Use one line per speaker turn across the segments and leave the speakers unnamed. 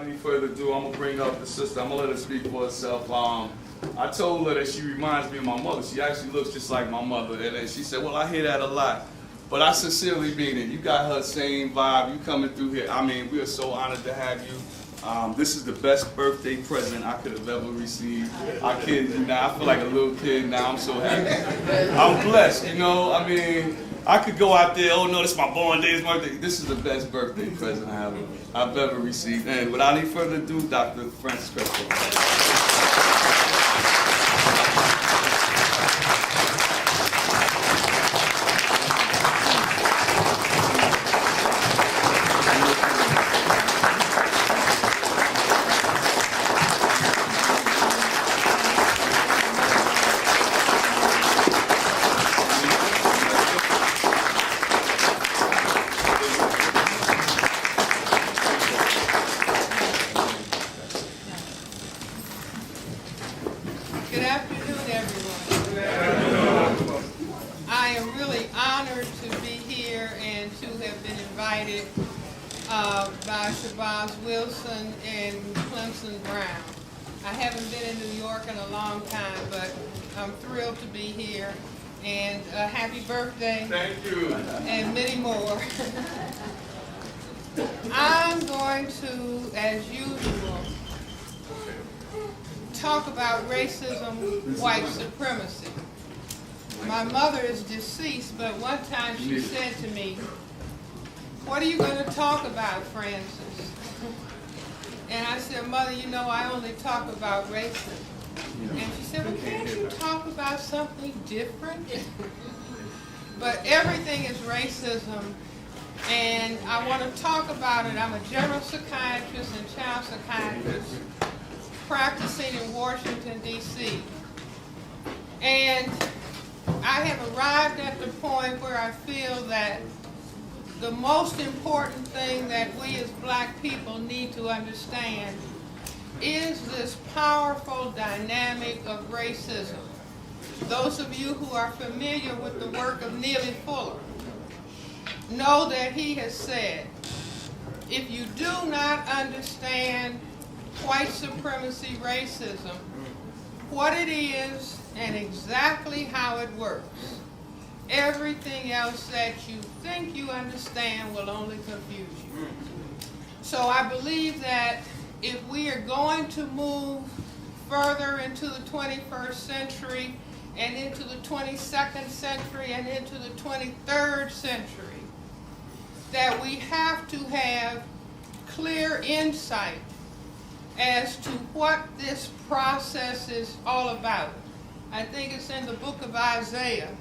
without any further ado, I'm going to bring up the sister. I'm going to let her speak for herself. I told her that she reminds me of my mother. She actually looks just like my mother. And then she said, well, I hear that a lot. But I sincerely mean it. You got her same vibe. You coming through here. I mean, we are so honored to have you. This is the best birthday present I could have ever received. I kid you now. I feel like a little kid now. I'm so happy. I'm blessed, you know. I mean, I could go out there, oh no, this is my born day, it's my birthday. This is the best birthday present I've ever received. And without any further ado, Dr. Frances Cress Welsing.
Good afternoon, everyone. I am really honored to be here and to have been invited by Frances Wilson and Clemson Brown. I haven't been in New York in a long time, but I'm thrilled to be here. And happy birthday.
Thank you.
And many more. I'm going to, as usual, talk about racism, white supremacy. My mother is deceased, but one time she said to me, what are you going to talk about, Frances? And I said, Mother, you know, I only talk about racism. And she said, well, can't you talk about something different? But everything is racism, and I want to talk about it. I'm a general psychiatrist and child psychiatrist practicing in Washington, D.C. And I have arrived at the point where I feel that the most important thing that we as black people need to understand is this powerful dynamic of racism. Those of you who are familiar with the work of Neely Fuller know that he has said, if you do not understand white supremacy racism, what it is and exactly how it works, everything else that you think you understand will only confuse you. So I believe that if we are going to move further into the 21st century and into the 22nd century and into the 23rd century, that we have to have clear insight as to what this process is all about. I think it's in the book of Isaiah.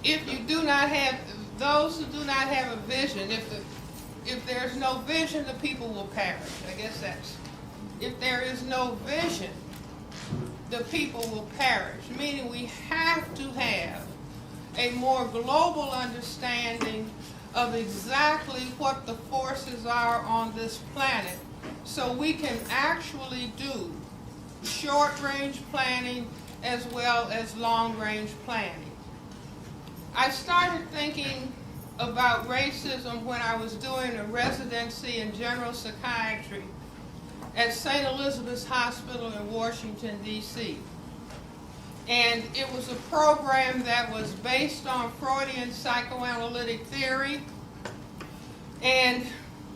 If you do not have, those who do not have a vision, if there's no vision, the people will perish. I guess that's, if there is no vision, the people will perish. Meaning we have to have a more global understanding of exactly what the forces are on this planet, so we can actually do short-range planning as well as long-range planning. I started thinking about racism when I was doing a residency in general psychiatry at St. Elizabeth's Hospital in Washington, D.C. And it was a program that was based on Freudian psychoanalytic theory, and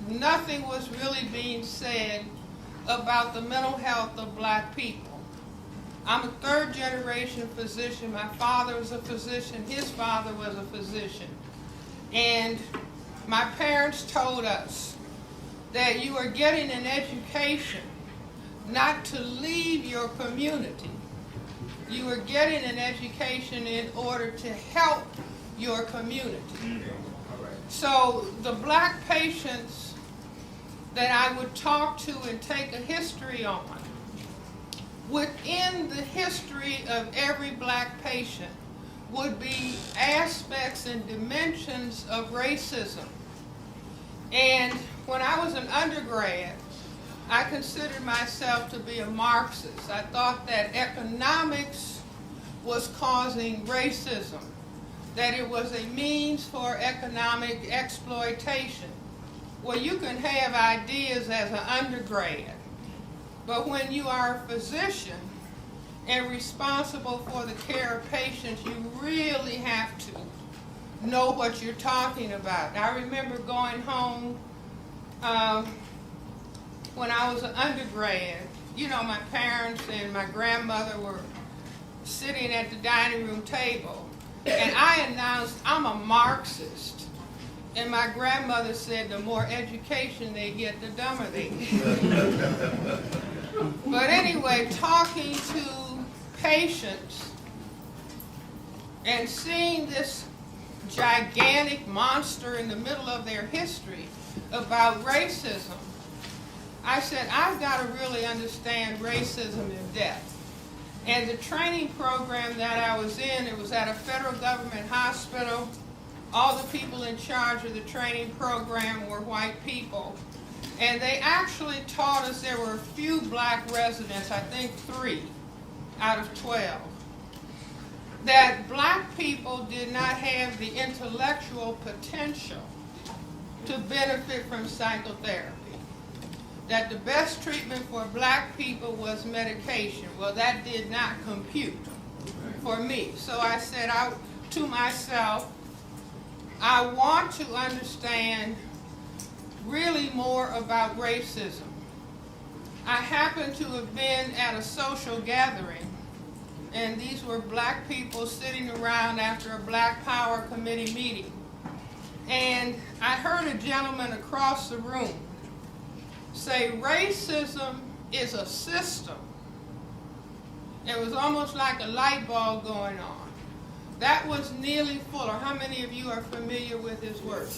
nothing was really being said about the mental health of black people. I'm a third-generation physician. My father was a physician. His father was a physician. And my parents told us that you are getting an education not to leave your community. You are getting an education in order to help your community. So the black patients that I would talk to and take a history on, within the history of every black patient would be aspects and dimensions of racism. And when I was an undergrad, I considered myself to be a Marxist. I thought that economics was causing racism, that it was a means for economic exploitation. well, you can have ideas as an undergrad, but when you are a physician and responsible for the care of patients, you really have to know what you're talking about. I remember going home when I was an undergrad. You know, my parents and my grandmother were sitting at the dining room table, and I announced, I'm a Marxist. And my grandmother said the more education they get, the dumber they get. But anyway, talking to patients and seeing this gigantic monster in the middle of their history about racism, I said, I've got to really understand racism in depth. And the training program that I was in, it was at a federal government hospital. All the people in charge of the training program were white people. And they actually taught us, there were a few black residents, I think 3 out of 12, that black people did not have the intellectual potential to benefit from psychotherapy. That the best treatment for black people was medication. Well, that did not compute for me. So I said out to myself, I want to understand really more about racism. I happened to have been at a social gathering, and these were black people sitting around after a Black Power Committee meeting. And I heard a gentleman across the room say, racism is a system. It was almost like a light bulb going on. That was Neely Fuller. How many of you are familiar with his work?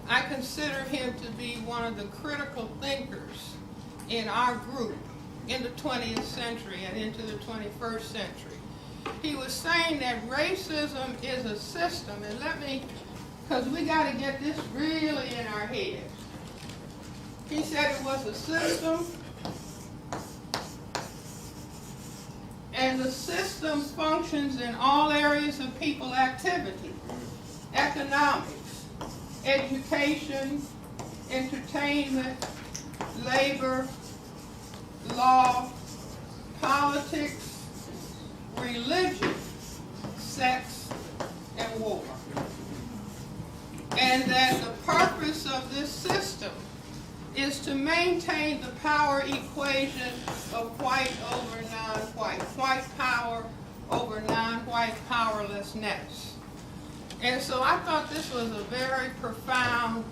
I consider him to be one of the critical thinkers in our group in the 20th century and into the 21st century. He was saying that racism is a system, and let me, because we got to get this really in our head. He said it was a system, and the system functions in all areas of people activity: economics, education, entertainment, labor, law, politics, religion, sex, and war. And that the purpose of this system is to maintain the power equation of white over non-white, white power over non-white powerlessness. And so I thought this was a very profound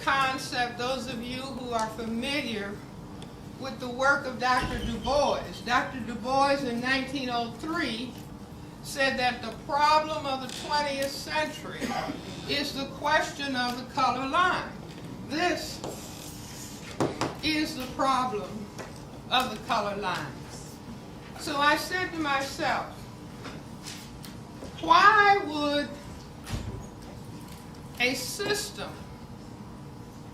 concept. Those of you who are familiar with the work of Dr. Du Bois. Dr. Du Bois in 1903 said that the problem of the 20th century is the question of the color line. This is the problem of the color line. So I said to myself, why would a system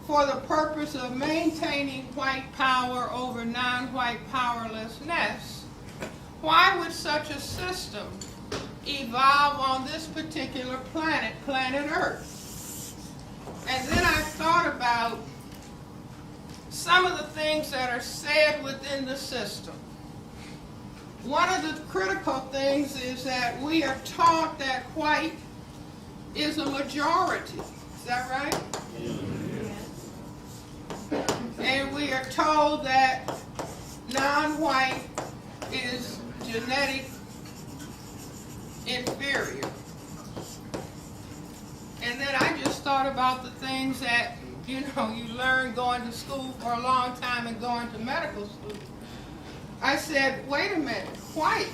for the purpose of maintaining white power over non-white powerlessness, why would such a system evolve on this particular planet, planet Earth? And then I thought about some of the things that are said within the system. One of the critical things is that we are taught that white is a majority. Is that right? And we are told that non-white is genetic inferior. And then I just thought about the things that, you learn going to school for a long time and going to medical school. I said, wait a minute, white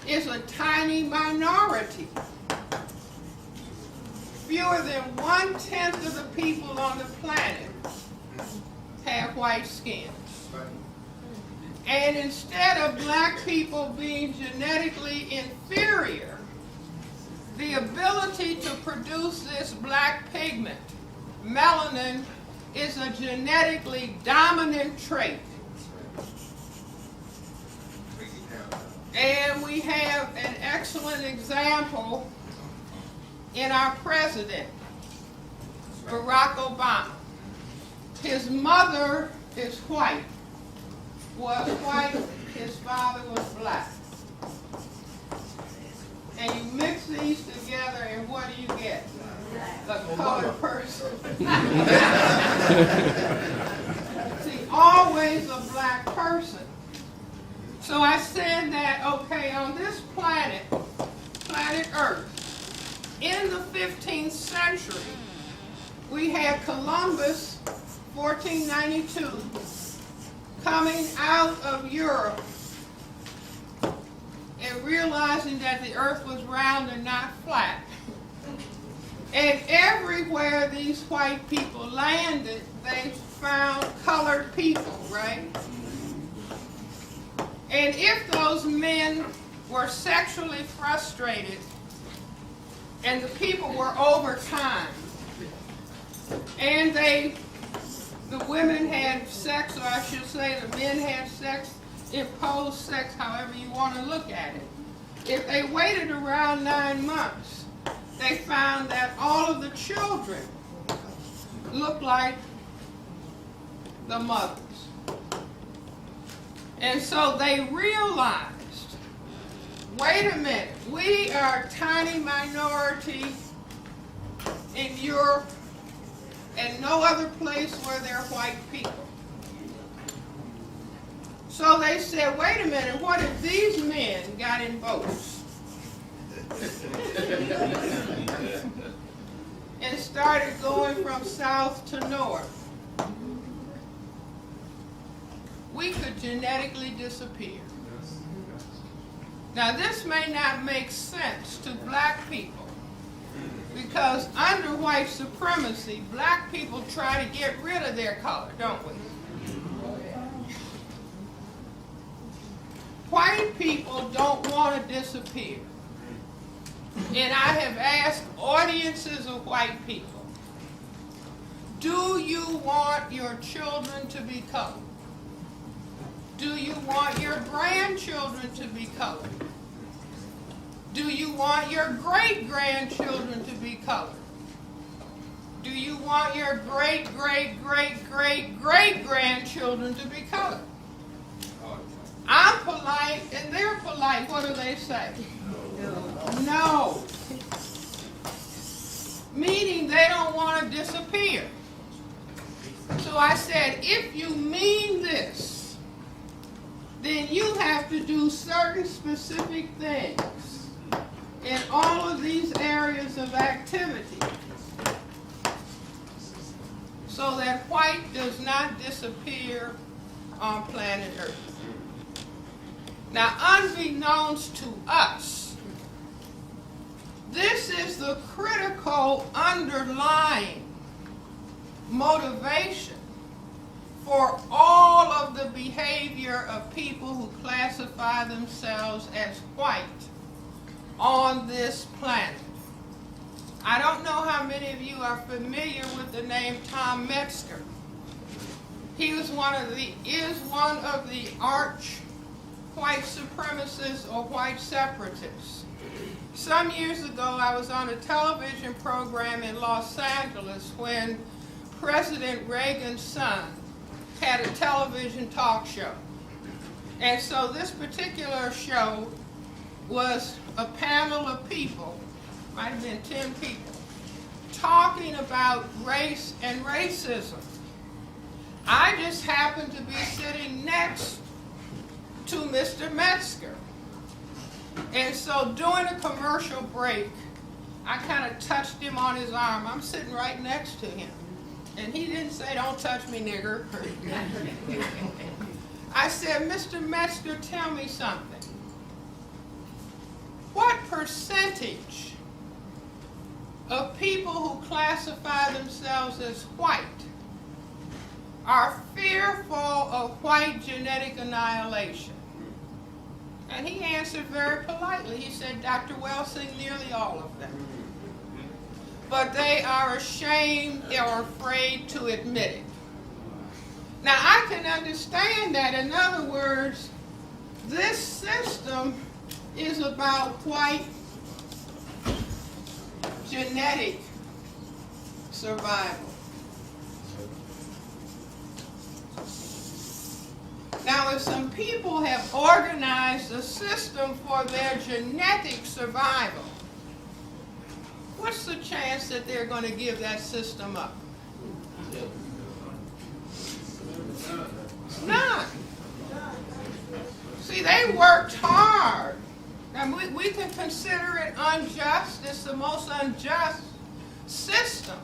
is a tiny minority. Fewer than 1/10 of the people on the planet have white skin. And instead of black people being genetically inferior, the ability to produce this black pigment, melanin, is a genetically dominant trait. And we have an excellent example in our president, Barack Obama. his mother is white, was white, his father was black. And you mix these together, and what do you get? A colored person. See, always a black person. So I said that, okay, on this planet, planet Earth, in the 15th century, we had Columbus, 1492, coming out of Europe and realizing that the earth was round and not flat. And everywhere these white people landed, they found colored people, right? And if those men were sexually frustrated and the people were over time, and the women had sex, or I should say the men had sex, imposed sex, however you want to look at it. If they waited around 9 months, they found that all of the children looked like the mothers. And so they realized, wait a minute, we are a tiny minority in Europe and no other place where there are white people. So they said, wait a minute, what if these men got in boats and started going from south to north? We could genetically disappear. Now this may not make sense to black people, because under white supremacy, black people try to get rid of their color, don't we? White people don't want to disappear. And I have asked audiences of white people, do you want your children to be colored? Do you want your grandchildren to be colored? Do you want your great-grandchildren to be colored? Do you want your great-great-great-great-great-grandchildren to be colored? I'm polite and they're polite. What do they say? No. Meaning they don't want to disappear. So I said, if you mean this, then you have to do certain specific things in all of these areas of activity so that white does not disappear on planet Earth. Now, unbeknownst to us, this is the critical underlying motivation for all of the behavior of people who classify themselves as white on this planet. I don't know how many of you are familiar with the name Tom Metzger. He is one of the arch white supremacists or white separatists. Some years ago, I was on a television program in Los Angeles when President Reagan's son had a television talk show. And so this particular show was a panel of people, might have been 10 people, talking about race and racism. I just happened to be sitting next to Mr. Metzger. And so during a commercial break, I kind of touched him on his arm. I'm sitting right next to him. And he didn't say, "Don't touch me, nigger." I said, "Mr. Metzger, tell me something. What percentage of people who classify themselves as white are fearful of white genetic annihilation?" And he answered very politely. He said, "Dr. Welsing, nearly all of them. But they are ashamed or afraid to admit it." Now, I can understand that. In other words, this system is about white genetic survival. if some people have organized a system for their genetic survival, what's the chance that they're going to give that system up? None. See, they worked hard. And we can consider it unjust. It's the most unjust system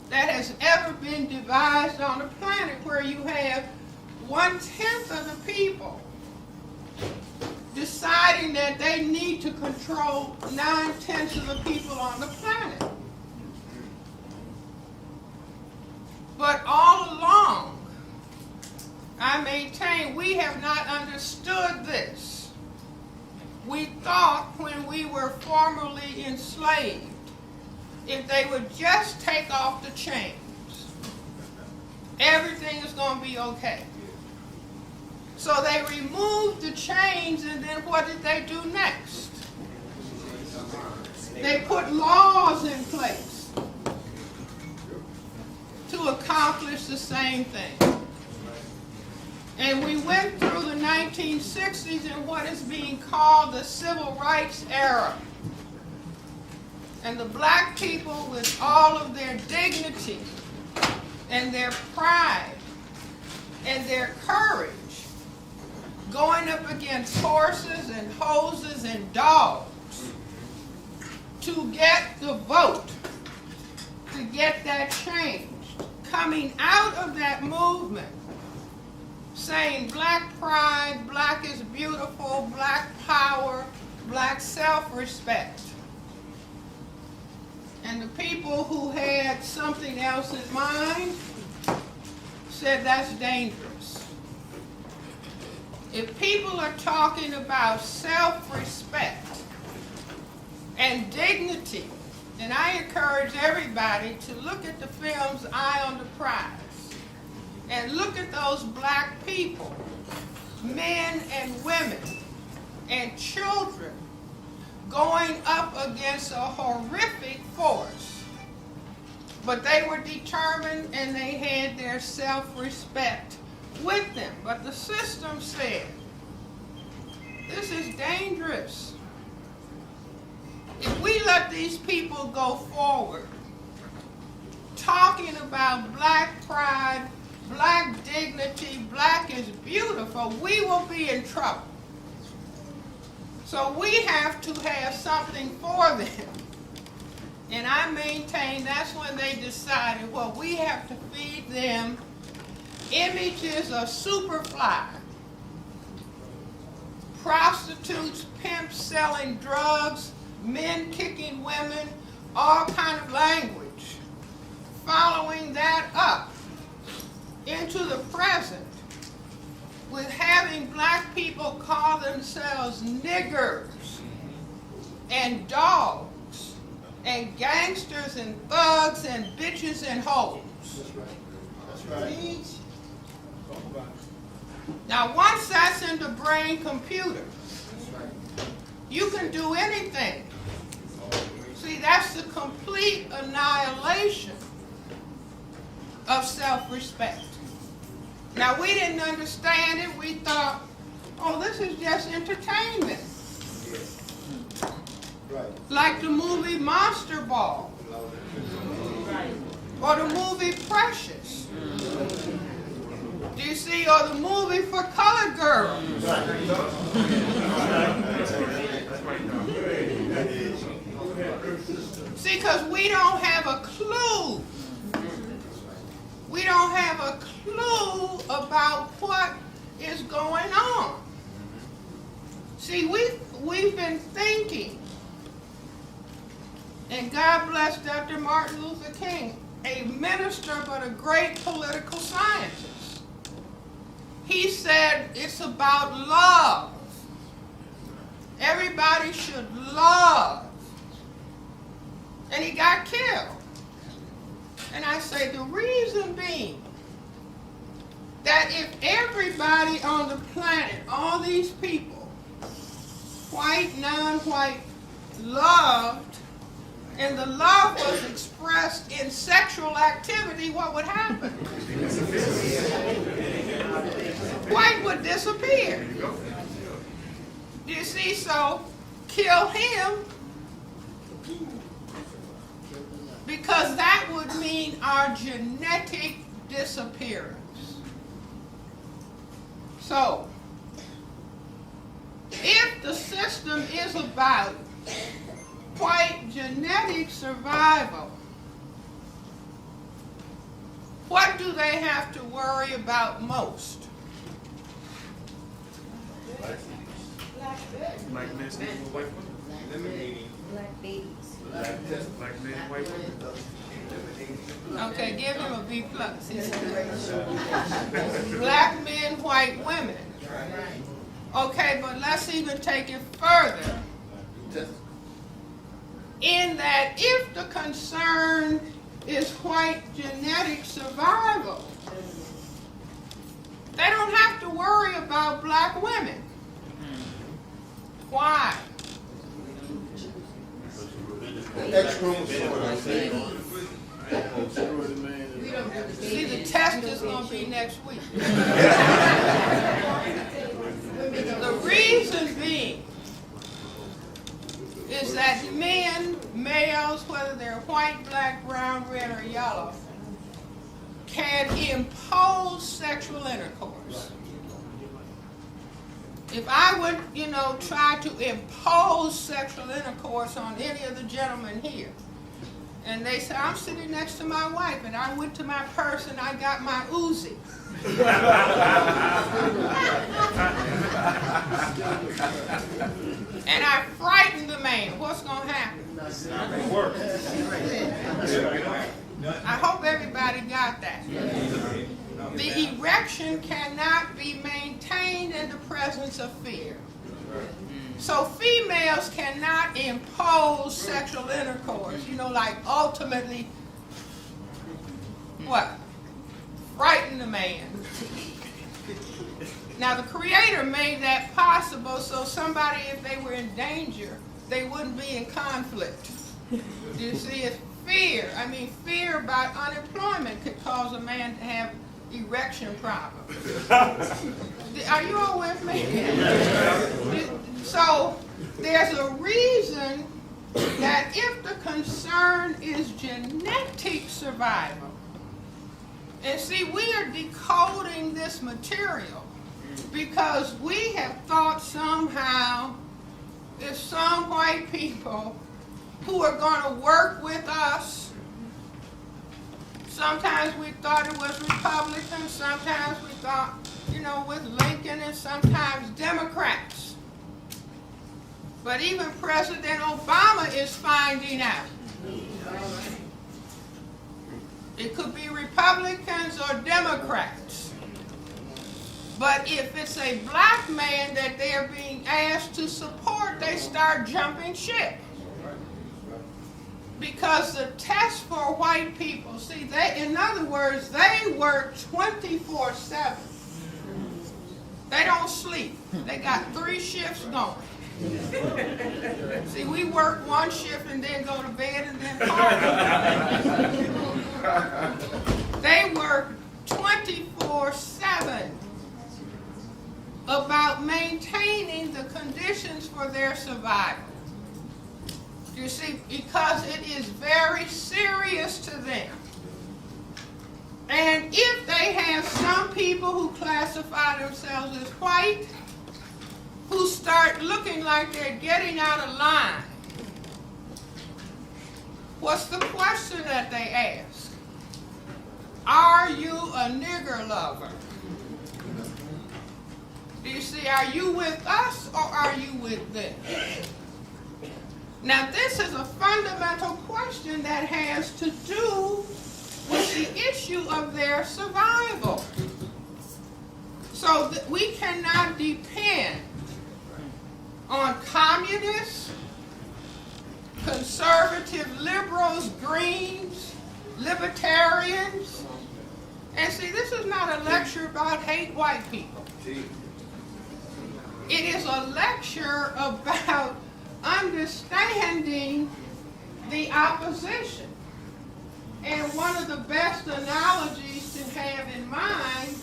that has ever been devised on the planet, where you have 1/10 of the people deciding that they need to control 9/10 of the people on the planet. But all along, I maintain we have not understood this. We thought when we were formerly enslaved, if they would just take off the chains, everything is going to be okay. So they removed the chains, and then what did they do next? They put laws in place to accomplish the same thing. And we went through the 1960s in what is being called the Civil Rights era. And the black people, with all of their dignity and their pride and their courage, going up against horses and hoses and dogs to get the vote, to get that change, coming out of that movement, saying black pride, black is beautiful, black power, black self-respect. And the people who had something else in mind said that's dangerous. If people are talking about self-respect and dignity, and I encourage everybody to look at the films Eye on the Prize and look at those black people, men and women and children, going up against a horrific force. But they were determined and they had their self-respect with them. But the system said, this is dangerous. If we let these people go forward, talking about black pride, black dignity, black is beautiful, we will be in trouble. So we have to have something for them. And I maintain that's when they decided, well, we have to feed them images of Superfly, prostitutes, pimps selling drugs, men kicking women, all kind of language. Following that up into the present, with having black people call themselves niggers and dogs and gangsters and thugs and bitches and hoes.
That's right.
Now once that's in the brain computer, you can do anything. See, that's the complete annihilation of self-respect. Now, we didn't understand it. We thought, oh, this is just entertainment.
Right.
Like the movie Monster Ball. Or the movie Precious. Do you see? Or the movie for colored girls. See, because we don't have a clue. We don't have a clue about what is going on. See, we've been thinking, and God bless Dr. Martin Luther King, a minister but a great political scientist. He said it's about love. Everybody should love. And he got killed. And I say the reason being that if everybody on the planet, all these people, white, non-white, loved, and the love was expressed in sexual activity, what would happen? white would disappear. You see, so kill him, because that would mean our genetic disappearance. So, if the system is about white genetic survival, what do they have to worry about most?
Black men sleeping with white women.
Black babies.
Black men, white women.
Okay, give him a B plus. Black men, white women. Okay, but let's even take it further. In that if the concern is white genetic survival, they don't have to worry about black women. Why?
X chromosome.
See, the test is going to be next week. The reason being is that men, males, whether they're white, black, brown, red, or yellow, can impose sexual intercourse. If I would, try to impose sexual intercourse on any of the gentlemen here, and they say, I'm sitting next to my wife, and I went to my purse and I got my Uzi. And I frightened the man, what's going to happen? I hope everybody got that. The erection cannot be maintained in the presence of fear. So females cannot impose sexual intercourse, like ultimately, what? Frighten the man. Now the Creator made that possible so somebody, if they were in danger, they wouldn't be in conflict. You see, it's fear. Fear about unemployment could cause a man to have erection problems. Are you all with me? So there's a reason that if the concern is genetic survival, and see, we are decoding this material because we have thought somehow there's some white people who are going to work with us. Sometimes we thought it was Republicans, sometimes we thought, with Lincoln, and sometimes Democrats. But even President Obama is finding out. It could be Republicans or Democrats. But if it's a black man that they're being asked to support, they start jumping ship. Because the test for white people, see, in other words, they work 24/7. They don't sleep. They got 3 shifts going. See, we work 1 shift and then go to bed and then party. They work 24/7 about maintaining the conditions for their survival. You see, because it is very serious to them. And if they have some people who classify themselves as white, who start looking like they're getting out of line, what's the question that they ask? Are you a nigger lover? Do you see, are you with us or are you with them? Now, this is a fundamental question that has to do with the issue of their survival. So we cannot depend on communists, conservative liberals, Greens, libertarians. And see, this is not a lecture about hate white people. It is a lecture about understanding the opposition. And one of the best analogies to have in mind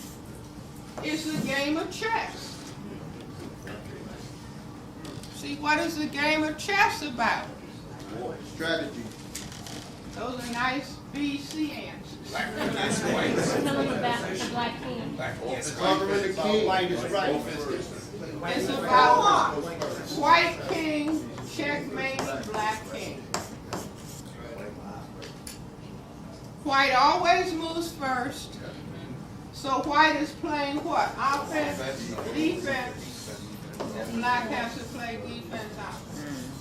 is the game of chess. See, what is the game of chess about?
Strategy.
Those are nice BC answers.
Tell them about the Black King.
Covering the king. Is right.
It's about white king checkmating black king. White always moves first. So white is playing what? Offense, defense. And black has to play defense, offense.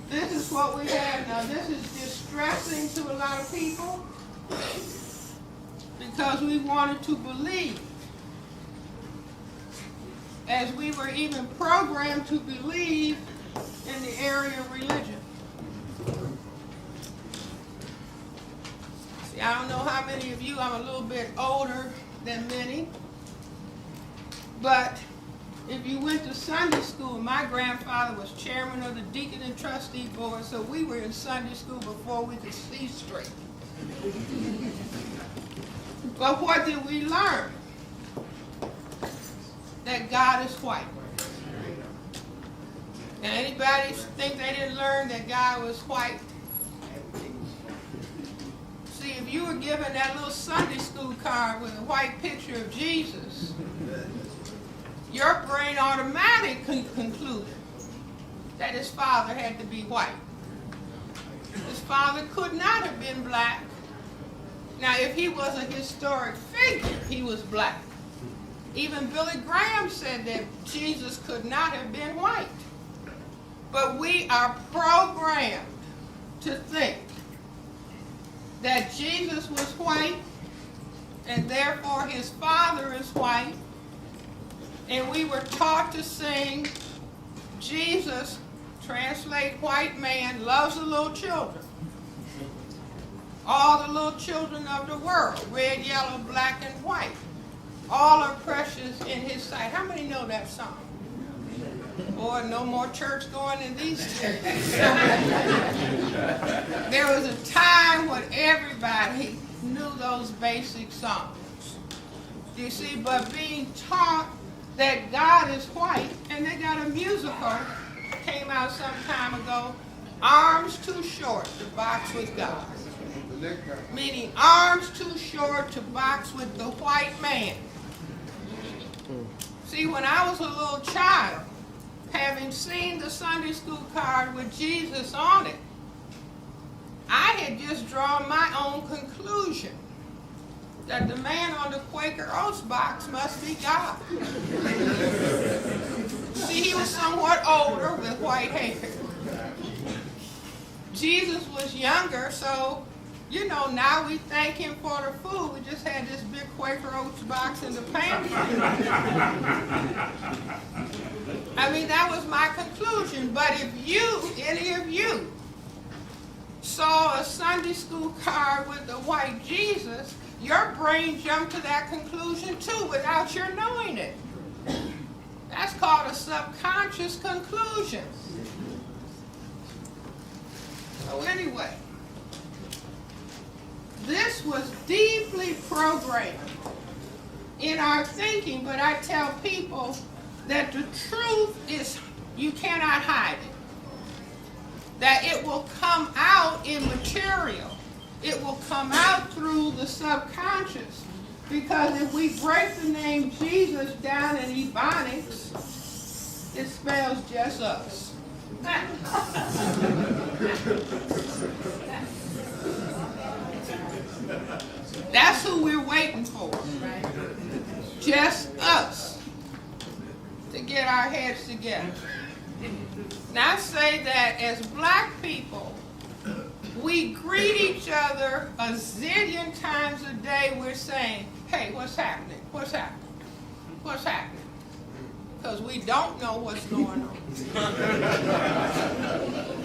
This is what we have now. This is distressing to a lot of people because we wanted to believe, as we were even programmed to believe in the area of religion. See, I don't know how many of you, I'm a little bit older than many, but if you went to Sunday school, my grandfather was chairman of the deacon and trustee board, so we were in Sunday school before we could see straight. But what did we learn? That God is white. And anybody think they didn't learn that God was white? See, if you were given that little Sunday school card with a white picture of Jesus, your brain automatically concluded that his father had to be white. His father could not have been black. Now, if he was a historic figure, he was black. Even Billy Graham said that Jesus could not have been white. But we are programmed to think that Jesus was white, and therefore his father is white. And we were taught to sing, Jesus, translate white man, loves the little children. All the little children of the world, red, yellow, black, and white. All are precious in his sight. How many know that song? Boy, no more church going in these days. There was a time when everybody knew those basic songs. You see, but being taught that God is white, and they got a musical, came out some time ago, Arms Too Short to Box with God. Meaning arms too short to box with the white man. See, when I was a little child, having seen the Sunday school card with Jesus on it, I had just drawn my own conclusion that the man on the Quaker Oats box must be God. See, he was somewhat older with white hair. Jesus was younger, so, you know, now we thank him for the food. We just had this big Quaker Oats box in the pantry. I mean, that was my conclusion. But if you, any of you, saw a Sunday school card with the white Jesus, your brain jumped to that conclusion too without your knowing it. That's called a subconscious conclusion. So anyway, this was deeply programmed in our thinking, but I tell people that the truth is you cannot hide it. That it will come out in material. It will come out through the subconscious. Because if we break the name Jesus down in Ebonics, it spells just us. That's who we're waiting for. Just us to get our heads together. Now I say that as black people, we greet each other a zillion times a day. We're saying, hey, what's happening? What's happening? What's happening? Because we don't know what's going on.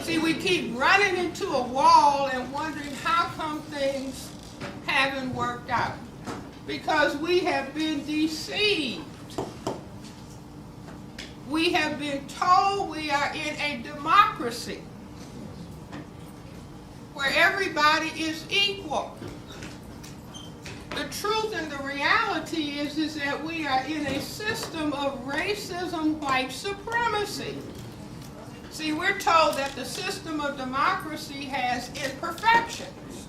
See, we keep running into a wall and wondering how come things haven't worked out. Because we have been deceived. We have been told we are in a democracy where everybody is equal. The truth listen, the reality is that we are in a system of racism, white supremacy. See, we're told that the system of democracy has imperfections.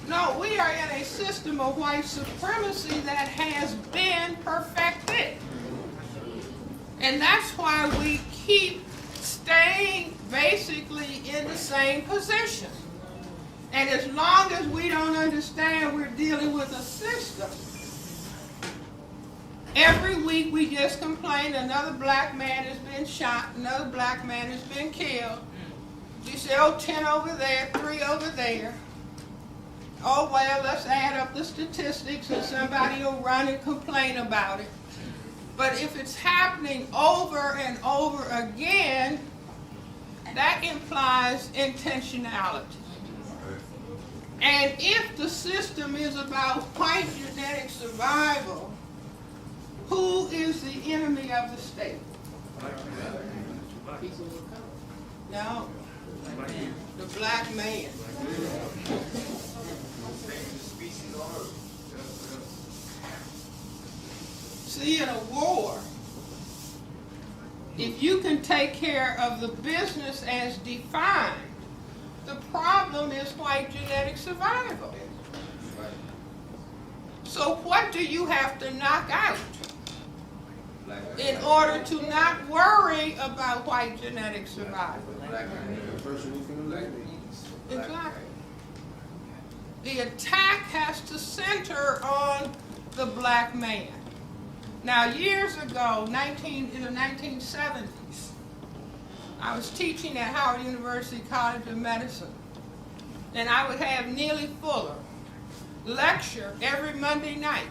No, we are in a system of white supremacy that has been perfected. And that's why we keep staying basically in the same position. And as long as we don't understand we're dealing with a system, every week we just complain another black man has been shot, another black man has been killed. You say, oh, 10 over there, 3 over there. Oh, well, let's add up the statistics and somebody will run and complain about it. But if it's happening over and over again, that implies intentionality. And if the system is about white genetic survival, who is the enemy of the state? No, the black man. See, in a war, if you can take care of the business as defined, the problem is white genetic survival. So what do you have to knock out in order to not worry about white genetic survival? Exactly. The attack has to center on the black man. Now, years ago, in the 1970s, I was teaching at Howard University College of Medicine, and I would have Neely Fuller lecture every Monday night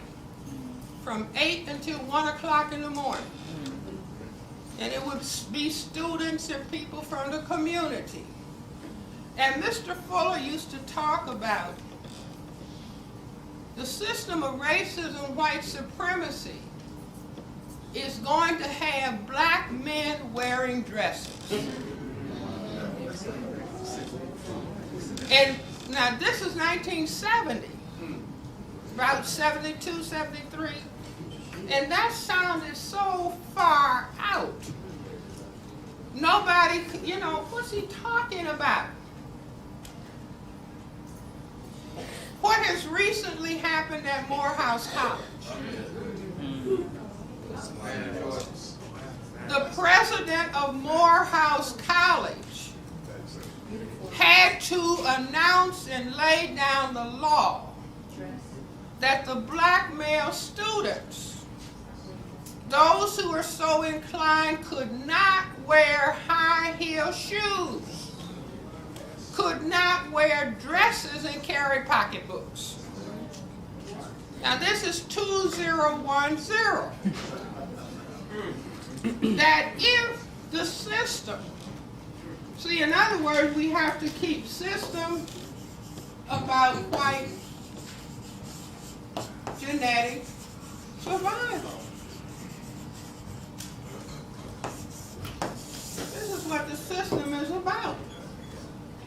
from 8 until 1 o'clock in the morning. And it would be students and people from the community. And Mr. Fuller used to talk about the system of racism, white supremacy, is going to have black men wearing dresses. And now this is 1970, about 72, 73, and that sounded so far out. Nobody, what's he talking about? What has recently happened at Morehouse College? The president of Morehouse College had to announce and lay down the law that the black male students, those who were so inclined, could not wear high-heel shoes, could not wear dresses and carry pocketbooks. Now this is 2010. That if the system, see, in other words, we have to keep system about white genetic survival. This is what the system is about.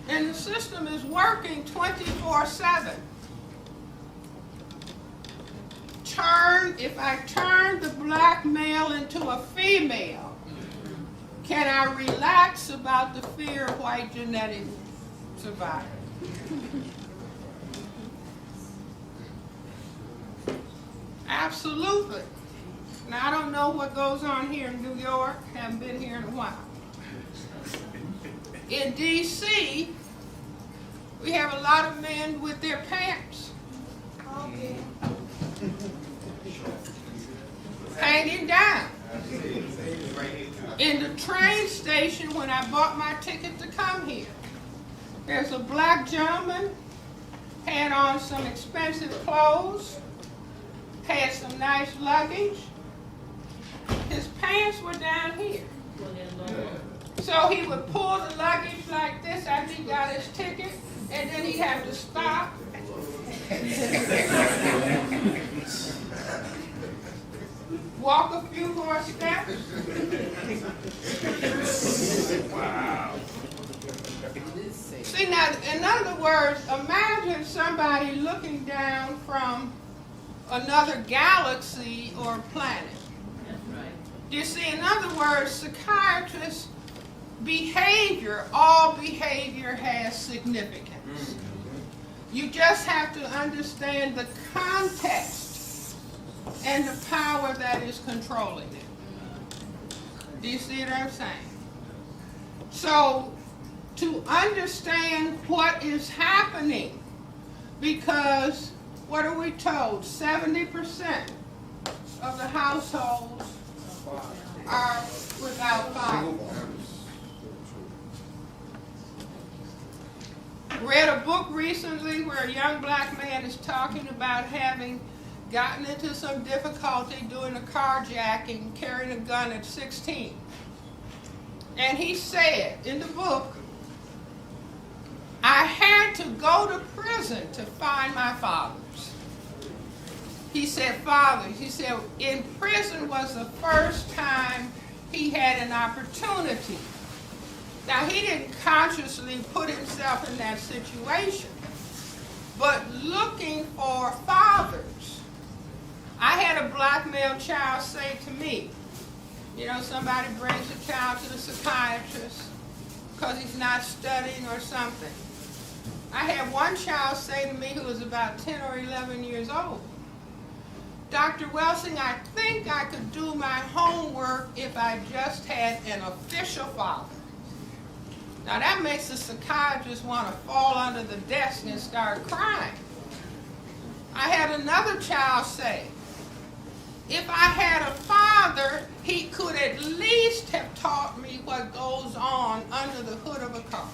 And the system is working 24/7. If I turn the black male into a female, can I relax about the fear of white genetic survival? Absolutely. Now, I don't know what goes on here in New York. Haven't been here in a while. In D.C., we have a lot of men with their pants hanging down. In the train station, when I bought my ticket to come here, there's a black gentleman, had on some expensive clothes, had some nice luggage. His pants were down here. So he would pull the luggage like this after he got his ticket, and then he'd have to stop. Walk a few more steps.
Wow.
See, now, in other words, imagine somebody looking down from another galaxy or planet. You see, in other words, psychiatrists' behavior, all behavior has significance. You just have to understand the context and the power that is controlling it. Do you see what I'm saying? So, to understand what is happening, because what are we told? 70% of the households are without fathers. Read a book recently where a young black man is talking about having gotten into some difficulty doing a carjacking, carrying a gun at 16. And he said in the book, I had to go to prison to find my fathers. He said, fathers. He said, in prison was the first time he had an opportunity. Now, he didn't consciously put himself in that situation, but looking for fathers. I had a black male child say to me, you know, somebody brings a child to the psychiatrist because he's not studying or something. I had one child say to me who was about 10 or 11 years old, Dr. Welsing, I think I could do my homework if I just had an official father. Now that makes the psychiatrist want to fall under the desk and start crying. I had another child say, if I had a father, he could at least have taught me what goes on under the hood of a car.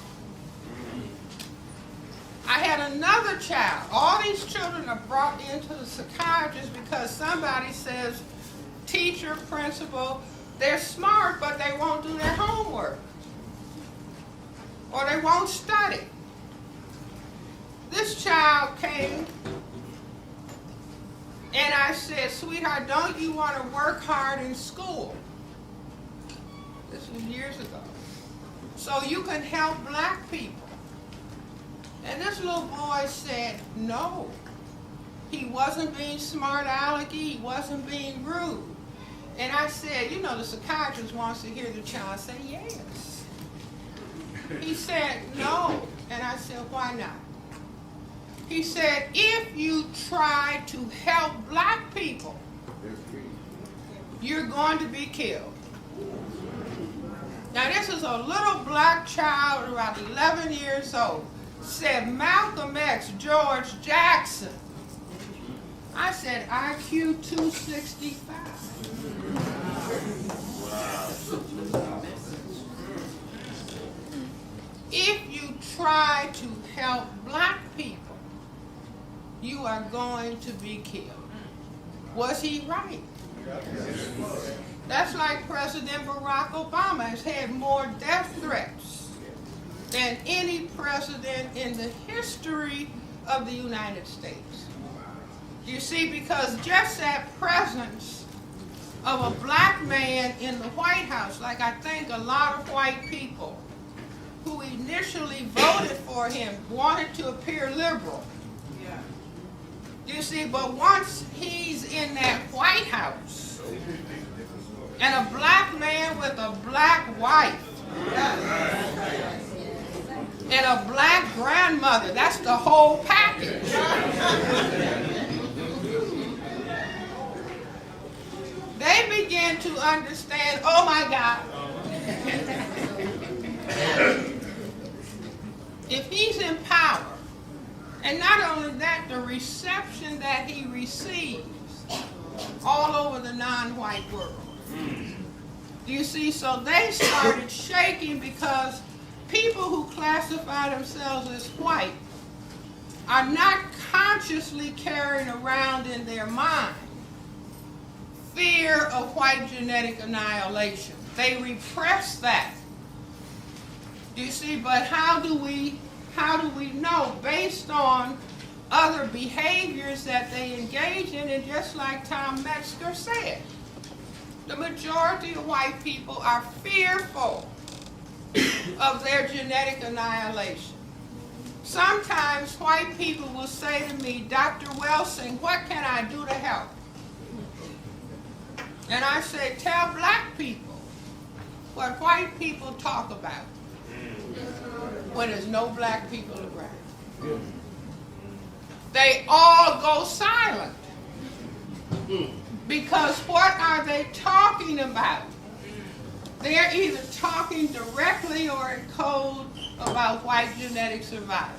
I had another child. All these children are brought into the psychiatrist because somebody says, teacher, principal, they're smart, but they won't do their homework. Or they won't study. This child came and I said, sweetheart, don't you want to work hard in school? This was years ago. So you can help black people. And this little boy said, no. He wasn't being smart alecky, he wasn't being rude. And I said, you know, the psychiatrist wants to hear the child say yes. He said, no. And I said, why not? He said, if you try to help black people, you're going to be killed. Now this is a little black child around 11 years old. Said Malcolm X, George Jackson. I said IQ 265. If you try to help black people, you are going to be killed. Was he right? That's like President Barack Obama has had more death threats than any president in the history of the United States. You see, because just that presence of a black man in the White House, like I think a lot of white people who initially voted for him wanted to appear liberal. You see, but once he's in that White House, and a black man with a black wife, and a black grandmother, that's the whole package. They begin to understand, oh my God, if he's in power, and not only that, the reception that he receives all over the non-white world. Do you see? So they started shaking because people who classify themselves as white are not consciously carrying around in their mind fear of white genetic annihilation. They repress that. Do you see? But how do we know? Based on other behaviors that they engage in, and just like Tom Metzger said, the majority of white people are fearful of their genetic annihilation. Sometimes white people will say to me, Dr. Welsing, what can I do to help? And I say, tell black people what white people talk about when there's no black people around. They all go silent. Because what are they talking about? They're either talking directly or in code about white genetic survival.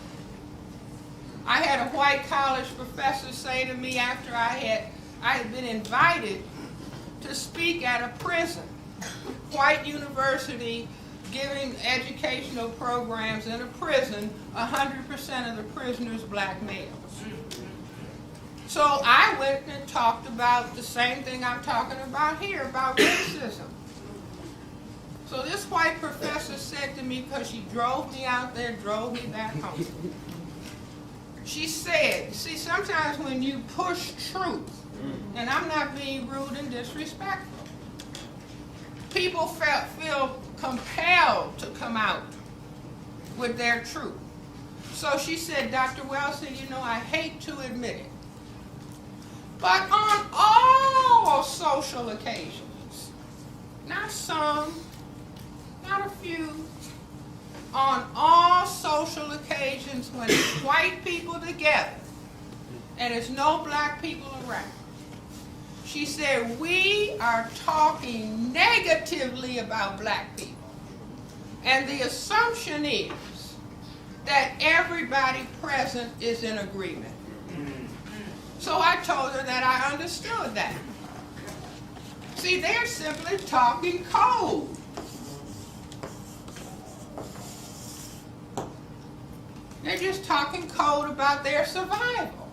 I had a white college professor say to me after I had been invited to speak at a prison, white university giving educational programs in a prison, 100% of the prisoners black males. So I went and talked about the same thing I'm talking about here, about racism. So this white professor said to me, because she drove me out there, drove me back home. She said, see, sometimes when you push truth, and I'm not being rude and disrespectful, people feel compelled to come out with their truth. So she said, Dr. Welsing, you know, I hate to admit it, but on all social occasions, not some, not a few, on all social occasions when it's white people together and there's no black people around, she said, we are talking negatively about black people. And the assumption is that everybody present is in agreement. So I told her that I understood that. See, they're simply talking code. They're just talking code about their survival.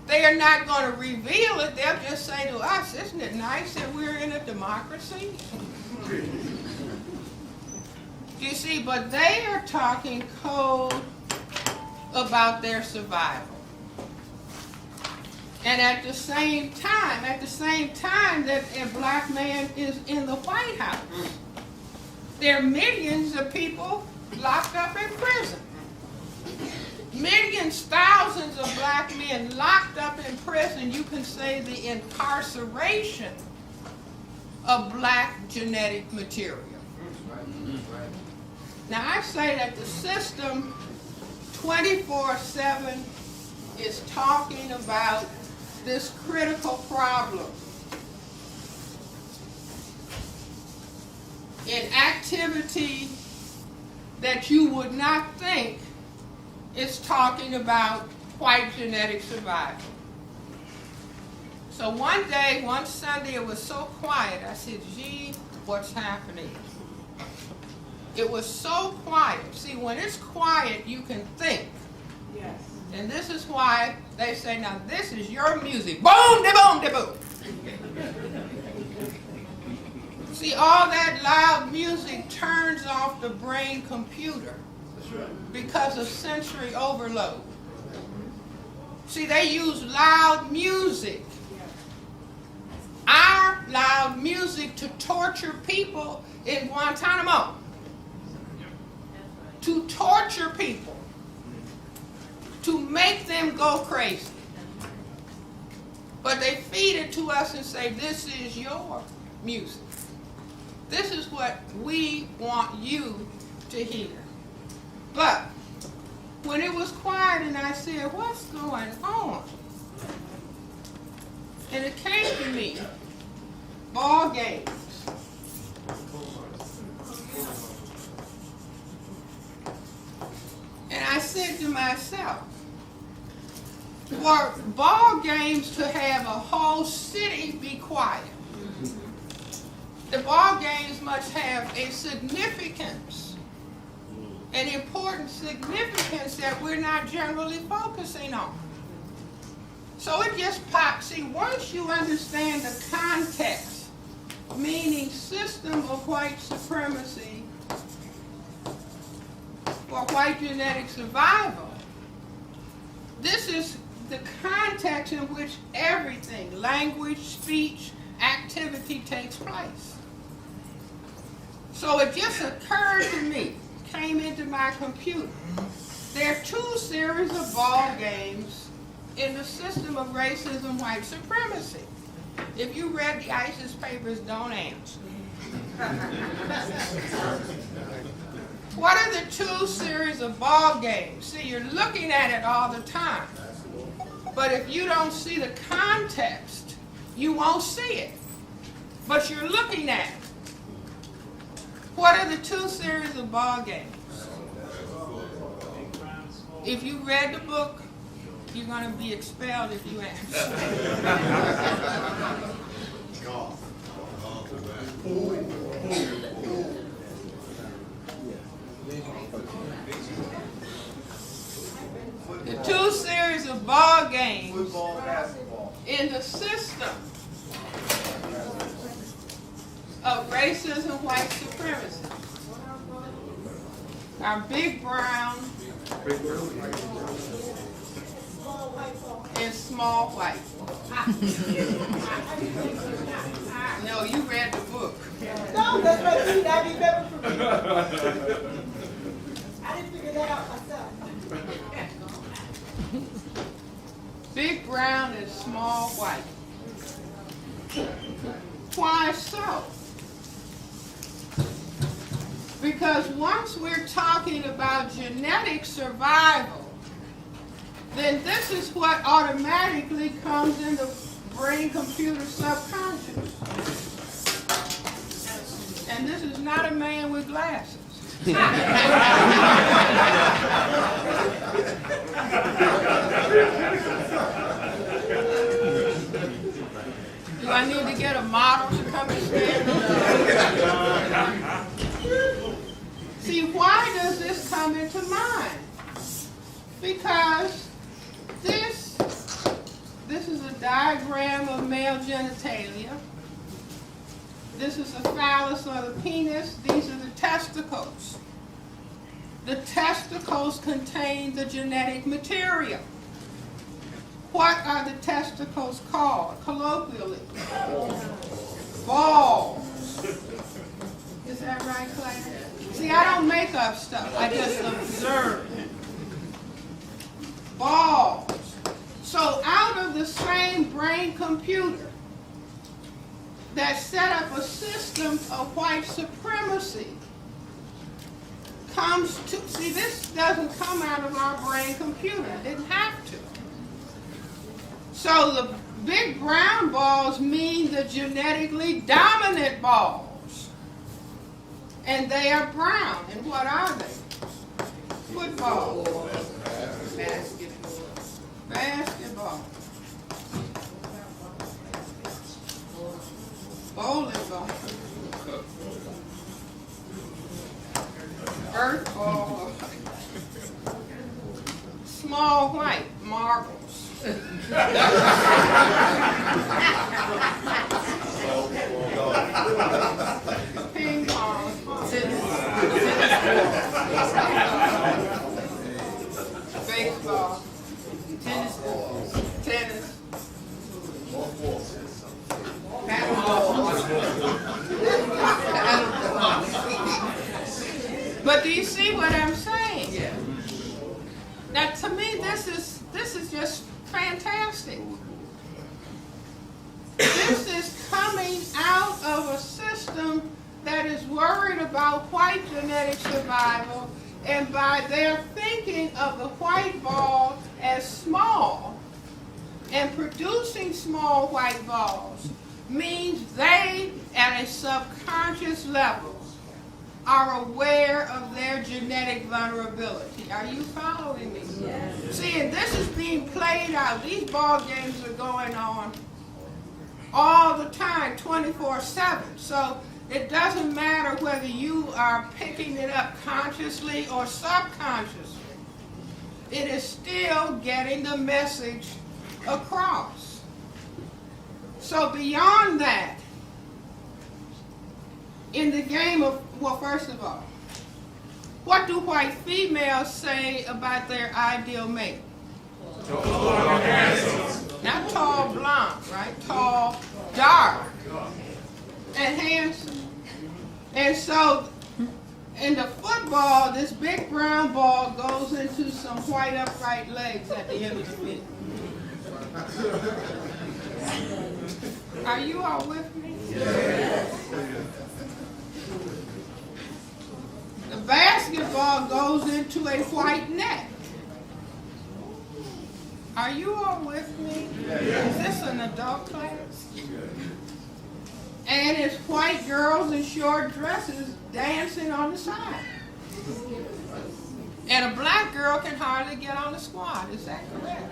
They are not going to reveal it. They'll just say to us, isn't it nice that we're in a democracy? You see, but they are talking code about their survival. And at the same time that a black man is in the White House, there are millions of people locked up in prison. Millions, thousands of black men locked up in prison. You can say the incarceration of black genetic material. Now I say that the system 24/7 is talking about this critical problem in activity that you would not think is talking about white genetic survival. So one day, one Sunday, it was so quiet, I said, gee, what's happening? It was so quiet. See, when it's quiet, you can think.
Yes.
And this is why they say, now this is your music. Boom, de boom, de boom. See, all that loud music turns off the brain computer because of sensory overload. See, they use loud music, our loud music, to torture people in Guantanamo. To torture people. To make them go crazy. But they feed it to us and say, this is your music. This is what we want you to hear. But when it was quiet and I said, what's going on? And it came to me, ball games. And I said to myself, for ball games to have a whole city be quiet, the ball games must have a significance, an important significance that we're not generally focusing on. So it just pops. See, once you understand the context, meaning system of white supremacy for white genetic survival, this is the context in which everything, language, speech, activity takes place. So it just occurred to me, came into my computer, There are two series of ball games in the system of racism, white supremacy. If you read the ISIS papers, don't answer. What are the two series of ball games? See, you're looking at it all the time. But if you don't see the context, you won't see it. But you're looking at it. What are the two series of ball games? If you read the book, you're going to be expelled if you answer. The two series of ball games
Football, basketball.
in the system of racism, white supremacy are big brown and small white. No, you read the book.
No, that's right. See, that'd be better for me. I didn't figure that out myself.
Big brown and small white. Why so? Because once we're talking about genetic survival, then this is what automatically comes in the brain-computer subconscious. And this is not a man with glasses. Do I need to get a model to come and stand up? See, why does this come into mind? Because this is a diagram of male genitalia. This is the phallus or the penis. These are the testicles. The testicles contain the genetic material. What are the testicles called, colloquially? Balls. Is that right, Claire? See, I don't make up stuff. I just observe. Balls. So out of the same brain computer that set up a system of white supremacy comes to, see, this doesn't come out of our brain computer. It didn't have to. So the big brown balls mean the genetically dominant balls. And they are brown. And what are they? Football. Basketball. Bowling ball. Earth ball. Small white, marbles. Ping pong. Baseball. Tennis. But do you see what I'm saying? Yeah. Now, to me, this is just fantastic. This is coming out of a system that is worried about white genetic survival, and by their thinking of the white ball as small and producing small white balls means they, at a subconscious level, are aware of their genetic vulnerability. Are you following me? Yes. See, and this is being played out. These ball games are going on all the time, 24/7. So it doesn't matter whether you are picking it up consciously or subconsciously. It is still getting the message across. So beyond that, in the game of, well, first of all, what do white females say about their ideal mate? Not tall, blonde, right? Tall, dark, and handsome. And so In the football, this big brown ball goes into some white upright legs at the end of the field. Are you all with me? The basketball goes into a white net. Are you all with me? Is this an adult class? And it's white girls in short dresses dancing on the side. And a black girl can hardly get on the squad. Is that correct?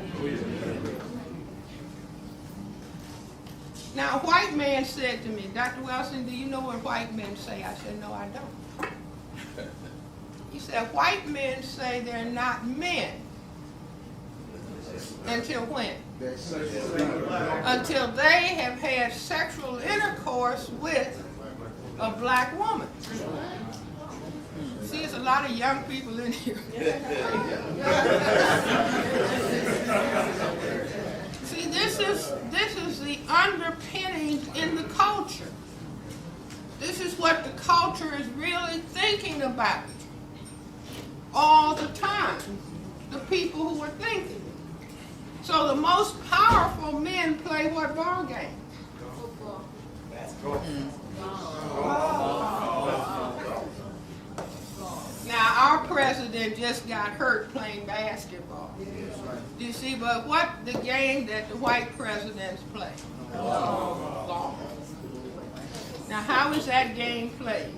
Now, a white man said to me, Dr. Welsing, do you know what white men say? I said, no, I don't. He said, white men say they're not men. Until when? Until they have had sexual intercourse with a black woman. See, there's a lot of young people in here. See, this is the underpinnings in the culture. This is what the culture is really thinking about all the time. The people who are thinking. So the most powerful men play what ball game? Now our president just got hurt playing basketball. Do you see? But what the game that the white presidents play? Golf. Now how is that game played?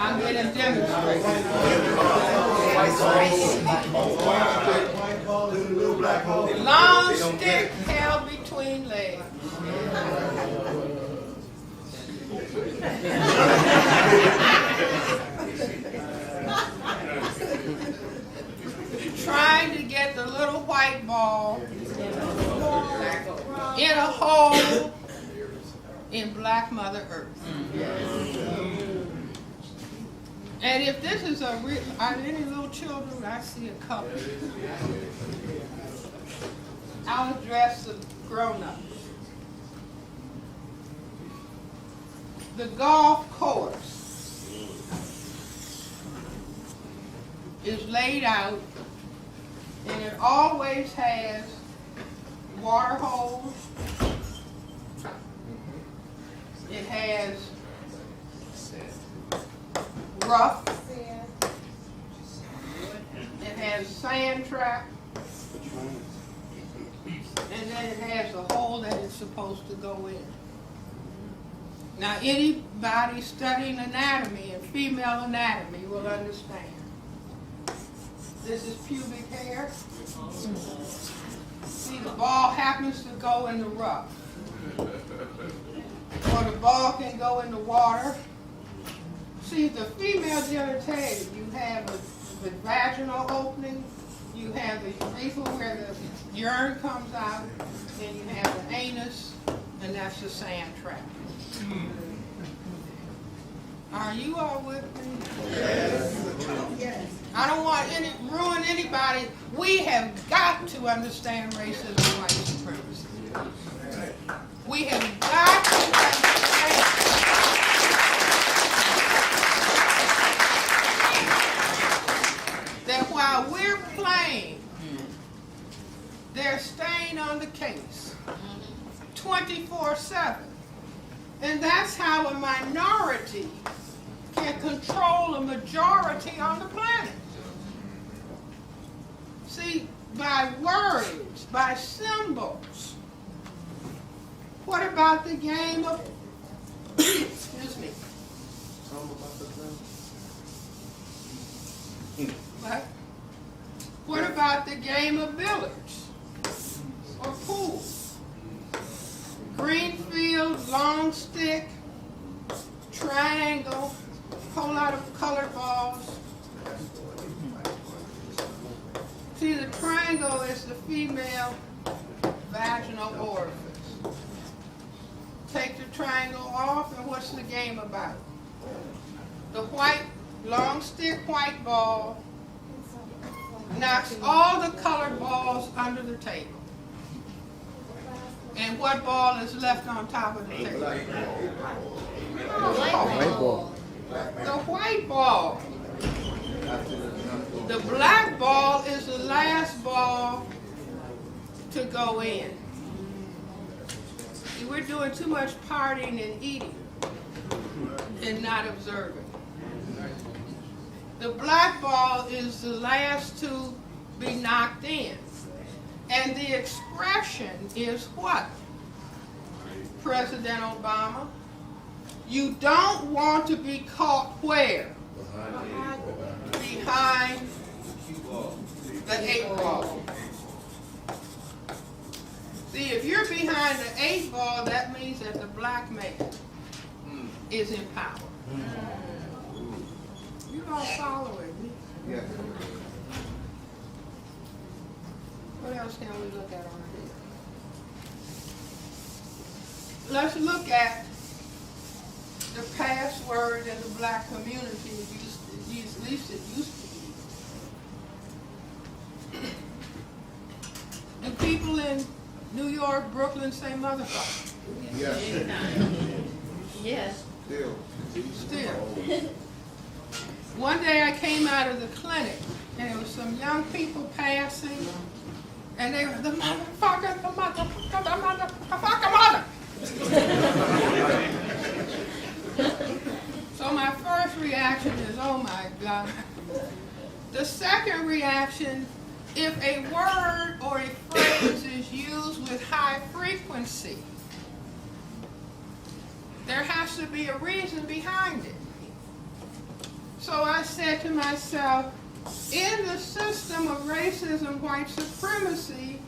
I'm going to demonstrate. Long stick held between legs. Trying to get the little white ball in a hole in black Mother Earth. And if this is a real, are there any little children? I see a couple. I'll address the grown-ups. The golf course is laid out, and it always has water holes. It has rough. It has sand trap. And then it has a hole that it's supposed to go in. Now anybody studying anatomy and female anatomy will understand. This is pubic hair. See, the ball happens to go in the rough. Or the ball can go in the water. See, the female genitalia, you have the vaginal opening, you have the urethra where the urine comes out, and you have the anus, and that's the sand trap. Are you all with me? Yes. I don't want to ruin anybody. We have got to understand racism and white supremacy. We have got to understand that while we're playing, they're staying on the case 24/7. And that's how a minority can control a majority on the planet. See, by words, by symbols. What about the game of, excuse me. What about the game of billiards or pool? Green field, long stick, triangle, whole lot of colored balls. See, the triangle is the female vaginal orifice. Take the triangle off, and what's the game about? The white, long stick white ball knocks all the colored balls under the table. And what ball is left on top of the table? The white ball. The black ball is the last ball to go in. See, we're doing too much partying and eating and not observing. The black ball is the last to be knocked in. And the expression is what? President Obama, you don't want to be caught where? Behind the 8 ball. See, if you're behind the 8 ball, that means that the black man is in power. You don't follow it.
Yes.
What else can we look at on here? Let's look at the password in the black community, at least it used to be. Do people in New York, Brooklyn say motherfucker?
Yes.
Yes.
Still.
Still. One day I came out of the clinic and there was some young people passing and they were the motherfucker, the motherfucker, the motherfucker, mother. So my first reaction is, oh my God. The second reaction, if a word or a phrase is used with high frequency, there has to be a reason behind it. So I said to myself, in the system of racism, white supremacy,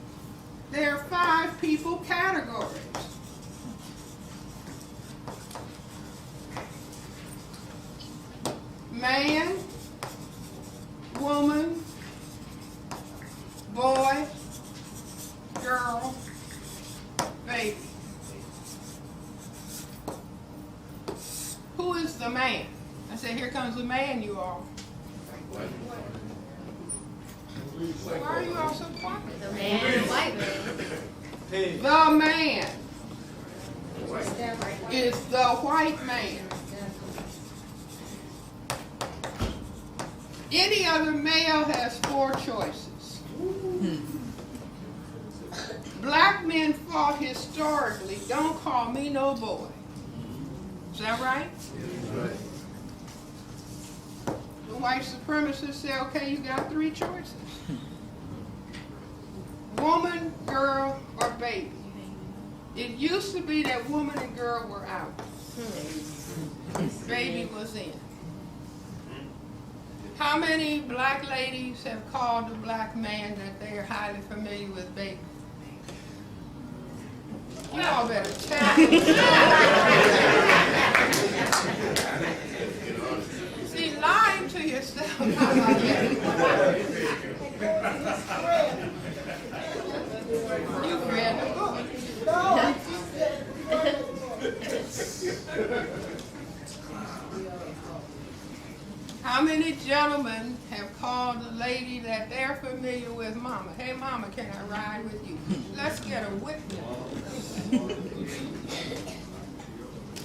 there are 5 people categories. Man, woman, boy, girl, baby. Who is the man? I said, here comes the man, you all. Why are you all so quiet?
The man and white man.
The man is the white man. Any other male has 4 choices. Black men fought historically, don't call me no boy. Is that right? The white supremacists say, okay, you got 3 choices. Woman, girl, or baby. It used to be that woman and girl were out. Baby was in. How many black ladies have called a black man that they are highly familiar with baby? You all better tell me. See, lying to yourself. How about that? You've read the book.
No.
How many gentlemen have called a lady that they're familiar with mama? Hey mama, can I ride with you? Let's get a witness.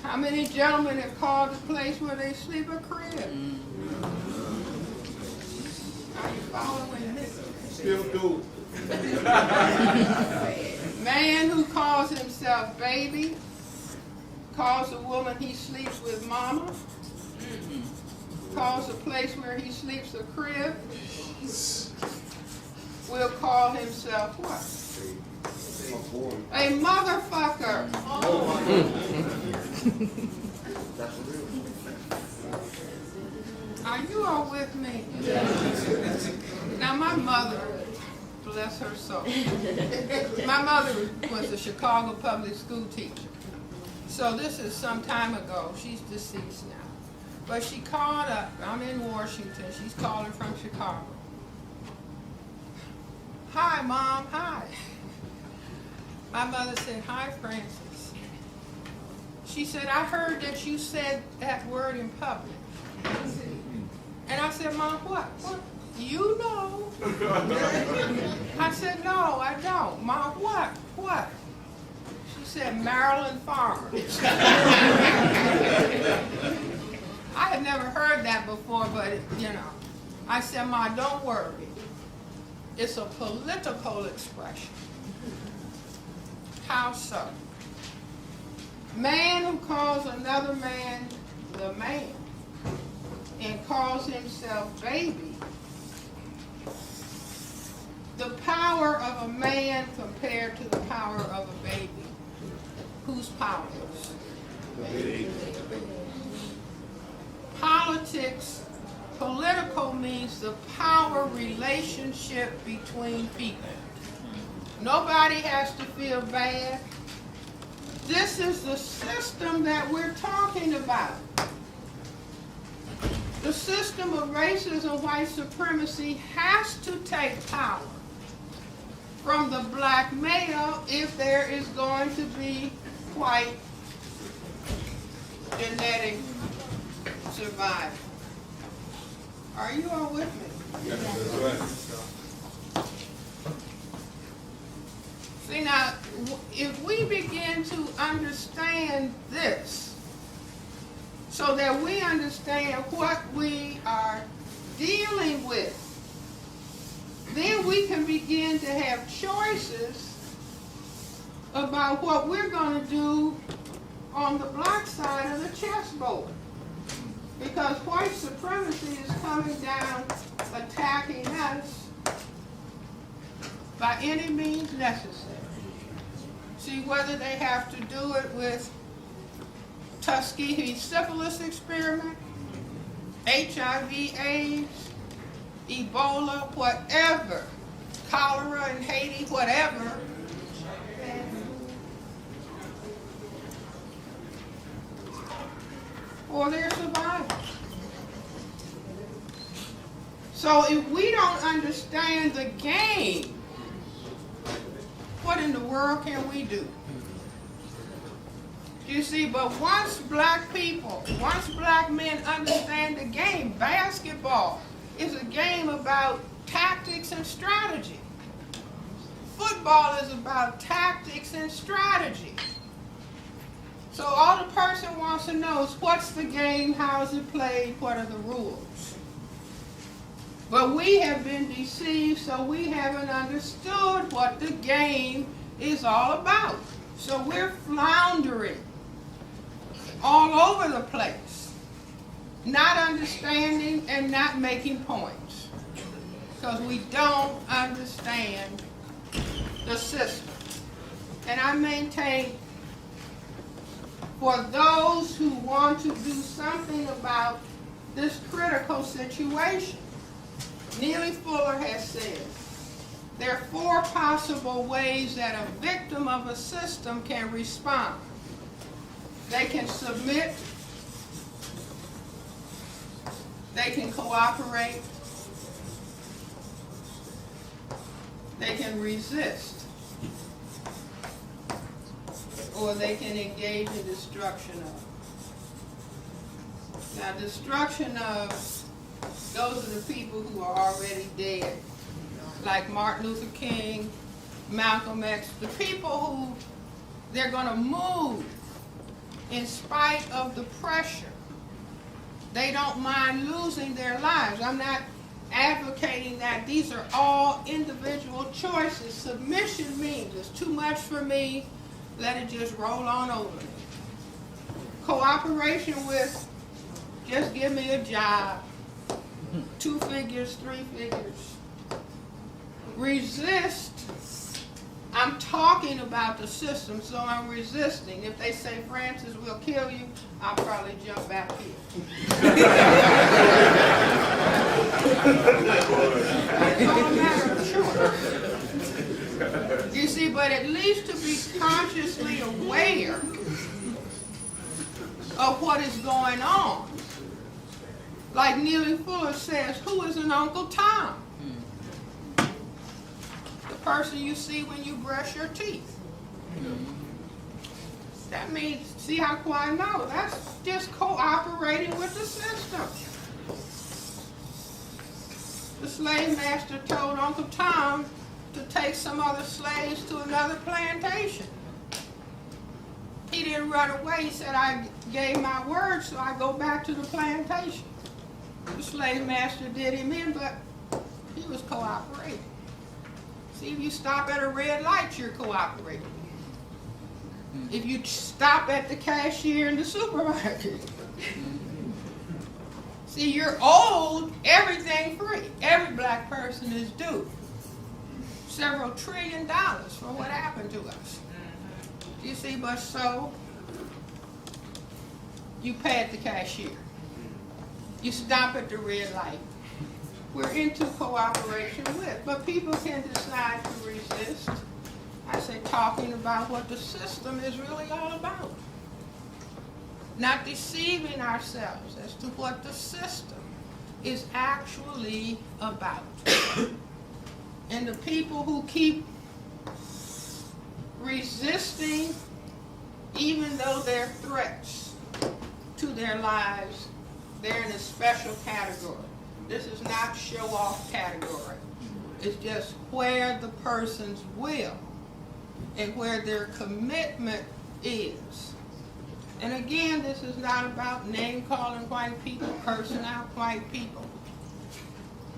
How many gentlemen have called the place where they sleep a crib? Are you following me?
Still do.
Man who calls himself baby, calls a woman he sleeps with mama, calls a place where he sleeps a crib, will call himself what? A motherfucker. Are you all with me? Now my mother, bless her soul, my mother was a Chicago public school teacher. So this is some time ago. She's deceased now. But she called up, I'm in Washington, she's calling from Chicago. Hi, Mom, hi. My mother said, hi, Frances. She said, I heard that you said that word in public. And I said, Mom, what? What? You know. I said, no, I don't. Mom, what? What? said Maryland farmer. I had never heard that before, but you know, I said, Ma, don't worry. It's a political expression. How so? Man who calls another man the man and calls himself baby. The power of a man compared to the power of a baby. Who's powerless? Politics, political means the power relationship between people. Nobody has to feel bad. This is the system that we're talking about. The system of racism, white supremacy has to take power from the black male if there is going to be white genetic survival. Are you all with me? See now, if we begin to understand this, so that we understand what we are dealing with, then we can begin to have choices about what we're going to do on the black side of the chessboard. Because white supremacy is coming down, attacking us by any means necessary. See, whether they have to do it with Tuskegee syphilis experiment, HIV, AIDS, Ebola, whatever, cholera in Haiti, whatever, or their survival. So if we don't understand the game, what in the world can we do? You see, but once black people, once black men understand the game, basketball is a game about tactics and strategy. Football is about tactics and strategy. So all the person wants to know is what's the game, how is it played, what are the rules? But we have been deceived, so we haven't understood what the game is all about. So we're floundering all over the place, not understanding and not making points, because we don't understand the system. And I maintain, for those who want to do something about this critical situation, Neely Fuller has said, there are 4 possible ways that a victim of a system can respond. They can submit, they can cooperate, they can resist, or they can engage in destruction of. Now, destruction of, those are the people who are already dead, like Martin Luther King, Malcolm X, the people who they're going to move in spite of the pressure. They don't mind losing their lives. I'm not advocating that. These are all individual choices. Submission means it's too much for me, let it just roll on over me. Cooperation with, just give me a job, 2 figures, 3 figures. Resist, I'm talking about the system, so I'm resisting. If they say, Frances, we'll kill you, I'll probably jump back here. It's all a matter of choice. You see, but at least to be consciously aware of what is going on. Like Neely Fuller says, who is an Uncle Tom? The person you see when you brush your teeth. That means, see how quiet? No, that's just cooperating with the system. The slave master told Uncle Tom to take some other slaves to another plantation. He didn't run away. He said, I gave my word, so I go back to the plantation. The slave master did him in, but he was cooperating. See, if you stop at a red light, you're cooperating. If you stop at the cashier in the supermarket, see, you're owed everything free. Every black person is due several $1 trillion for what happened to us. You see, but so you pay at the cashier. You stop at the red light. We're into cooperation with, but people can decide to resist. I say talking about what the system is really all about. Not deceiving ourselves as to what the system is actually about. And the people who keep resisting, even though they're threats to their lives, they're in a special category. This is not show-off category. It's just where the person's will and where their commitment is. And again, this is not about name-calling white people, cursing out white people.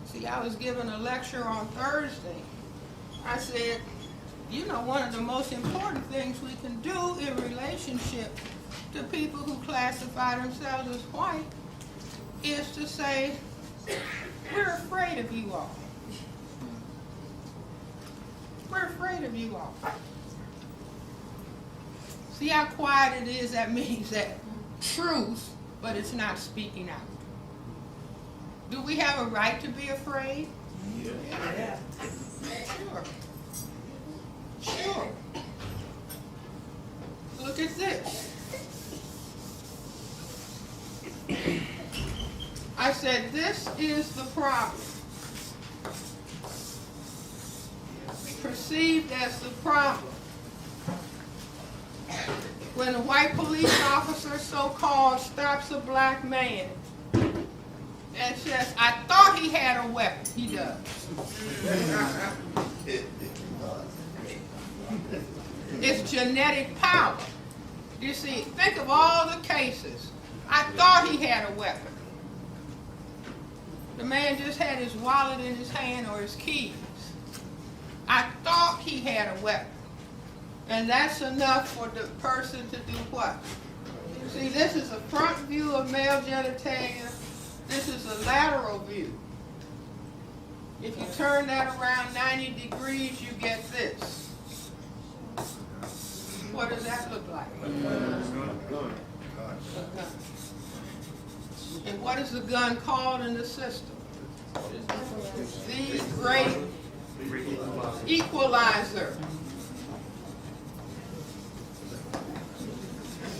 See, I was giving a lecture on Thursday. I said, you know, one of the most important things we can do in relationship to people who classify themselves as white is to say, we're afraid of you all. We're afraid of you all. See how quiet it is? That means that truth, but it's not speaking out. Do we have a right to be afraid? Yeah. Sure. Sure. Look at this. I said, this is the problem. Perceived as the problem. When a white police officer, so-called, stops a black man and says, I thought he had a weapon. He does. It's genetic power. You see, think of all the cases. I thought he had a weapon. The man just had his wallet in his hand or his keys. I thought he had a weapon. And that's enough for the person to do what? See, this is a front view of male genitalia. This is a lateral view. If you turn that around 90 degrees, you get this. What does that look like? A gun. And what is the gun called in the system? The great equalizer.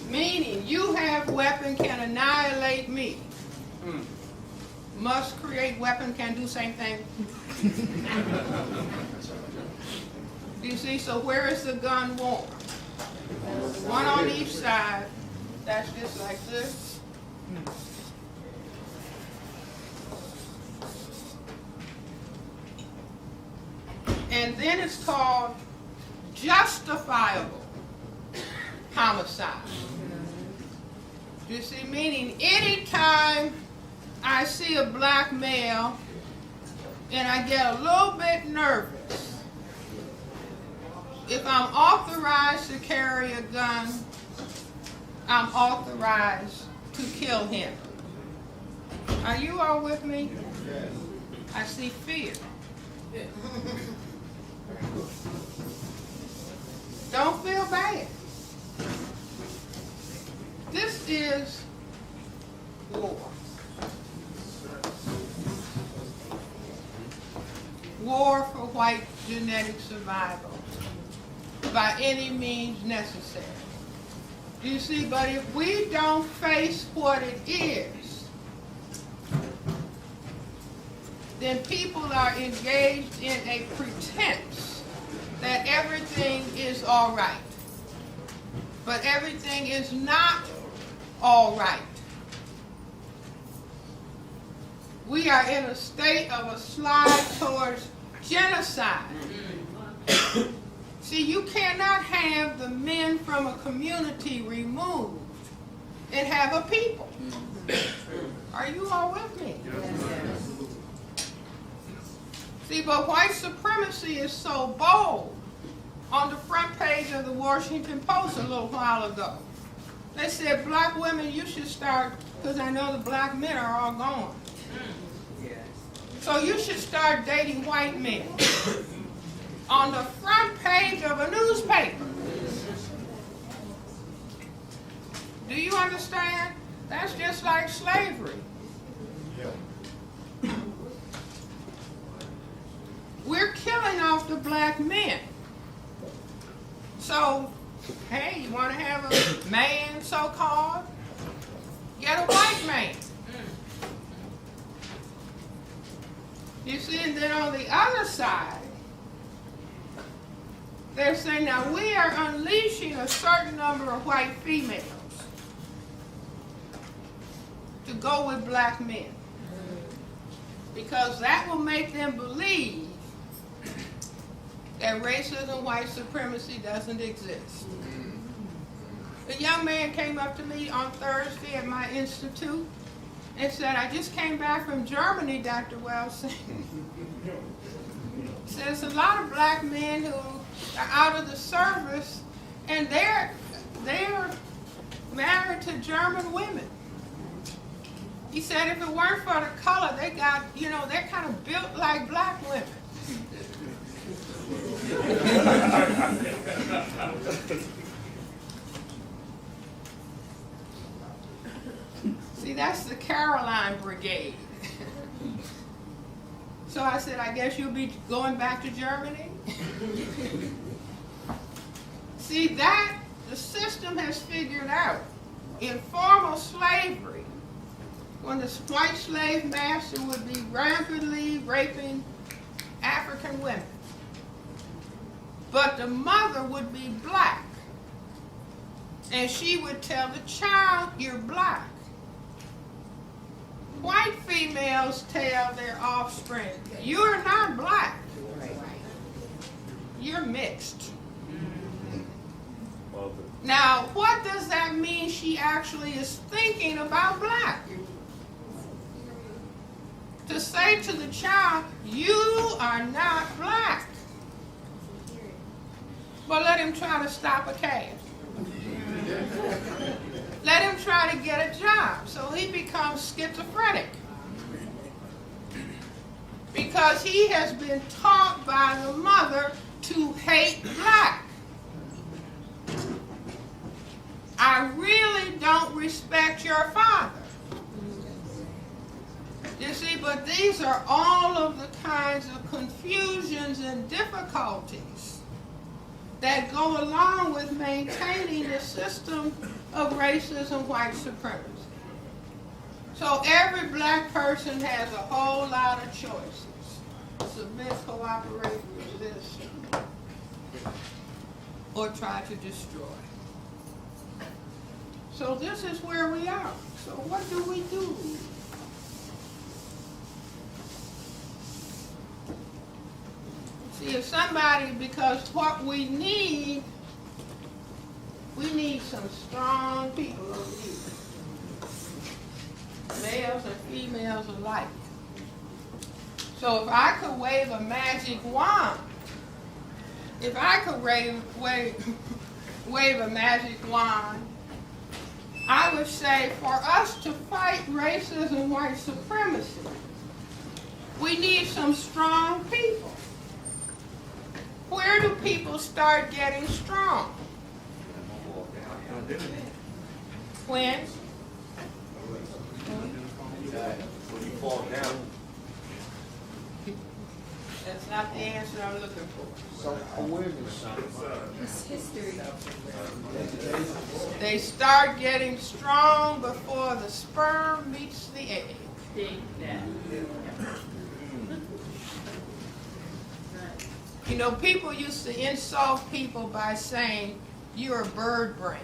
Meaning, you have weapon can annihilate me. Must create weapon can do same thing. You see, so where is the gun worn? One on each side. That's just like this. And then it's called justifiable homicide. You see, meaning anytime I see a black male and I get a little bit nervous, if I'm authorized to carry a gun, I'm authorized to kill him. Are you all with me? I see fear. Don't feel bad. This is war. War for white genetic survival by any means necessary. You see, but if we don't face what it is, then people are engaged in a pretense that everything is all right. But everything is not all right. We are in a state of a slide towards genocide. See, you cannot have the men from a community removed and have a people. Are you all with me? See, but white supremacy is so bold. On the front page of the Washington Post a little while ago, they said, black women, you should start, because I know the black men are all gone. So you should start dating white men. On the front page of a newspaper. Do you understand? That's just like slavery. We're killing off the black men. So, hey, you want to have a man, so-called? Get a white man. You see, and then on the other side, they're saying, now we are unleashing a certain number of white females to go with black men. Because that will make them believe that racism, white supremacy doesn't exist. The young man came up to me on Thursday at my institute and said, I just came back from Germany, Dr. Welsing. He said, there's a lot of black men who are out of the service and they're married to German women. He said if it weren't for the color, they got, they're kind of built like black women. See, that's the Caroline Brigade. So I said, I guess you'll be going back to Germany? See, that the system has figured out in formal slavery, when the white slave master would be rampantly raping African women. But the mother would be black. And she would tell the child, you're black. White females tell their offspring, you're not black. You're mixed. Now, what does that mean she actually is thinking about black? To say to the child, you are not black. But let him try to stop a cab. Let him try to get a job. So he becomes schizophrenic. Because he has been taught by the mother to hate black. I really don't respect your father. You see, but these are all of the kinds of confusions and difficulties that go along with maintaining the system of racism, white supremacy. So every black person has a whole lot of choices. Submit, cooperate, resist, or try to destroy. So this is where we are. So what do we do? See, if somebody, because what we need some strong people over here. Males and females alike. So if I could wave a magic wand, wave a magic wand, I would say for us to fight racism, white supremacy, we need some strong people. Where do people start getting strong? When?
When you fall down.
That's not the answer I'm looking for.
Self-awareness.
It's history.
They start getting strong before the sperm meets the egg. You know, people used to insult people by saying, you're a bird brain.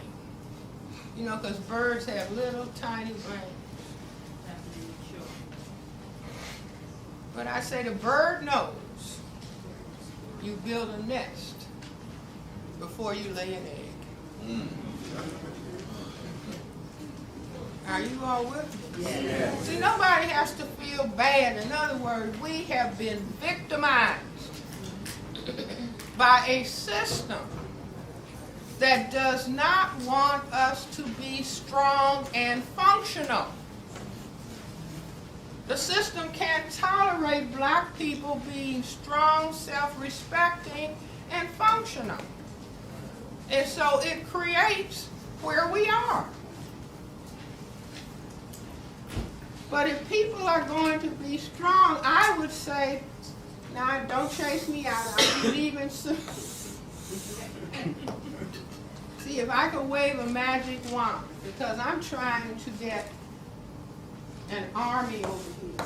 You know, because birds have little tiny brains. But I say the bird knows you build a nest before you lay an egg.
Mm.
Are you all with me?
Yeah.
See, nobody has to feel bad. In other words, we have been victimized by a system that does not want us to be strong and functional. The system can't tolerate black people being strong, self-respecting, and functional. And so it creates where we are. But if people are going to be strong, I would say, now don't chase me out, I'll be leaving soon. See, if I could wave a magic wand, because I'm trying to get an army over here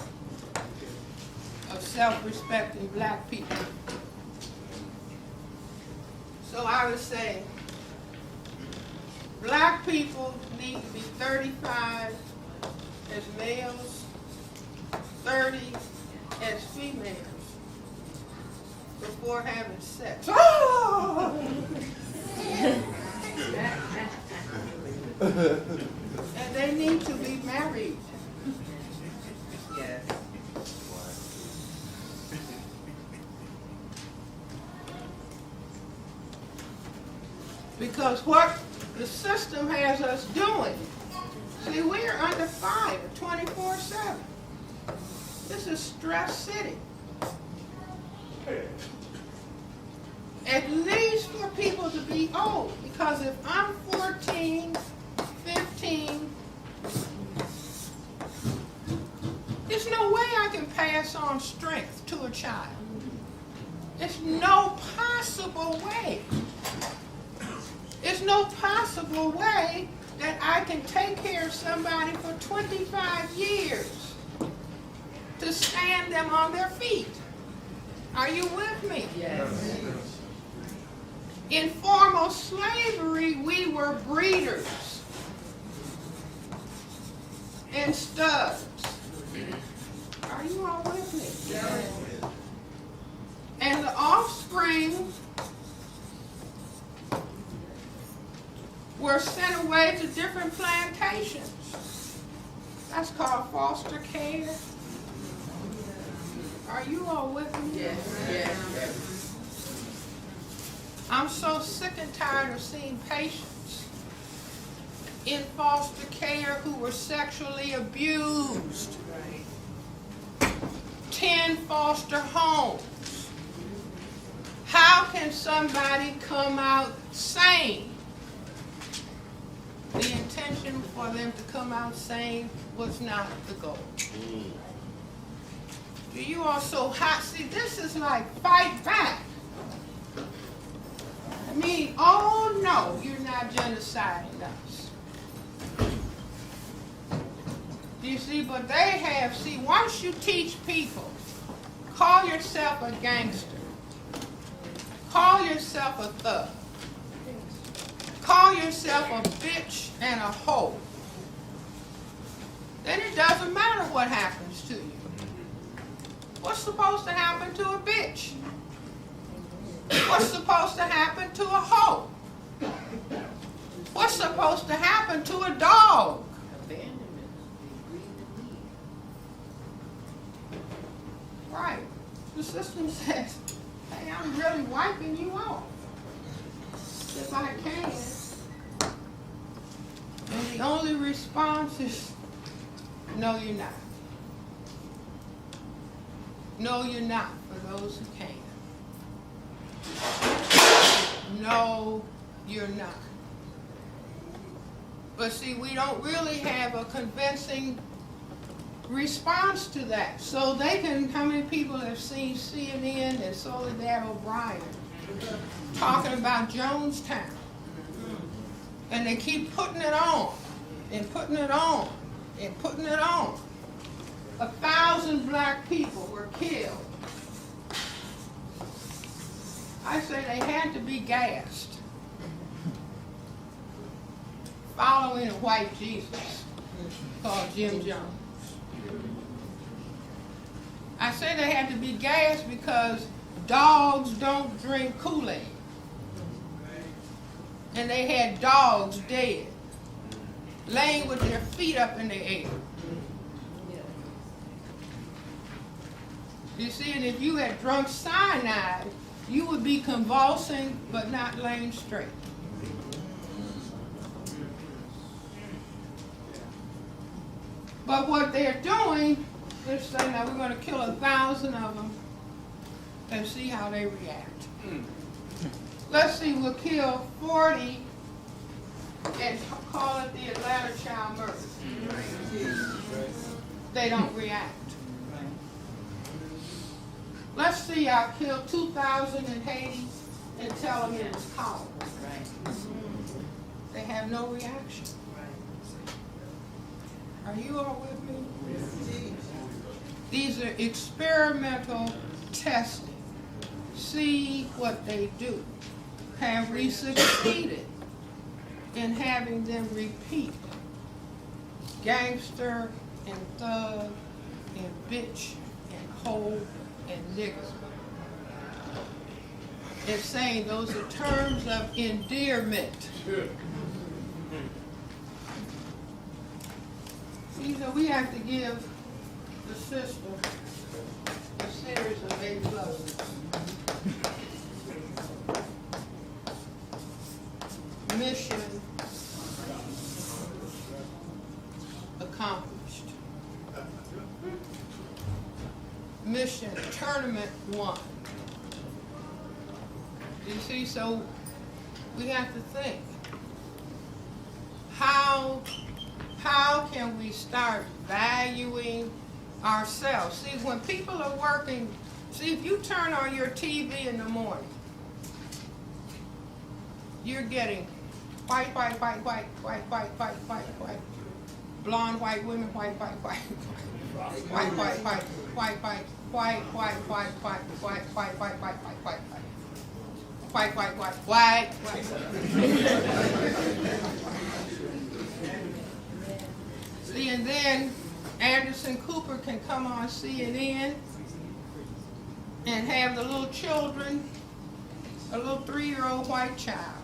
of self-respecting black people. So I would say, black people need to be 35 as males, 30 as females before having sex. Oh! And they need to be married.
Yes.
Because what the system has us doing, see, we're under fire 24/7. This is stress city. At least for people to be old, because if I'm 14, 15, there's no way I can pass on strength to a child. There's no possible way. There's no possible way that I can take care of somebody for 25 years to stand them on their feet. Are you with me?
Yes.
In formal slavery, we were breeders and studs. Are you all with me?
Yes.
And the offspring were sent away to different plantations. That's called foster care. Are you all with me?
Yes. Yes.
I'm so sick and tired of seeing patients in foster care who were sexually abused. 10 foster homes. How can somebody come out sane? The intention for them to come out sane was not the goal. Do you also see, this is like fight back. I mean, oh no, you're not genociding us. Do you see, but they have, see, once you teach people, call yourself a gangster, call yourself a thug, call yourself a bitch and a hoe, then it doesn't matter what happens to you. What's supposed to happen to a bitch? What's supposed to happen to a hoe? What's supposed to happen to a dog? Right. The system says, hey, I'm really wiping you off if I can. And the only response is, no, you're not. No, you're not, for those who can. No, you're not. But see, we don't really have a convincing response to that. So they can, how many people have seen CNN and Soledad O'Brien talking about Jonestown? And they keep putting it on, and putting it on, and putting it on. 1,000 black people were killed. I say they had to be gassed, following a white Jesus called Jim Jones. I say they had to be gassed because dogs don't drink Kool-Aid. and they had dogs dead, laying with their feet up in the air. You see, and if you had drunk cyanide, you would be convulsing but not laying straight. But what they're doing is saying, now we're going to kill 1,000 of them and see how they react. Let's see, we'll kill 40 and call it the Atlanta child murder. They don't react. Let's see, I'll kill 2,000 in Haiti and tell them it was cholera. They have no reaction. Are you all with me? These are experimental testing. See what they do. Have we succeeded in having them repeat gangster and thug and bitch and hoe and nigger? It's saying those are terms of endearment. See, so we have to give the system a series of A+. Mission accomplished. Mission tournament won. You see, so we have to think. How can we start valuing ourselves? See, when people are working, see, if you turn on your TV in the morning, you're getting white, blonde white women, white, See, and then Anderson Cooper can come on CNN and have the little children, a little 3-year-old white child.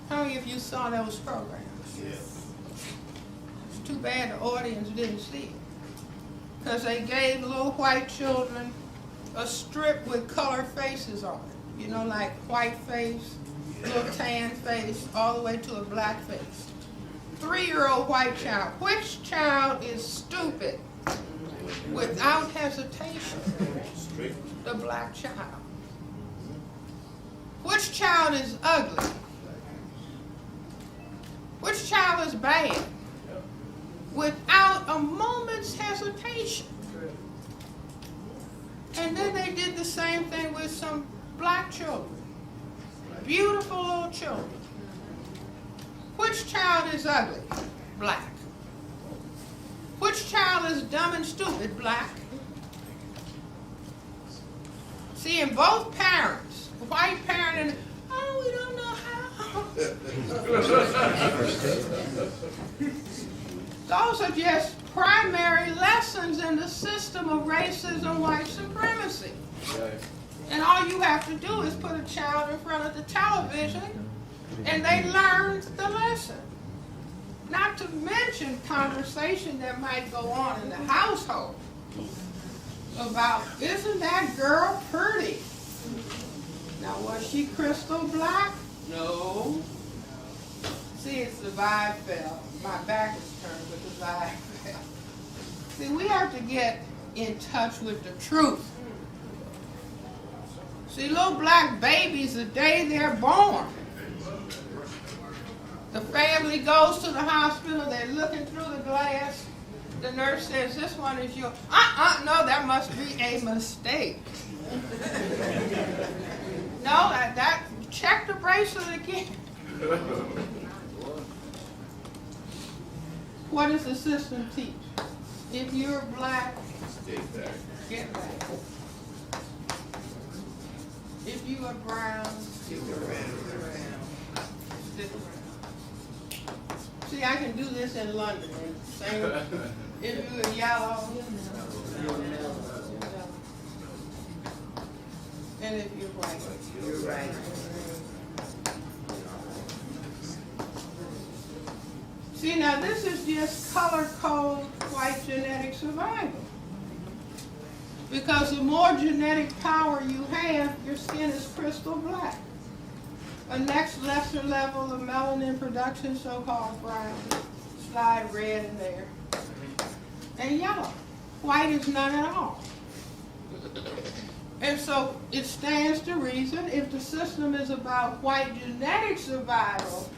How many of you saw those programs? Yes. It's too bad the audience didn't see it. Because they gave little white children a strip with colored faces on it. You know, like white face, little tan face, all the way to a black face. 3-year-old white child. Which child is stupid? Without hesitation, the black child. Which child is ugly? Which child is bad? Without a moment's hesitation. And then they did the same thing with some black children. Beautiful little children. Which child is ugly? Black. Which child is dumb and stupid? Black. See, in both parents, the white parent and, oh, we don't know how. Those are just primary lessons in the system of racism, white supremacy. And all you have to do is put a child in front of the television and they learn the lesson. Not to mention conversation that might go on in the household about, isn't that girl pretty? Now, was she crystal black? No. See, it's the vibe fell. My back is turned, but the vibe fell. See, we have to get in touch with the truth. See, little black babies, the day they're born, the family goes to the hospital, they're looking through the glass. The nurse says, this one is yours. No, that must be a mistake. No, that check the bracelet again. What does the system teach? If you're black, get back. If you are brown, stick around. See, I can do this in London. Same. If you are yellow, and if you're white, you're right. See, now this is just color code white genetic survival. Because the more genetic power you have, your skin is crystal black. A next lesser level of melanin production, so-called brown, slide red in there, and yellow. White is none at all. And so it stands to reason, if the system is about white genetic survival,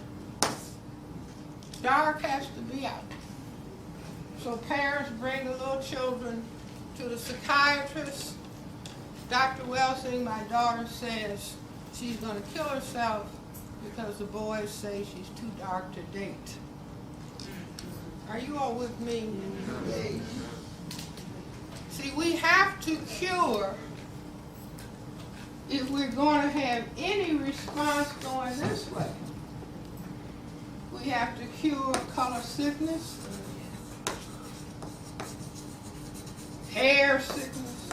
dark has to be out. So parents bring the little children to the psychiatrist. Dr. Welsing, my daughter, says she's going to kill herself because the boys say she's too dark to date. Are you all with me? See, we have to cure, if we're going to have any response going this way, we have to cure color sickness, hair sickness,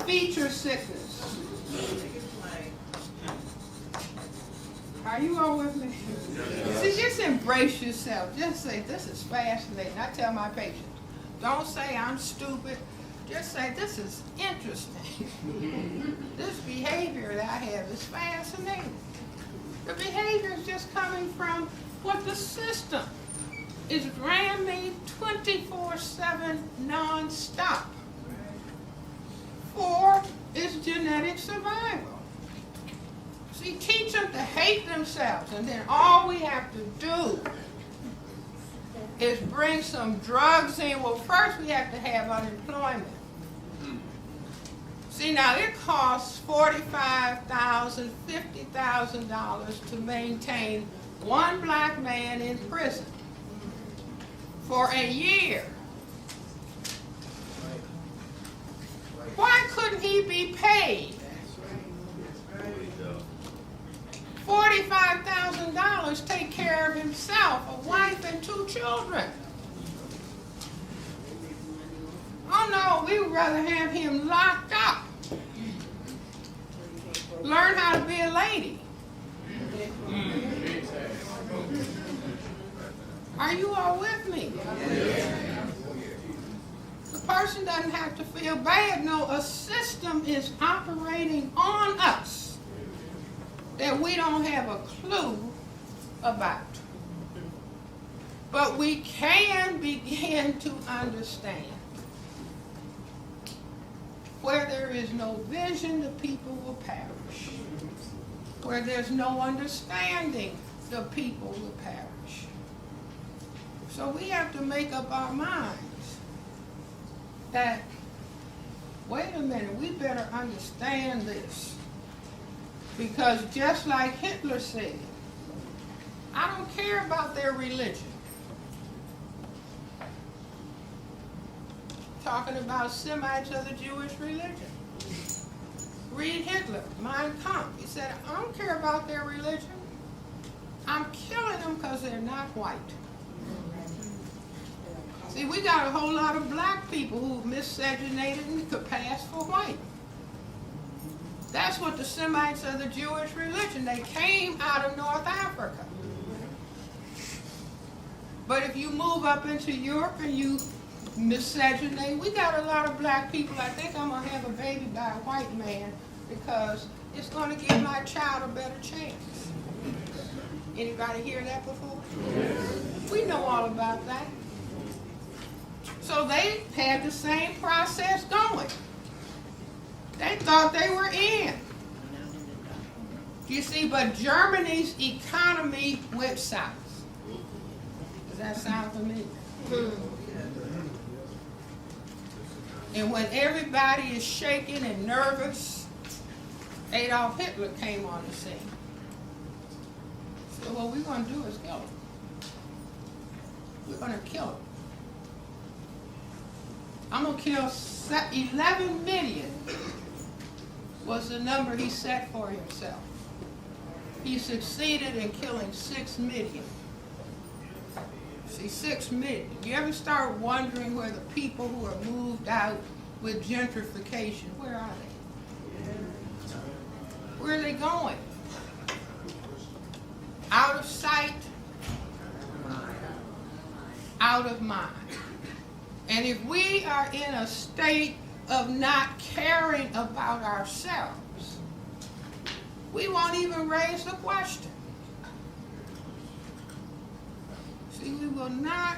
feature sickness. Are you all with me? See, just embrace yourself. Just say, this is fascinating. I tell my patients, don't say I'm stupid. Just say, this is interesting. This behavior that I have is fascinating. The behavior is just coming from what the system is ran me 24/7 non-stop. 4 is genetic survival. See, teach them to hate themselves, and then all we have to do is bring some drugs in. Well, first we have to have unemployment. See, now it costs $45,000, $50,000 to maintain one black man in prison for a year. Why couldn't he be paid $45,000, take care of himself, a wife and 2 children? Oh no, we would rather have him locked up. Learn how to be a lady. Are you all with me? The person doesn't have to feel bad. No, a system is operating on us that we don't have a clue about. But we can begin to understand. Where there is no vision, the people will perish. Where there's no understanding, the people will perish. So we have to make up our minds that, wait a minute, we better understand this. Because just like Hitler said, I don't care about their religion. Talking about Semites of the Jewish religion. Read Hitler, Mein Kampf. He said, I don't care about their religion. I'm killing them because they're not white. See, we got a whole lot of black people who miscegenated and could pass for white. That's what the Semites of the Jewish religion, they came out of North Africa. But if you move up into Europe and you miscegenate, we got a lot of black people. I think I'm going to have a baby by a white man because it's going to give my child a better chance. Anybody hear that before? We know all about that. So they had the same process going. They thought they were in. You see, but Germany's economy went south. Does that sound familiar? And when everybody is shaking and nervous, Adolf Hitler came on the scene. So what we're going to do is kill him. We're going to kill him. I'm going to kill 11 million was the number he set for himself. He succeeded in killing 6 million. See, 6 million. You ever start wondering where the people who are moved out with gentrification, where are they? Where are they going? out of mind. And if we are in a state of not caring about ourselves, we won't even raise the question. See, we will not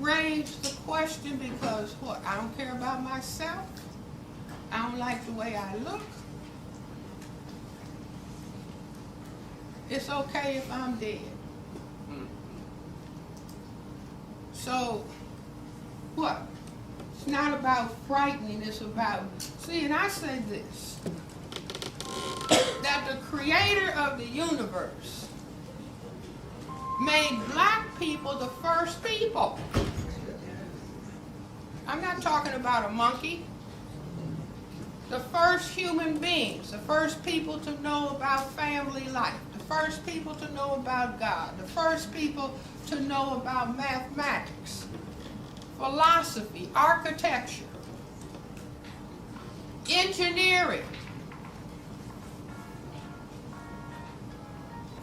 raise the question because what? I don't care about myself. I don't like the way I look. It's okay if I'm dead. So, what? It's not about frightening, it's about, see, and I say this, that the creator of the universe made black people the first people. I'm not talking about a monkey. The first human beings, the first people to know about family life, the first people to know about God, the first people to know about mathematics, philosophy, architecture, engineering.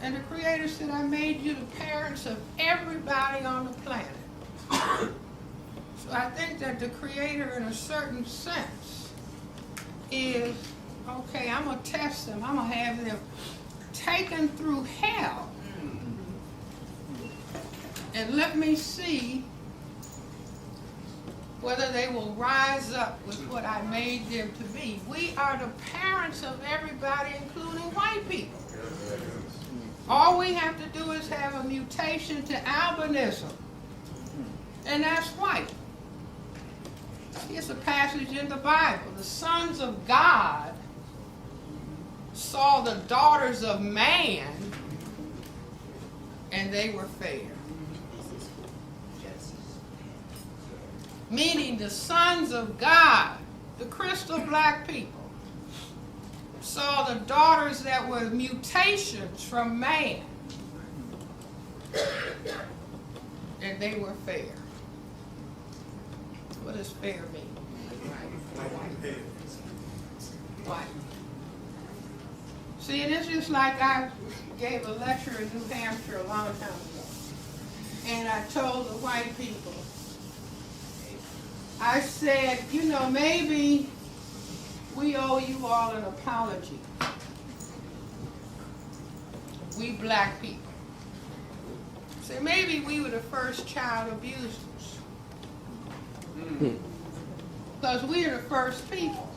And the Creator said, I made you the parents of everybody on the planet. So I think that the Creator, in a certain sense, is, okay, I'm going to test them. I'm going to have them taken through hell. And let me see whether they will rise up with what I made them to be. We are the parents of everybody, including white people. All we have to do is have a mutation to albinism, and that's white. Here's a passage in the Bible. The sons of God saw the daughters of man, and they were fair. Meaning the sons of God, the crystal black people, saw the daughters that were mutations from man, and they were fair. What does fair mean? White. See, and it's just like I gave a lecture in New Hampshire a long time ago, and I told the white people, I said, you know, maybe we owe you all an apology. We black people. So maybe we were the first child abusers. Because we are the first people.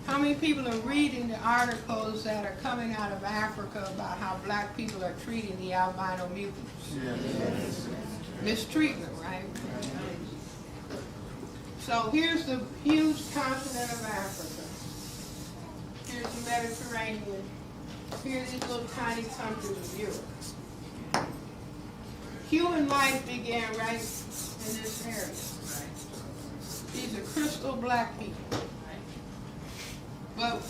How many people are reading the articles that are coming out of Africa about how black people are treating the albino mutants? Yes. Mistreating them, right? So here's the huge continent of Africa. Here's the Mediterranean. Here's these little tiny countries of Europe. Human life began right in this area. These are crystal black people. But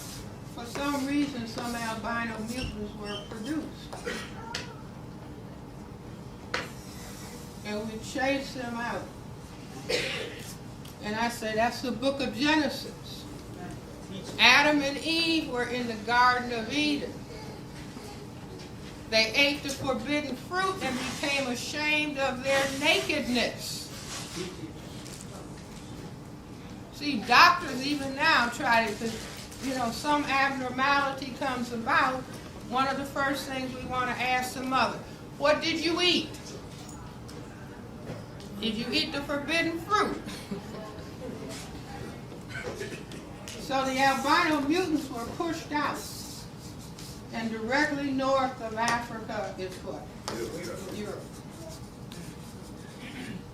for some reason, some albino mutants were produced. And we chased them out. And I say, that's the book of Genesis. Adam and Eve were in the Garden of Eden. They ate the forbidden fruit and became ashamed of their nakedness. See, doctors even now try to, because, you know, some abnormality comes about. One of the first things we want to ask the mother, what did you eat? Did you eat the forbidden fruit? So the albino mutants were pushed out. And directly north of Africa is what? Europe.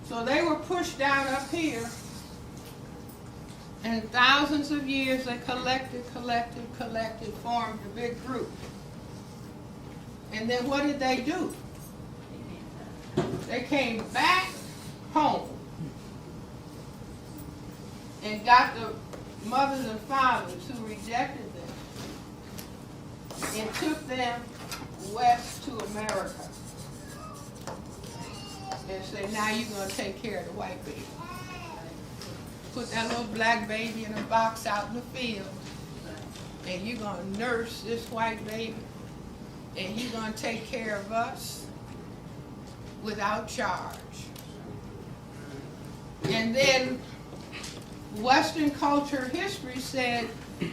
So they were pushed down up here. And thousands of years they collected, formed a big group. And then what did they do? They came back home and got the mothers and fathers who rejected them and took them west to America and said, now you're going to take care of the white baby. Put that little black baby in a box out in the field, and you're going to nurse this white baby, and you're going to take care of us without charge. And then Western culture history said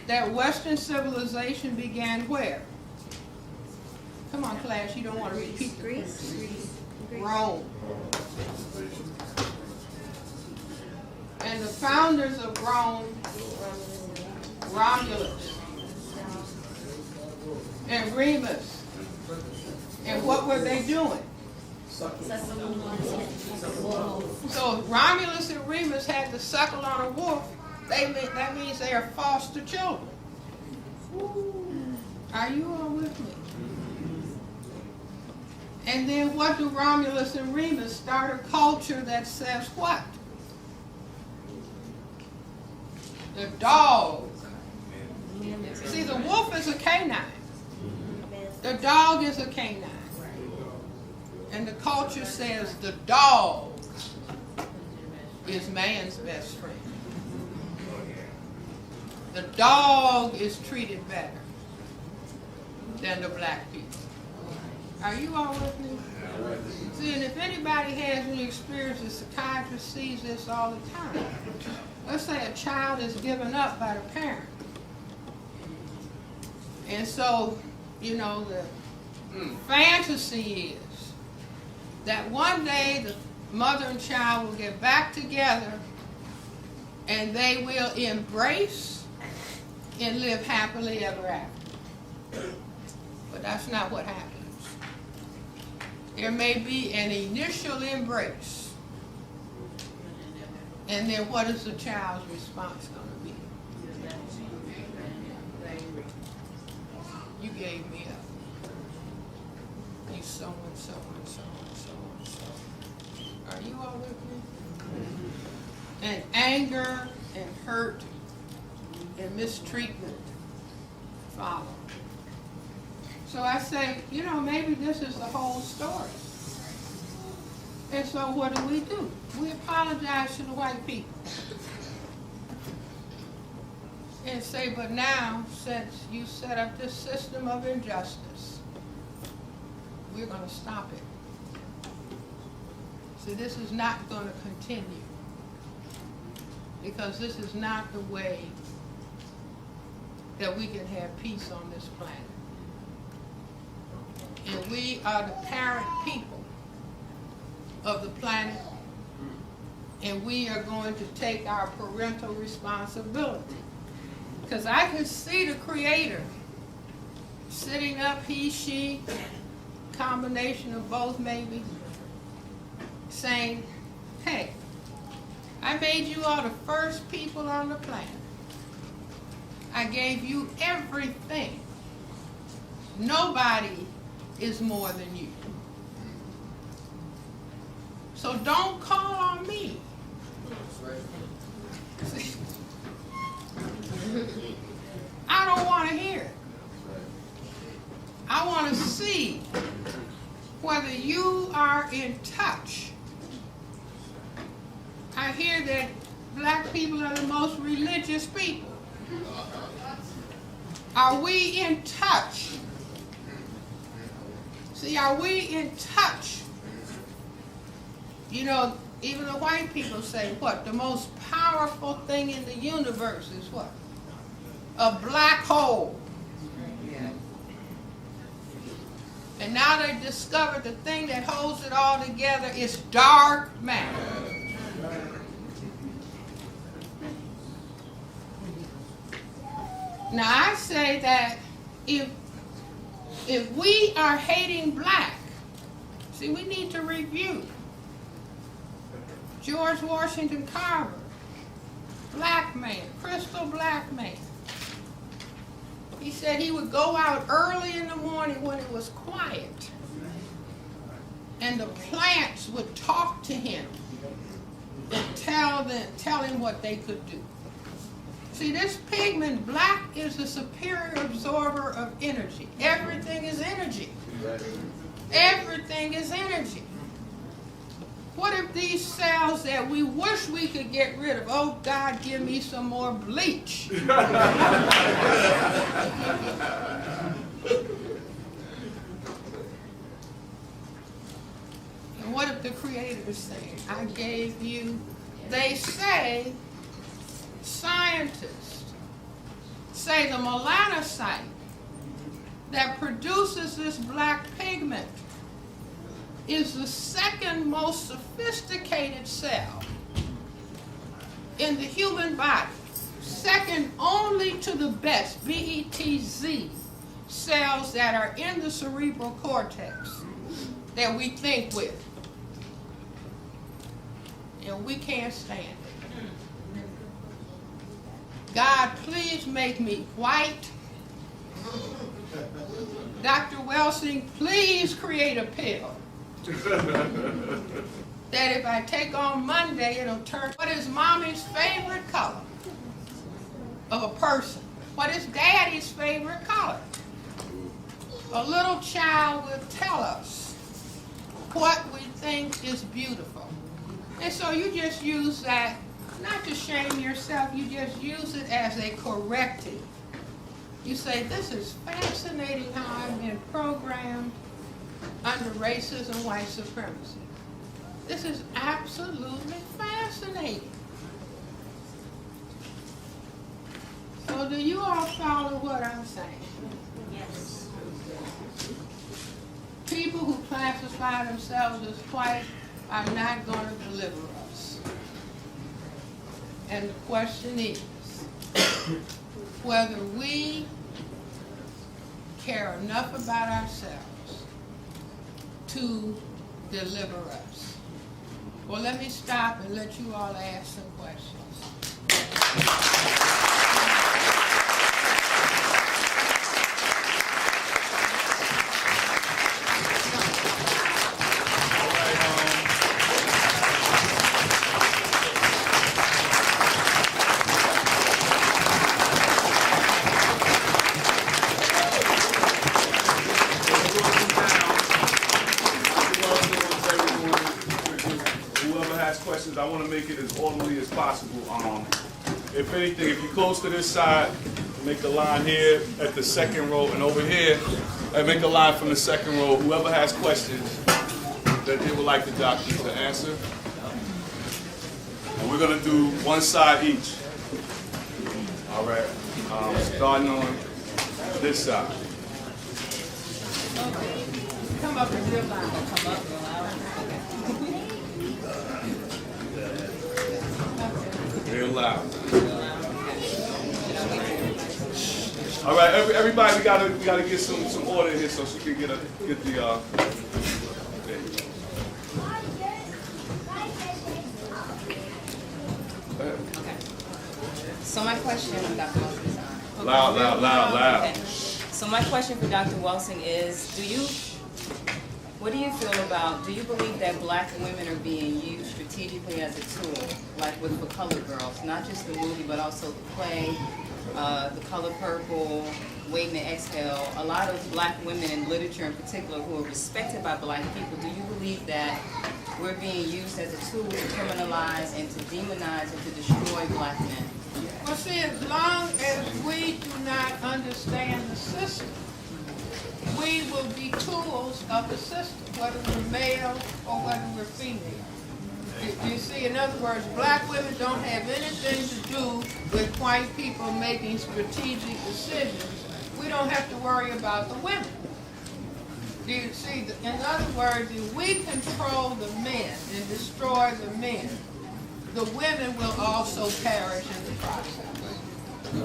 that Western civilization began where? Come on, class, you don't want to repeat the
Greece.
Rome. And the founders of Rome, Romulus and Remus. And what were they doing? So Romulus and Remus had to suckle on a wolf. That means they are foster children. Are you all with me? And then what do Romulus and Remus start a culture that says what? The dog. See, the wolf is a canine. The dog is a canine. And the culture says the dog is man's best friend. The dog is treated better than the black people. Are you all with me? See, and if anybody has any experience, a psychiatrist sees this all the time. Let's say a child is given up by the parent. And so, you know, the fantasy is that one day the mother and child will get back together and they will embrace and live happily ever after. But that's not what happens. There may be an initial embrace. And then what is the child's response going to be? You gave me up. You so and so and so and so and so. Are you all with me? And anger and hurt and mistreatment follow. So I say, you know, maybe this is the whole story. And so what do? We apologize to the white people. And say, but now, since you set up this system of injustice, we're going to stop it. See, this is not going to continue. Because this is not the way that we can have peace on this planet. And we are the parent people of the planet, and we are going to take our parental responsibility. Because I can see the Creator sitting up, he, she, combination of both maybe, saying, hey, I made you all the first people on the planet. I gave you everything. Nobody is more than you. So don't call on me. See, I don't want to hear it. I want to see whether you are in touch. I hear that black people are the most religious people. Are we in touch? See, are we in touch? You know, even the white people say, what? The most powerful thing in the universe is what? A black hole.
Yeah.
And now they discovered the thing that holds it all together is dark matter. Now I say that if we are hating black, see, we need to review. George Washington Carver, black man, crystal black man. He said he would go out early in the morning when it was quiet, and the plants would talk to him and tell him what they could do. See, this pigment, black, is the superior absorber of energy. Everything is energy. Everything is energy. What if these cells that we wish we could get rid of, oh God, give me some more bleach. And what if the Creator is saying, I gave you they say, scientists say the melanocyte that produces this black pigment is the second most sophisticated cell in the human body, second only to the best, BETZ, cells that are in the cerebral cortex that we think with. And we can't stand it. God, please make me white. Dr. Welsing, please create a pill that if I take on Monday, it'll turn. What is mommy's favorite color of a person? What is daddy's favorite color? A little child will tell us what we think is beautiful. And so you just use that, not to shame yourself, you just use it as a corrective. You say, this is fascinating how I've been programmed under racism, white supremacy. This is absolutely fascinating. So do you all follow what I'm saying?
Yes.
People who classify themselves as white are not going to deliver us. And the question is whether we care enough about ourselves to deliver us. Well, let me stop and let you all ask some questions.
I want to make it as orderly as possible. If anything, if you're close to this side, make a line here at the second row, and over here, and make a line from the second row. Whoever has questions that they would like the doctor to answer. And we're going to do one side each. All right. Starting on this side.
Come up and real loud. Come up.
Real loud. All right, everybody, we gotta get some order here so she can get the.
So my question, Dr. Welsing.
Loud.
Okay. So my question for Dr. Welsing is, what do you feel about, do you believe that black women are being used strategically as a tool, like with The Color Girls, not just the movie, but also the play, The Color Purple, Waiting to Exhale, a lot of black women in literature in particular who are respected by black people, do you believe that we're being used as a tool to criminalize and to demonize and to destroy black men?
Well, see, as long as we do not understand the system, we will be tools of the system, whether we're male or whether we're female. You see, in other words, black women don't have anything to do with white people making strategic decisions. We don't have to worry about the women. Do you see? In other words, if we control the men and destroy the men, the women will also perish in the process.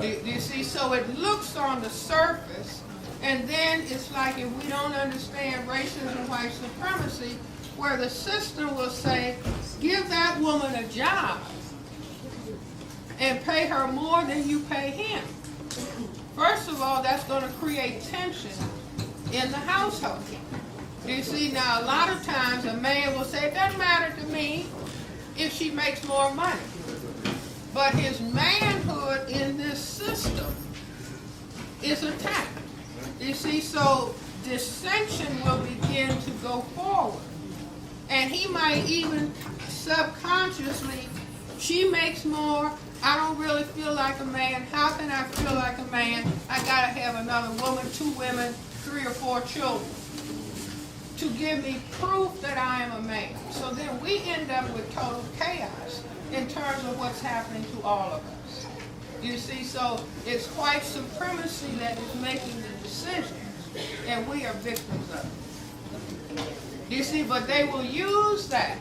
Do you see? So it looks on the surface, and then it's like if we don't understand racism and white supremacy, where the system will say, give that woman a job and pay her more than you pay him. First of all, that's going to create tension in the household. You see, now a lot of times a man will say, it doesn't matter to me if she makes more money. But his manhood in this system is attacked. You see, so dissension will begin to go forward. And he might even subconsciously, she makes more, I don't really feel like a man. How can I feel like a man? I gotta have another woman, 2 women, 3 or 4 children to give me proof that I am a man. So then we end up with total chaos. in terms of what's happening to all of us. You see, so it's white supremacy that is making the decisions, and we are victims of it. You see, but they will use that.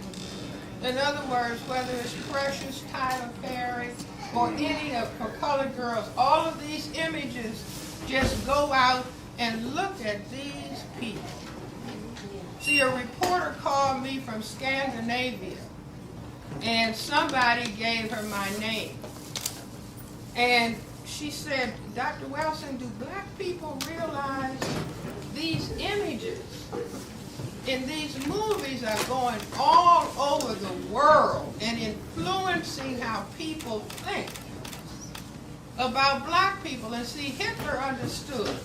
In other words, whether it's Precious, Tyler Perry, or any of for colored girls, all of these images just go out and look at these people. See, a reporter called me from Scandinavia, and somebody gave her my name. And she said, Dr. Welsing, do black people realize these images in these movies are going all over the world and influencing how people think about black people? And see, Hitler understood,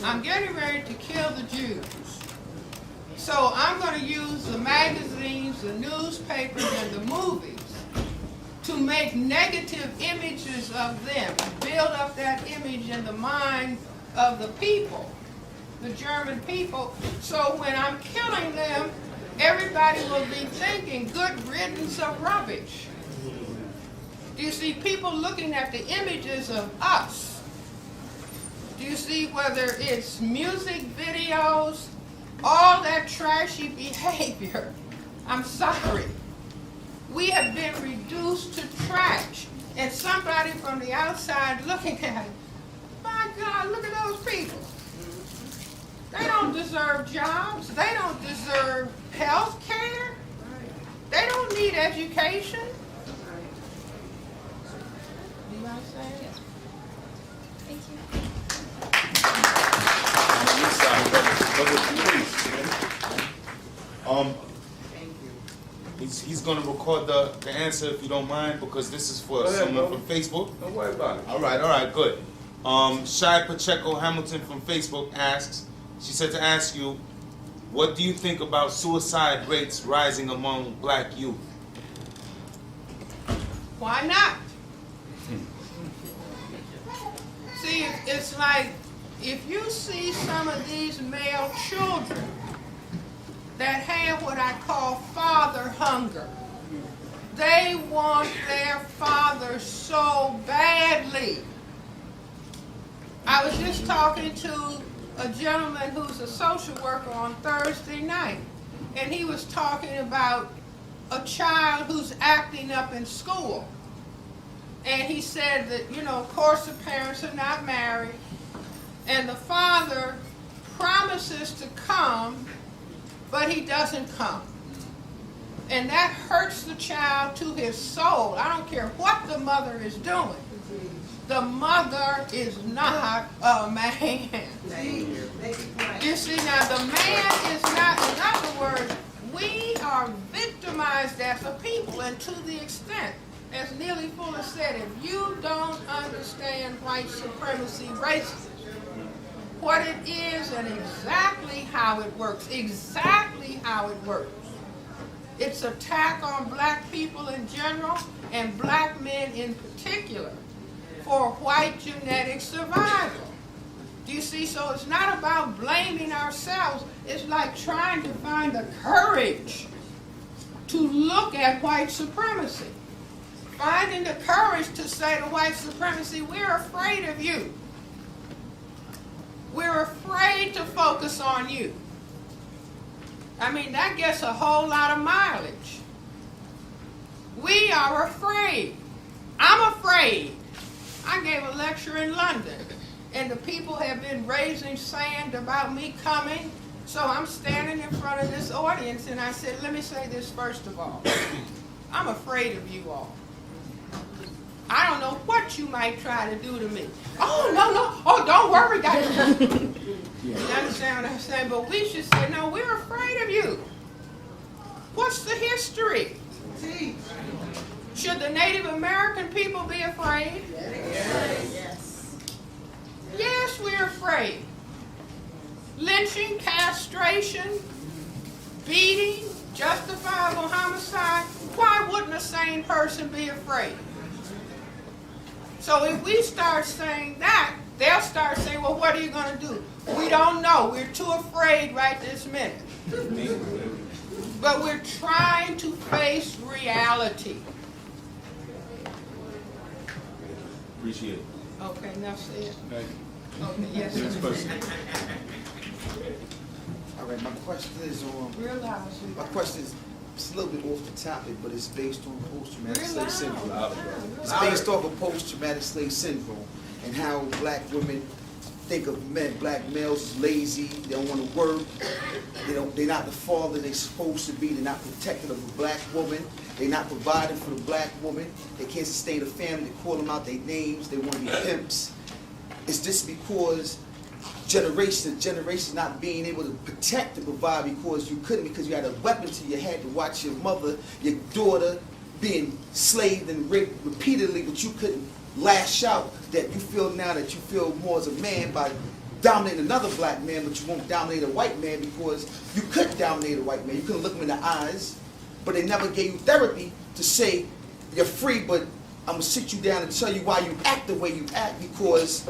I'm getting ready to kill the Jews. So I'm going to use the magazines, the newspapers, and the movies to make negative images of them, build up that image in the mind of the people, the German people. So when I'm killing them, everybody will be thinking good riddance of rubbish. Do you see people looking at the images of us? Do you see whether it's music videos, all that trashy behavior? I'm sorry. We have been reduced to trash. And somebody from the outside looking at it, my God, look at those people. They don't deserve jobs. They don't deserve health care. They don't need education. Do you understand? Yes.
Thank you.
He's going to record the answer if you don't mind, because this is for
Go ahead,
someone
brother.
from Facebook.
Don't worry about it.
All right, good. Shai Pacheco Hamilton from Facebook asks, she said to ask you, what do you think about suicide rates rising among black youth?
Why not? See, it's like if you see some of these male children that have what I call father hunger, they want their father so badly. I was just talking to a gentleman who's a social worker on Thursday night, and he was talking about a child who's acting up in school. And he said that, you know, of course the parents are not married, and the father promises to come, but he doesn't come. And that hurts the child to his soul. I don't care what the mother is doing. The mother is not a man. You see, now the man is not, in other words, we are victimized as a people, and to the extent, as Neely Fuller said, if you don't understand white supremacy, racism, what it is and exactly how it works, it's attack on black people in general and black men in particular for white genetic survival. Do you see? So it's not about blaming ourselves. It's like trying to find the courage to look at white supremacy. Finding the courage to say to white supremacy, we're afraid of you. We're afraid to focus on you. I mean, that gets a whole lot of mileage. We are afraid. I'm afraid. I gave a lecture in London, and the people have been raising sand about me coming, so I'm standing in front of this audience, and I said, let me say this first of all. I'm afraid of you all. I don't know what you might try to do to me. Oh, no. Oh, don't worry, guys. You understand what I'm saying? But we should say, no, we're afraid of you. What's the history? Should the Native American people be afraid?
Yes.
Yes, we're afraid. Lynching, castration, beating, justifiable homicide. Why wouldn't a sane person be afraid? So if we start saying that, they'll start saying, well, what are you going to do? We don't know. We're too afraid right this minute. But we're trying to face reality.
Appreciate it.
Okay, now say it.
Thank you.
Okay, yes,
Next
sir.
person.
All right, my question is
Real loud,
my
sweetheart.
question is, it's a little bit off the topic, but it's based on post-traumatic
Real
slave
loud.
syndrome.
Loud,
It's
real
based off of post-traumatic slave syndrome and how black women think of men, black males as lazy, they don't want to work, they're not the father they're supposed to be, they're not protective of the black woman, they're not providing for the black woman, they can't sustain a family, they call them out their names, they want to be pimps. It's just because generation not being able to protect and provide because you couldn't, because you had a weapon to your head to watch your mother, your daughter being slaved and raped repeatedly, but you couldn't lash out. That you feel now that you feel more as a man by dominating another black man, but you won't dominate a white man because you couldn't dominate a white man. You couldn't look him in the eyes, but they never gave you therapy to say you're free, but I'm gonna sit you down and tell you why you act the way you act because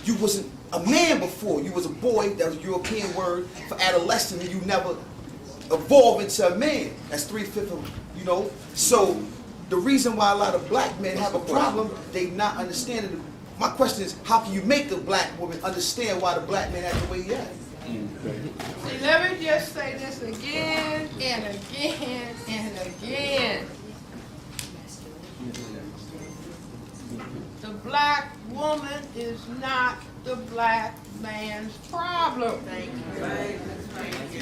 you wasn't a man before. You was a boy. That was a European word for adolescent, and you never evolved into a man. That's 3/5 of, you know. So the reason why a lot of black men have a problem, they not understanding. My question is, how can you make a black woman understand why the black man acts the way he acts?
See, let me just say this again and again and again. The black woman is not the black man's problem.
Thank you.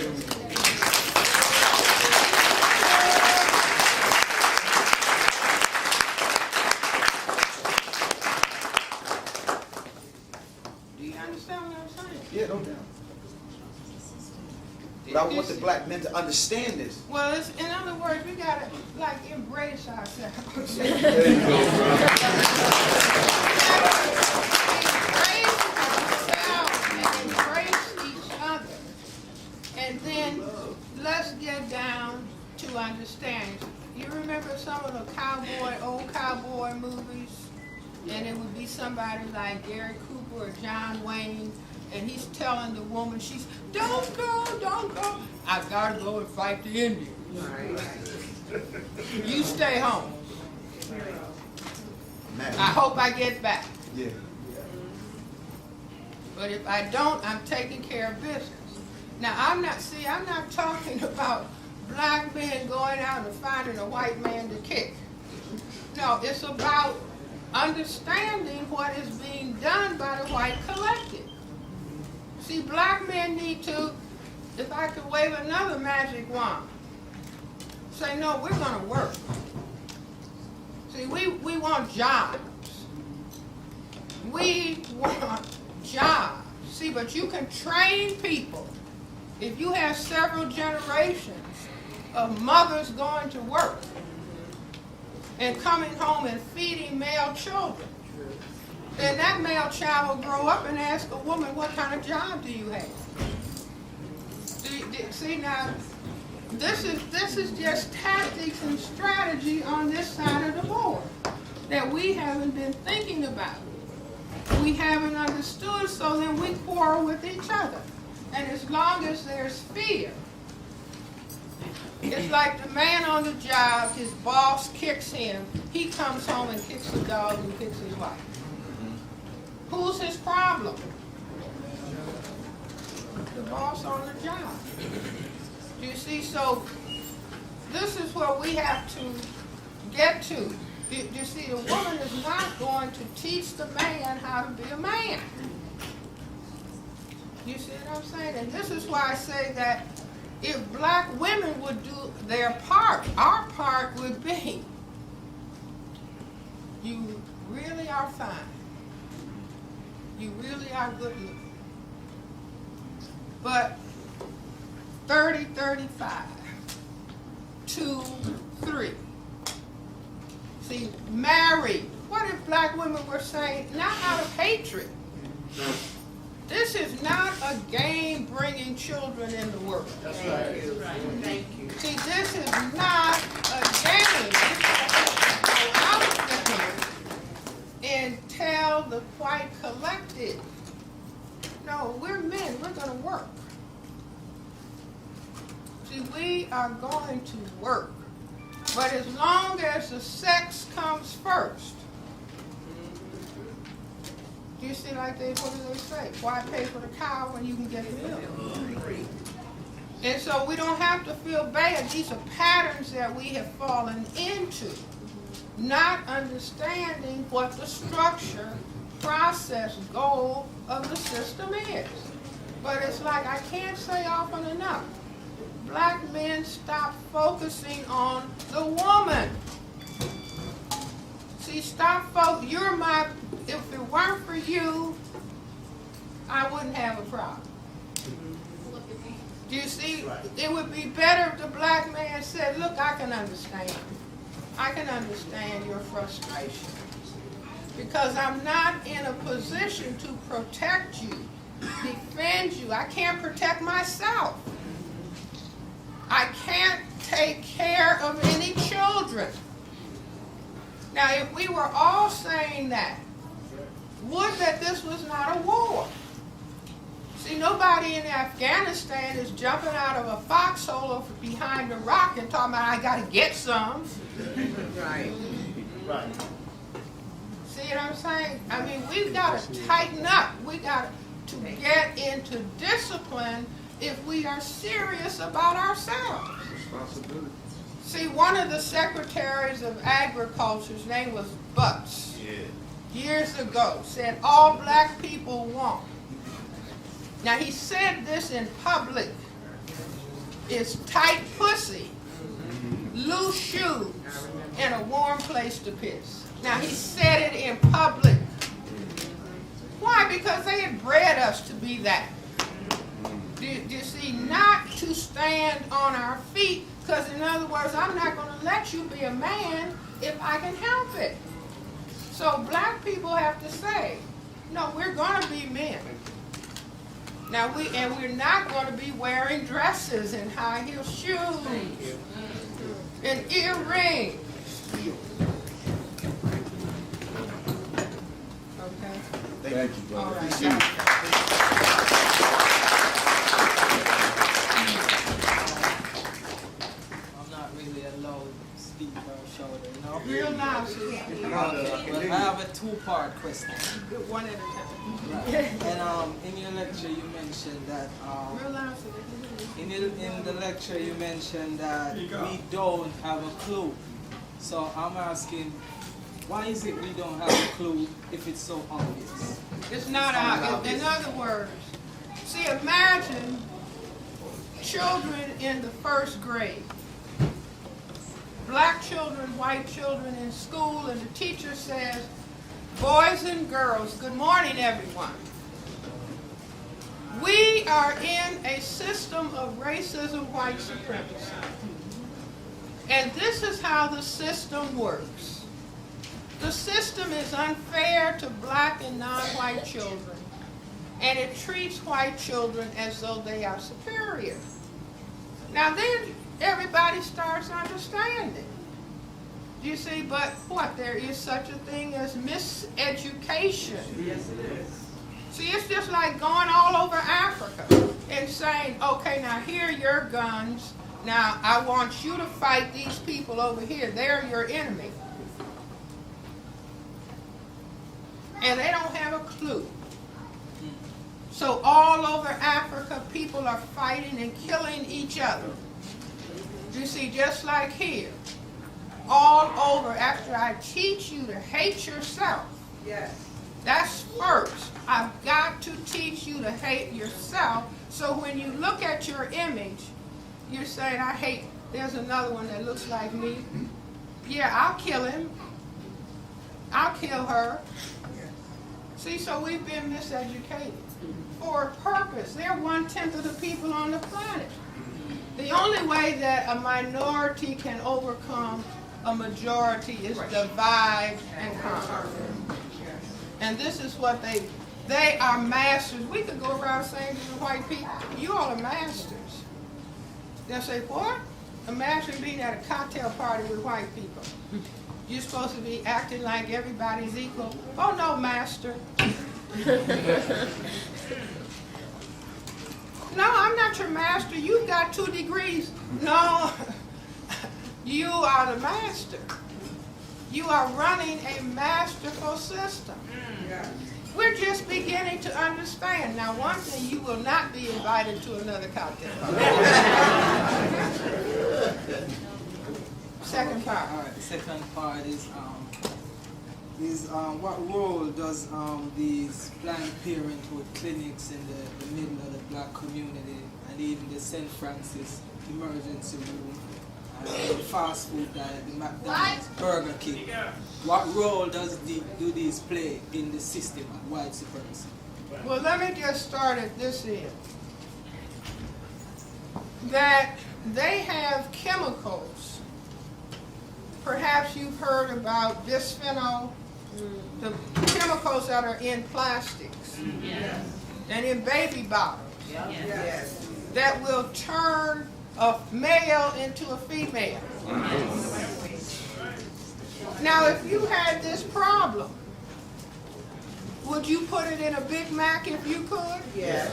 Do you understand what I'm saying?
Yeah, no doubt. But I want the black men to understand this.
Well, it's, in other words, we gotta like embrace ourselves.
There you go, bro.
Embrace ourselves and embrace each other. And then let's get down to understanding. You remember some of the old cowboy movies? And it would be somebody like Gary Cooper or John Wayne, and he's telling the woman, don't go, don't go. I gotta go and fight the Indians. You stay home. I hope I get back.
Yeah.
But if I don't, I'm taking care of business. Now, I'm not talking about black men going out and finding a white man to kick. No, it's about understanding what is being done by the white collective. See, black men need to, if I could wave another magic wand, say, no, we're going to work. See, we want jobs. We want jobs. See, but you can train people. If you have several generations of mothers going to work and coming home and feeding male children, then that male child will grow up and ask a woman, what kind of job do you have? See, now, this is just tactics and strategy on this side of the board that we haven't been thinking about. We haven't understood, so then we quarrel with each other. And as long as there's fear, it's like the man on the job, his boss kicks him, he comes home and kicks the dog and kicks his wife. Who's his problem? The boss on the job. You see, so this is where we have to get to. You see, the woman is not going to teach the man how to be a man. You see what I'm saying? And this is why I say that if black women would do their part, our part would be, you really are fine. You really are good looking. But 30, 35, 2, 3. See, married. What if black women were saying, not out of hatred. This is not a game bringing children in the world.
That's right. Thank you.
See, this is not a game. Go out there and tell the white collective, no, we're men, we're going to work. See, we are going to work. But as long as the sex comes first, Do you see, like what do they say? Why pay for the cow when you can get the milk? And so we don't have to feel bad. These are patterns that we have fallen into, not understanding what the structure, process, goal of the system is. But it's like I can't say often enough, black men stop focusing on the woman. See, you're my, if it weren't for you, I wouldn't have a problem. Do you see, it would be better if the black man said, look, I can understand. I can understand your frustration. Because I'm not in a position to protect you, defend you. I can't protect myself. I can't take care of any children. Now, if we were all saying that, would that this was not a war? See, nobody in Afghanistan is jumping out of a foxhole or behind a rock and talking about, I got to get some.
Right.
Right.
See what I'm saying? I mean, we've got to tighten up. We got to get into discipline if we are serious about ourselves.
Responsibility.
See, one of the secretaries of agriculture's name was Butts. Years ago, said all black people want. Now he said this in public. It's tight pussy, loose shoes, and a warm place to piss. Now he said it in public. Why? Because they had bred us to be that. Do you see? Not to stand on our feet, because in other words, I'm not going to let you be a man if I can help it. So black people have to say, no, we're going to be men. Now we're not going to be wearing dresses and high heel shoes and earrings. Okay.
Thank you, brother.
All right.
Appreciate it.
I'm not really a loud speaker or shouter, you know?
Real loud.
Well, I have a two-part question.
One at a time.
Right. And in your lecture you mentioned that
Real loud.
in the lecture you mentioned that we don't have a clue. So I'm asking, why is it we don't have a clue if it's so obvious?
It's not obvious. In other words, see, imagine children in the first grade. Black children, white children in school, and the teacher says, boys and girls, good morning, everyone. We are in a system of racism, white supremacy. And this is how the system works. The system is unfair to black and non-white children, and it treats white children as though they are superior. Now then, everybody starts understanding. You see, but what? There is such a thing as miseducation.
Yes, it is.
See, it's just like going all over Africa and saying, okay, now here are your guns. Now, I want you to fight these people over here. They're your enemy. And they don't have a clue. So all over Africa, people are fighting and killing each other. You see, just like here. All over, after I teach you to hate yourself.
Yes.
That's first. I've got to teach you to hate yourself, so when you look at your image, you're saying, I hate, there's another one that looks like me. Yeah, I'll kill him. I'll kill her. See, so we've been miseducated for a purpose. They're 1/10 of the people on the planet. The only way that a minority can overcome a majority is divide and conquer. And this is what they are masters. We could go around saying to the white people, you all are masters. They'll say, what? A master being at a cocktail party with white people. You're supposed to be acting like everybody's equal. Oh no, master. No, I'm not your master. You've got 2 degrees. No, you are the master. You are running a masterful system. We're just beginning to understand. Now, one thing, you will not be invited to another cocktail party. Second part.
All right, the second part is what role does these Planned Parenthood clinics in the middle of the black community and even the St. Francis emergency room and the fast food diet, the McDonald's, Burger King, what role do these play in the system of white supremacy?
Well, let me just start at this end. That they have chemicals. Perhaps you've heard about bisphenol, the chemicals that are in plastics and in baby bottles that will turn a male into a female. Now, if you had this problem, would you put it in a Big Mac if you could?
Yes.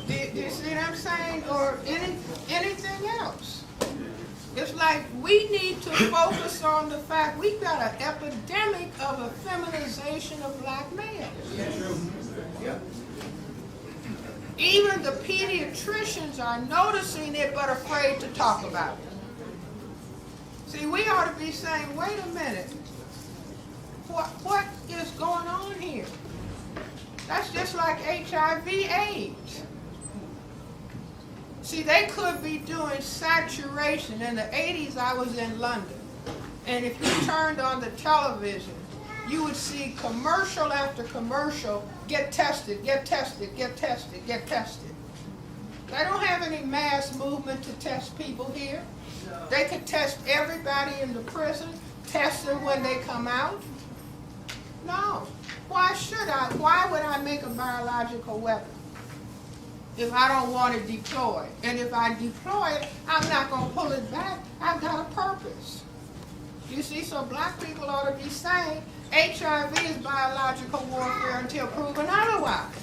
Do you see what I'm saying? Or anything else. It's like we need to focus on the fact we've got an epidemic of a feminization of black males. Even the pediatricians are noticing it but afraid to talk about it. See, we ought to be saying, wait a minute, what is going on here? That's just like HIV/AIDS. See, they could be doing saturation. In the 80s, I was in London. And if you turned on the television, you would see commercial after commercial, get tested, get tested, get tested, get tested. They don't have any mass movement to test people here. They could test everybody in the prison, test them when they come out. No. Why should I? Why would I make a biological weapon if I don't want it deployed? And if I deploy it, I'm not going to pull it back. I've got a purpose. You see, so black people ought to be saying HIV is biological warfare until proven otherwise.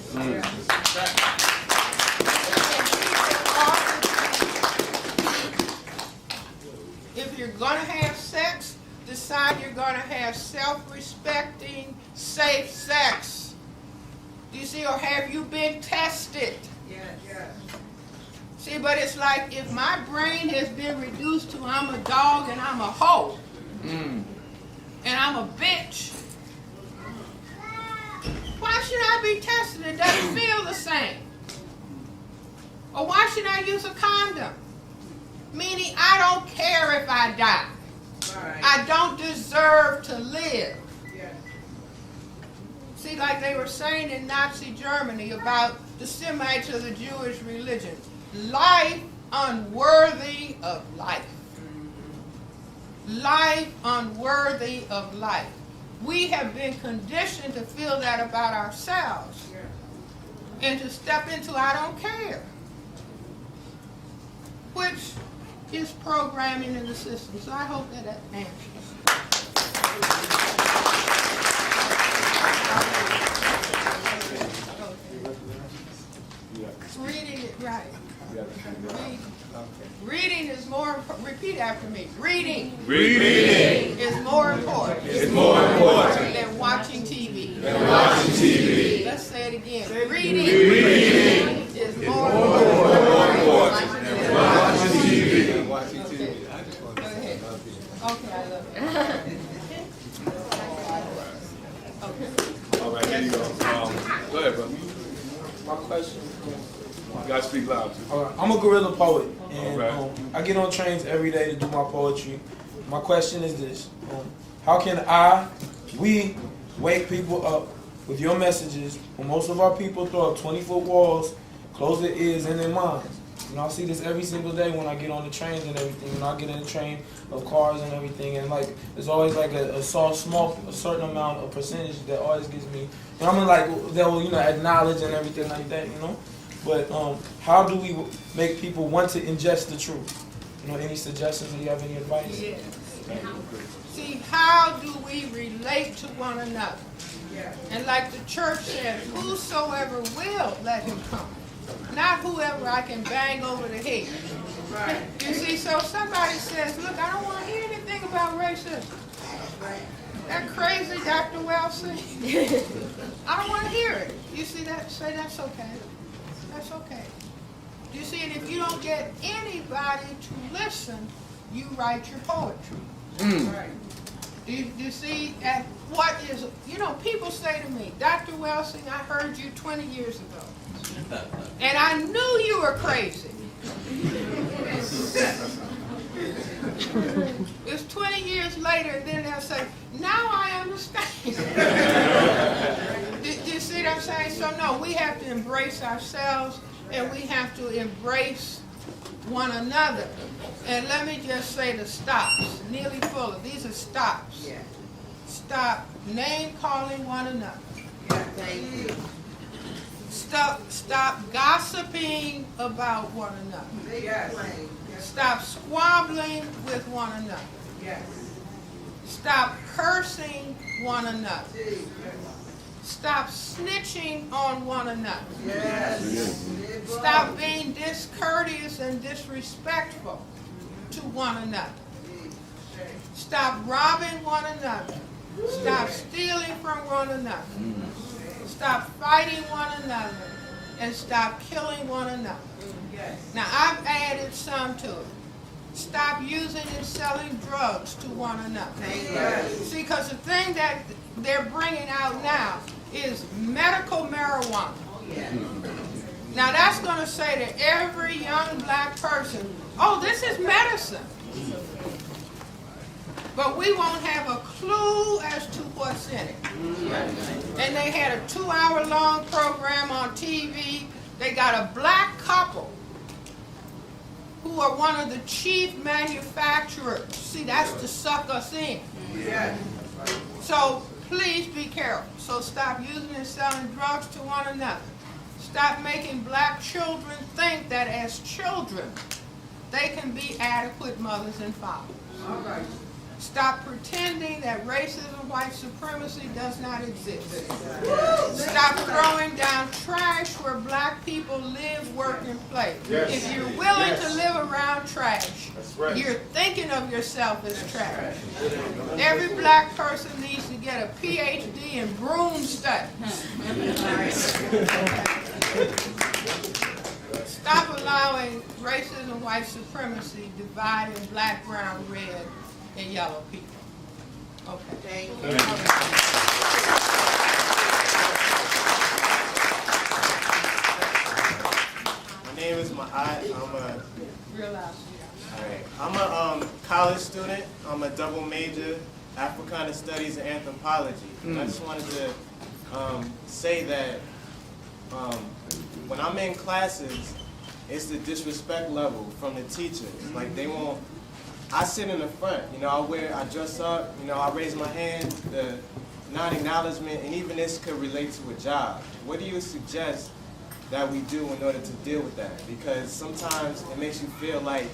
If you're going to have sex, decide you're going to have self-respecting, safe sex. Do you see, or have you been tested?
Yes.
See, but it's like if my brain has been reduced to I'm a dog and I'm a hoe, and I'm a bitch, why should I be tested? It doesn't feel the same. Or why should I use a condom? Meaning I don't care if I die.
Right.
I don't deserve to live.
Yes.
See, like they were saying in Nazi Germany about the Semites of the Jewish religion, life unworthy of life. Life unworthy of life. We have been conditioned to feel that about ourselves and to step into I don't care, which is programming in the system. So I hope that answers. Reading it right. Reading is more, repeat after me. Reading is more important than watching TV. Let's say it again. Reading is more important than watching TV. Okay. Go ahead. Okay, I love it. Okay.
All right, here you go. Go ahead, brother.
My question.
You gotta speak loud, too.
All right, I'm a guerrilla poet, and
All right.
I get on trains every day to do my poetry. My question is this: how can we wake people up with your messages when most of our people throw up 20-foot walls, close their ears and their minds? You know, I see this every single day when I get on the trains and everything. When I get in the train of cars and everything, and like there's always like a certain amount of percentage that always gives me. And I'm like they'll acknowledge and everything like that, But how do we make people want to ingest the truth? Any suggestions? Do you have any advice?
Yes. See, how do we relate to one another? And like the church says, whosoever will, let him come. Not whoever I can bang over the head. You see, so somebody says, look, I don't want to hear anything about about racism. That crazy Dr. Welsing. I don't want to hear it. You see that? Say that's okay. That's okay. You see, and if you don't get anybody to listen, you write your poetry. Right. You see, at what is, you know, people say to me, Dr. Welsing, I heard you 20 years ago, and I knew you were crazy. It's 20 years later, and then they'll say, now I understand. Do you see what I'm saying? So no, we have to embrace ourselves, and we have to embrace one another. And let me just say the stops. Nearly Fuller, these are stops. Yeah. Stop name-calling one another. Yeah, thank you. Stop gossiping about one another. Yes. Stop squabbling with one another. Yes. Stop cursing one another. Stop snitching on one another. Yes. Stop being discourteous and disrespectful to one another. Stop robbing one another. Stop stealing from one another. Stop fighting one another. And stop killing one another. Now, I've added some to it. Stop using and selling drugs to one another. See, because the thing that they're bringing out now is medical marijuana. Now, that's going to say to every young black person, oh, this is medicine. But we won't have a clue as to what's in it. And they had a 2-hour-long program on TV. They got a black couple who are one of the chief manufacturers. See, that's to suck us in. So please be careful. So stop using and selling drugs to one another. Stop making black children think that as children, they can be adequate mothers and fathers. All right. Stop pretending that racism, white supremacy does not exist. Stop throwing down trash where black people live, work, and play. If you're willing to live around trash, you're thinking of yourself as trash. Every black person needs to get a PhD in broom studies. Stop allowing racism, white supremacy dividing black, brown, red, and yellow people. Okay. Thank you.
My name is Ma'at. I'm a college student. I'm a double major, Africana Studies and Anthropology. I just wanted to say that when I'm in classes, it's the disrespect level from the teachers. Like they won't. I sit in the front, you know, I dress up, you know, I raise my hand, the non-acknowledgement, and even this could relate to a job. What do you suggest that we do in order to deal with that? Because sometimes it makes you feel like,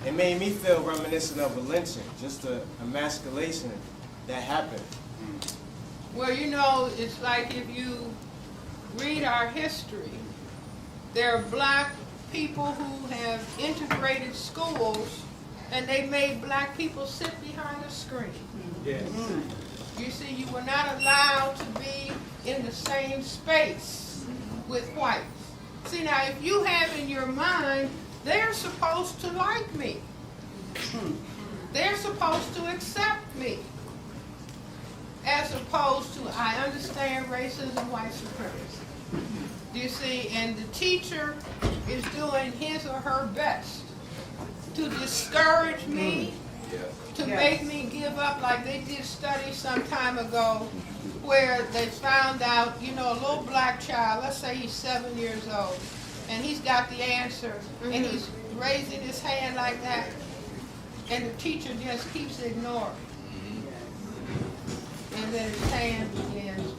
it made me feel reminiscent of a lynching, just a emasculation that happened.
Well, you know, it's like if you read our history, there are black people who have integrated schools and they made black people sit behind a screen. Yes. You see, you were not allowed to be in the same space with whites. See, now, if you have in your mind, they're supposed to like me. They're supposed to accept me. As opposed to, I understand racism, white supremacy. You see, and the teacher is doing his or her best to discourage me, to make me give up. Like they did studies some time ago where they found out, you know, a little black child, let's say he's 7 years old, and he's got the answer, and he's raising his hand like that, and the teacher just keeps ignoring. And then his hand begins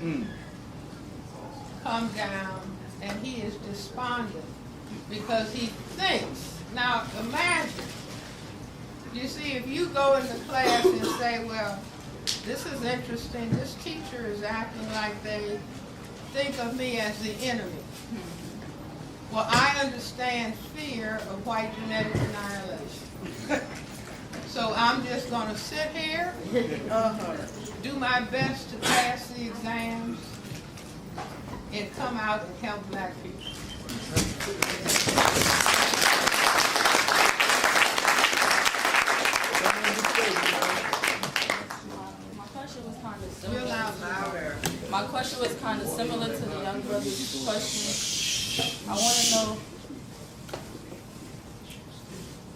to come down, and he is despondent because he thinks. Now imagine, you see, if you go into class and say, well, this is interesting, this teacher is acting like they think of me as the enemy. Well, I understand fear of white genetic annihilation. So I'm just gonna sit here, do my best to pass the exams, and come out and help black people.
My question was kind of similar.
Real louder.
My question was kind of similar to the young brother's question. I want to know,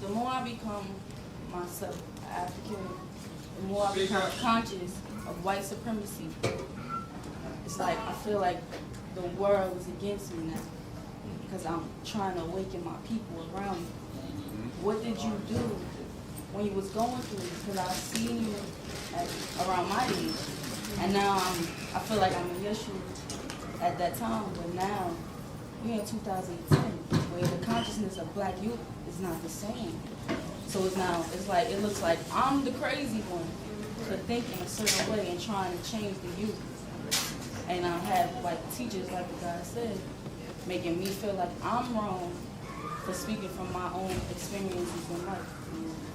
the more I become myself, African, the more I become conscious of white supremacy. It's like I feel like the world is against me now because I'm trying to awaken my people around me. What did you do when you was going through it? Because I've seen you around my age, and now I feel like I'm in your shoes at that time, but now we're in 2010, where the consciousness of black youth is not the same. So it's like it looks like I'm the crazy one for thinking a certain way and trying to change the youth. And I have like teachers, like the guy said, making me feel like I'm wrong for speaking from my own experiences in life.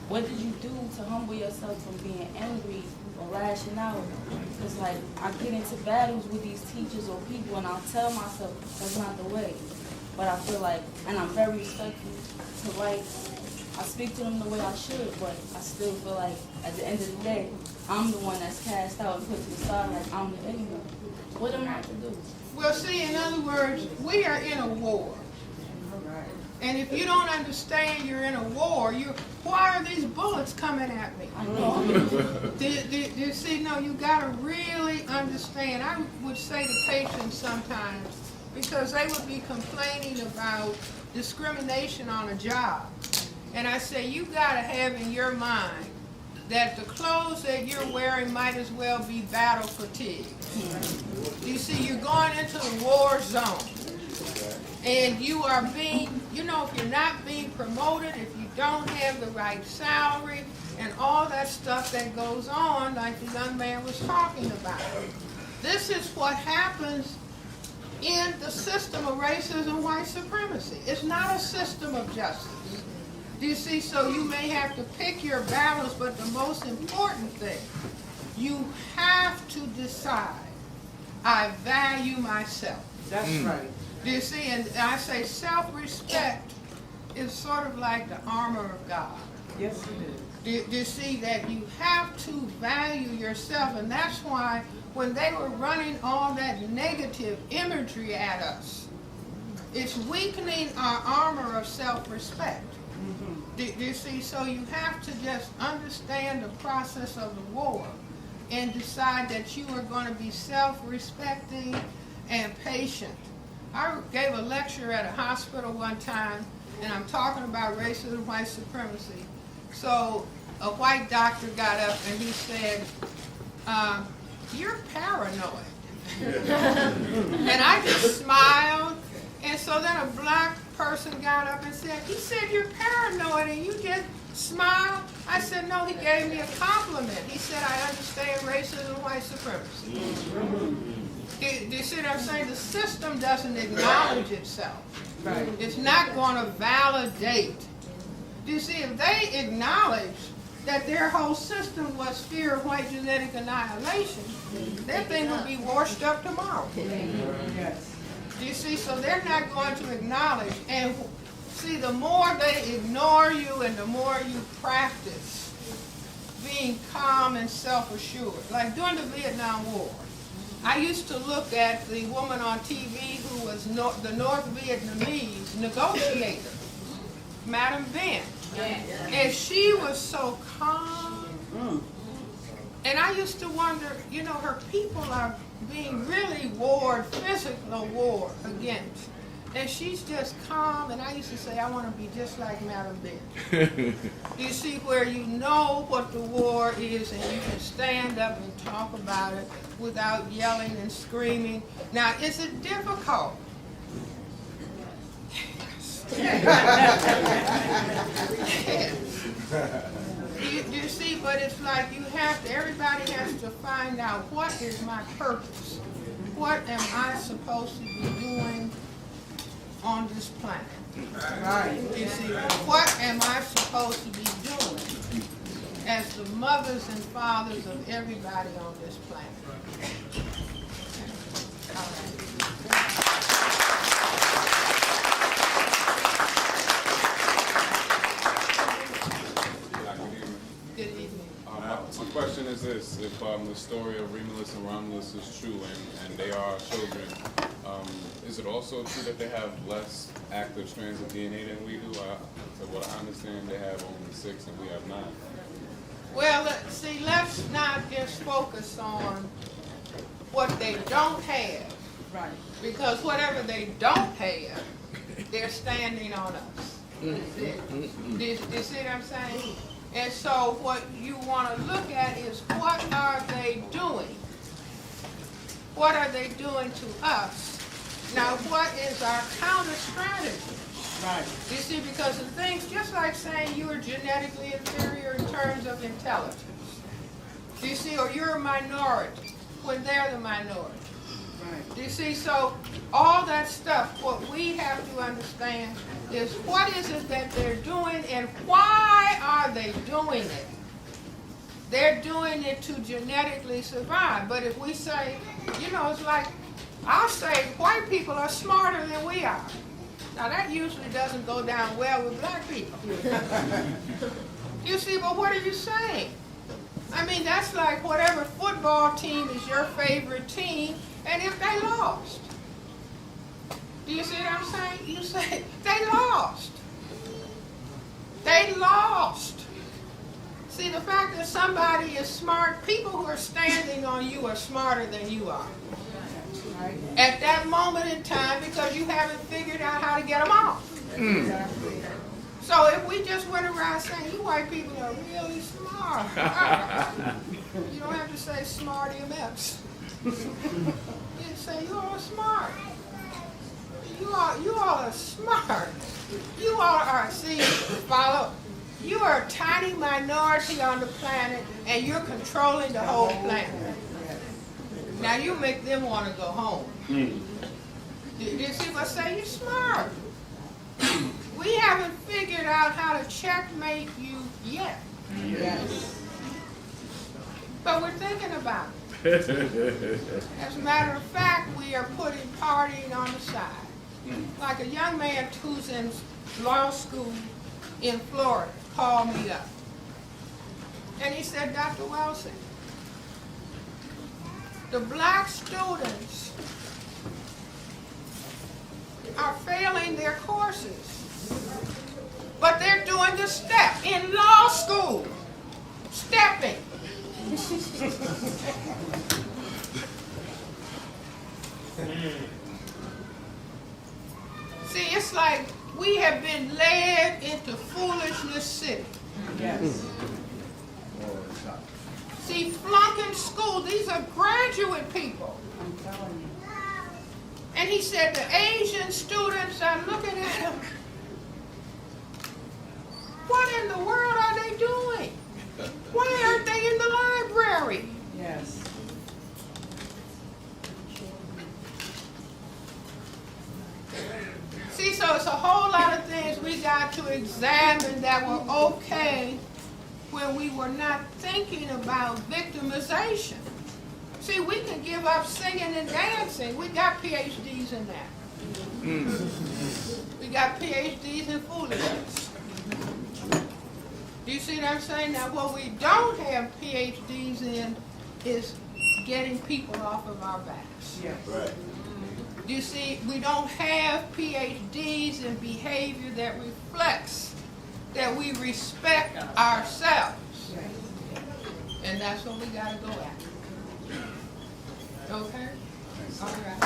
What did you do to humble yourself from being angry or lashing out? Because like I get into battles with these teachers or people and I'll tell myself that's not the way. But I feel like, and I'm very respectful to whites. I speak to them the way I should, but I still feel like at the end of the day, I'm the one that's cast out and put to the side like I'm the enemy. What am I to do?
Well, see, in other words, we are in a war. And if you don't understand you're in a war, why are these bullets coming at me?
I know.
You see, no, you got to really understand. I would say to patients sometimes, because they would be complaining about discrimination on a job. And I say, you got to have in your mind that the clothes that you're wearing might as well be battle fatigue. You see, you're going into the war zone. And you are being, if you're not being promoted, if you don't have the right salary, and all that stuff that goes on, like the young man was talking about. This is what happens in the system of racism, white supremacy. It's not a system of justice. Do you see? So you may have to pick your battles, but the most important thing, you have to decide, I value myself.
That's right.
Do you see? And I say self-respect is sort of like the armor of God.
Yes, it is.
Do you see that you have to value yourself? And that's why when they were running all that negative imagery at us, it's weakening our armor of self-respect. Do you see? So you have to just understand the process of the war and decide that you are going to be self-respecting and patient. I gave a lecture at a hospital one time, and I'm talking about racism, white supremacy. So a white doctor got up and he said, you're paranoid. And I just smiled, and so then a black person got up and said, he said, you're paranoid, and you just smiled? I said, no, he gave me a compliment. He said, I understand racism, white supremacy. Do you see what I'm saying? The system doesn't acknowledge itself.
Right.
It's not going to validate. Do you see? If they acknowledge that their whole system was fear of white genetic annihilation, that thing would be washed up tomorrow.
Yes.
Do you see? So they're not going to acknowledge. And see, the more they ignore you and the more you practice being calm and self-assured, like during the Vietnam War, I used to look at the woman on TV who was the North Vietnamese negotiator, Madam Ben. And she was so calm. And I used to wonder, her people are being really physical war against. And she's just calm, and I used to say, I want to be just like Madam Ben. You see, where you know what the war is, and you can stand up and talk about it without yelling and screaming. Now, is it difficult? Yes. Do you see, but it's like everybody has to find out, what is my purpose? What am I supposed to be doing on this planet?
Right.
You see, what am I supposed to be doing? as the mothers and fathers of everybody on this planet. All right. Good evening.
My question is this: if the story of Remulus and Romulus is true, and they are children, is it also true that they have less active strands of DNA than we do? So what I understand, they have only 6 and we have 9.
Well, see, let's not just focus on what they don't have.
Right.
Because whatever they don't have, they're standing on us. Do you see what I'm saying? And so what you want to look at is, what are they doing? What are they doing to us? Now, what is our counter strategy?
Right.
You see, because the things, just like saying you are genetically inferior in terms of intelligence. You see, or you're a minority when they're the minority.
Right.
You see, so all that stuff, what we have to understand is, what is it that they're doing and why are they doing it? They're doing it to genetically survive. But if we say, you know, it's like, I'll say white people are smarter than we are. Now that usually doesn't go down well with black people. You see, but what are you saying? I mean, that's like whatever football team is your favorite team, and if they lost. Do you see what I'm saying? You say, they lost. They lost. See, the fact that somebody is smart, people who are standing on you are smarter than you are. At that moment in time, because you haven't figured out how to get them off. So if we just went around saying, you white people are really smart. You don't have to say smart MFs. You say, you all are smart. You all are smart. You all are, see, follow. You are a tiny minority on the planet, and you're controlling the whole planet. Now you make them want to go home. You see what I say? You're smart. We haven't figured out how to checkmate you yet.
Yes.
But we're thinking about it. As a matter of fact, we are putting partying on the side. Like a young man who's in law school in Florida called me up. And he said, Dr. Welsing, the black students are failing their courses, but they're doing the step in law school, stepping. See, it's like we have been led into foolishness city.
Yes.
See, flunking school, these are graduate people.
I'm telling you.
And he said the Asian students are looking at him. What in the world are they doing? Why aren't they in the library?
Yes.
See, so it's a whole lot of things we got to examine that were okay when we were not thinking about victimization. See, we can give up singing and dancing. We got PhDs in that. We got PhDs in foolishness. Do you see what I'm saying? Now, what we don't have PhDs in is getting people off of our backs.
Yes.
Right.
Do you see, we don't have PhDs in behavior that reflects that we respect ourselves. And that's what we got to go after. Okay? All right.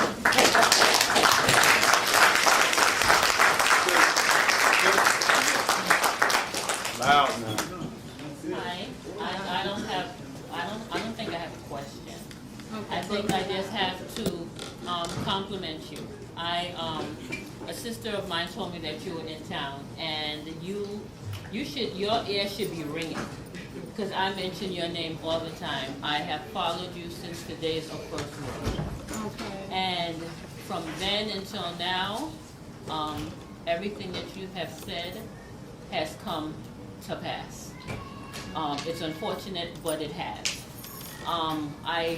Loud now.
Hi. I don't think I have a question. I think I just have to compliment you. A sister of mine told me that you were in town, and your ear should be ringing, because I mention your name all the time. I have followed you since the days of First World.
Okay.
And from then until now, everything that you have said has come to pass. It's unfortunate, but it has. I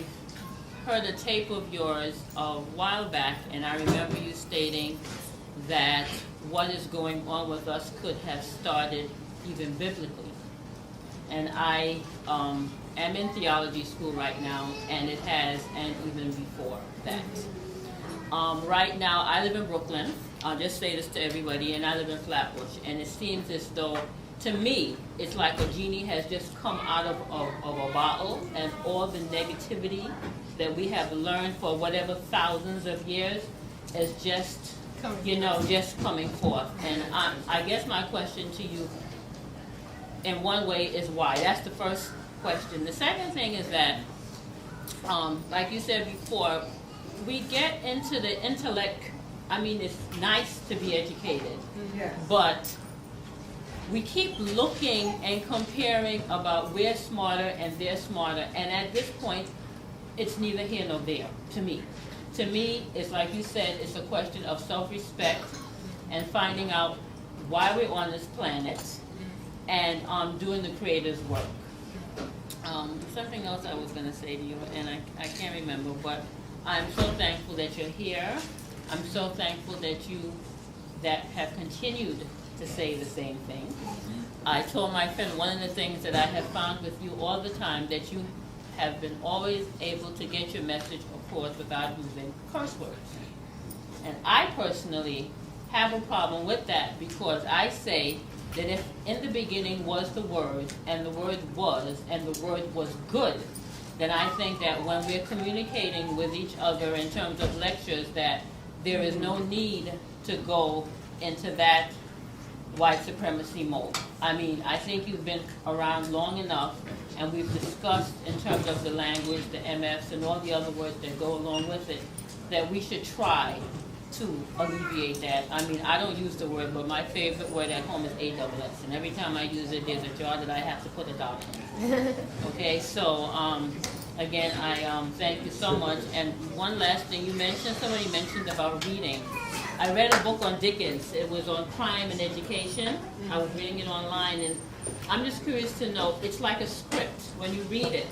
heard a tape of yours a while back, and I remember you stating that what is going on with us could have started even biblically. And I am in theology school right now, and it has, and even before that. Right now, I live in Brooklyn. I'll just say this to everybody, and I live in Flatbush. And it seems as though, to me, it's like a genie has just come out of a bottle, and all the negativity that we have learned for whatever thousands of years is just, just coming forth. And I guess my question to you, in one way, is why. That's the first question. The second thing is that, like you said before, we get into the intellect. I mean, it's nice to be educated, but we keep looking and comparing about we're smarter and they're smarter, and at this point, it's neither here nor there, to me. To me, it's like you said, it's a question of self-respect and finding out why we're on this planet and doing the Creator's work. Something else I was going to say to you, and I can't remember, but I'm so thankful that you're here. I'm so thankful that you have continued to say the same thing. I told my friend one of the things that I have found with you all the time, that you have been always able to get your message across without using curse words. And I personally have a problem with that, because I say that if in the beginning was the Word, and the Word was, and the Word was good, then I think that when we're communicating with each other in terms of lectures, that there is no need to go into that white supremacy mode. I mean, I think you've been around long enough, and we've discussed in terms of the language, the MFs, and all the other words that go along with it, that we should try to alleviate that. I mean, I don't use the word, but my favorite word at home is AWS, and every time I use it, there's a jar that I have to put a dollar in. Okay, so again, I thank you so much. And one last thing, somebody mentioned about reading. I read a book on Dickens. It was on crime and education. I was reading it online, and I'm just curious to know, it's like a script when you read it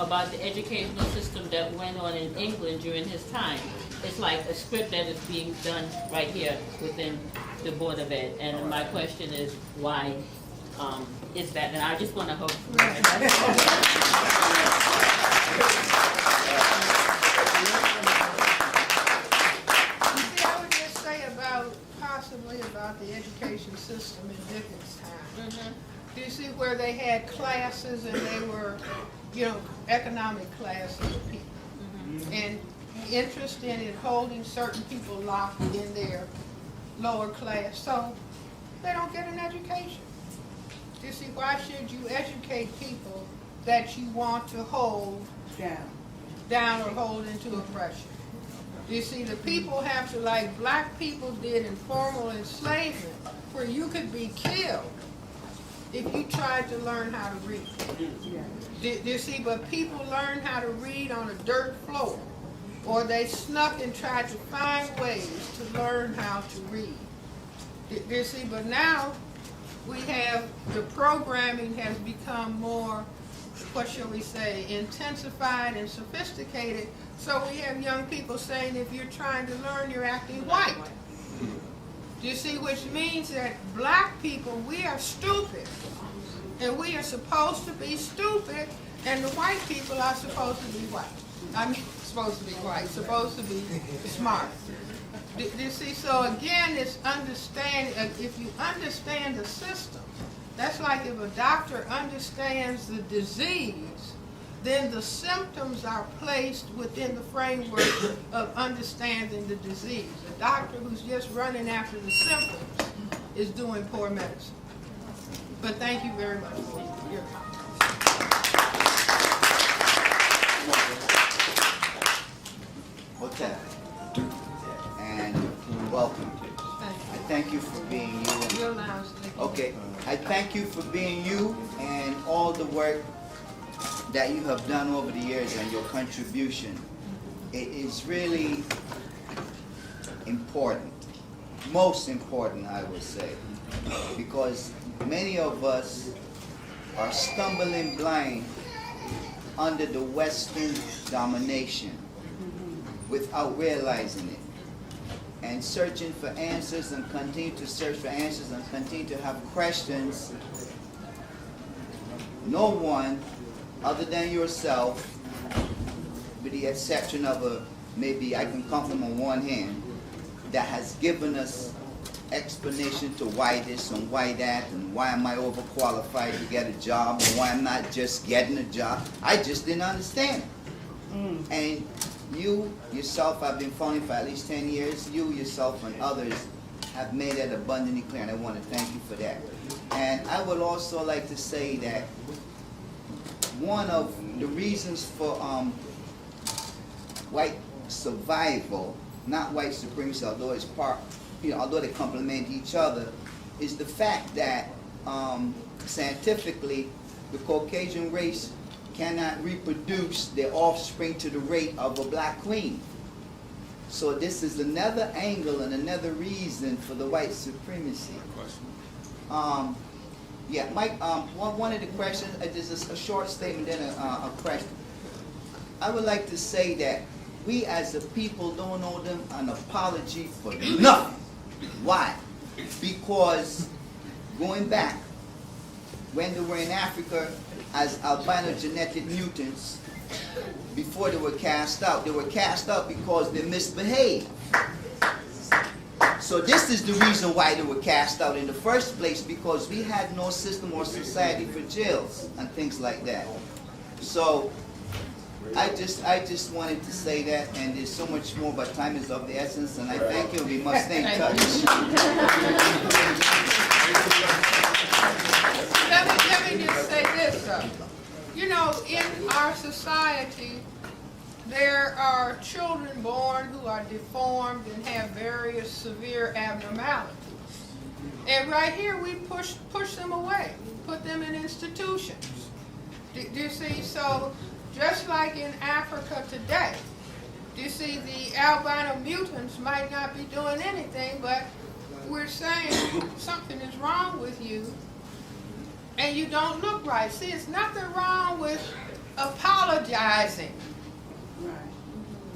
about the educational system that went on in England during his time. It's like a script that is being done right here within the Board of Ed. And my question is, why is that? And I just want to hope.
Possibly about the education system in Dickens' time. Do you see where they had classes, and they were, economic classes of people, and interested in holding certain people locked in their lower class, so they don't get an education. You see, why should you educate people that you want to hold down or hold into oppression? You see, the people have to, like black people did in formal enslavement, where you could be killed if you tried to learn how to read. You see, but people learned how to read on a dirt floor, or they snuck and tried to find ways to learn how to read. You see, but now we have, the programming has become more, what shall we say, intensified and sophisticated. So we have young people saying, if you're trying to learn, you're acting white. Do you see, which means that black people, we are stupid. And we are supposed to be stupid, and the white people are supposed to be white. I mean, supposed to be white, supposed to be smart. Do you see, so again, it's understanding, if you understand the system, that's like if a doctor understands the disease, then the symptoms are placed within the framework of understanding the disease. A doctor who's just running after the symptoms is doing poor medicine. But thank you very much for your comments.
Okay. And welcome. I thank you for being you. Okay. I thank you for being you and all the work that you have done over the years and your contribution. It is really important, most important, I would say, because many of us are stumbling blind under the Western domination without realizing it, and searching for answers and continue to search for answers and continue to have questions. No one other than yourself, with the exception of maybe I can count them on one hand, that has given us explanation to why this and why that and why am I overqualified to get a job and why I'm not just getting a job. I just didn't understand it. And you yourself, I've been following for at least 10 years, you yourself and others have made that abundantly clear, and I want to thank you for that. And I would also like to say that one of the reasons for white survival, not white supremacy, although it's part, although they complement each other, is the fact that scientifically the Caucasian race cannot reproduce their offspring to the rate of a black queen. So this is another angle and another reason for the white supremacy. Yeah, Mike, one of the questions, this is a short statement, then a question. I would like to say that we as a people don't owe them an apology for nothing. Why? Because going back, when they were in Africa as albino genetic mutants, before they were cast out because they misbehaved. So this is the reason why they were cast out in the first place, because we had no system or society for jails and things like that. So I just wanted to say that, and there's so much more, but time is of the essence, and I thank you. We must stay in touch.
Let me just say this, though. You know, in our society, there are children born who are deformed and have various severe abnormalities. And right here, we push them away, put them in institutions. Do you see? So, just like in Africa today, you see, the albino mutants might not be doing anything, but we're saying something is wrong with you and you don't look right. See, it's nothing wrong with apologizing.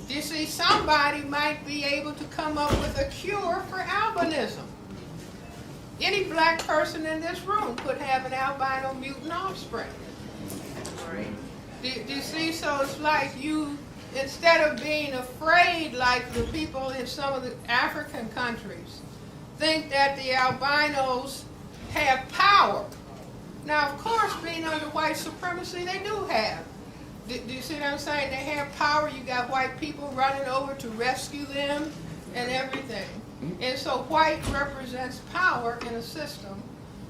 You see, somebody might be able to come up with a cure for albinism. Any black person in this room could have an albino mutant offspring. Do you see? So it's like you, instead of being afraid like the people in some of the African countries, think that the albinos have power. Now, of course, being under white supremacy, they do have. Do you see what I'm saying? They have power. You got white people running over to rescue them and everything. And so white represents power in a system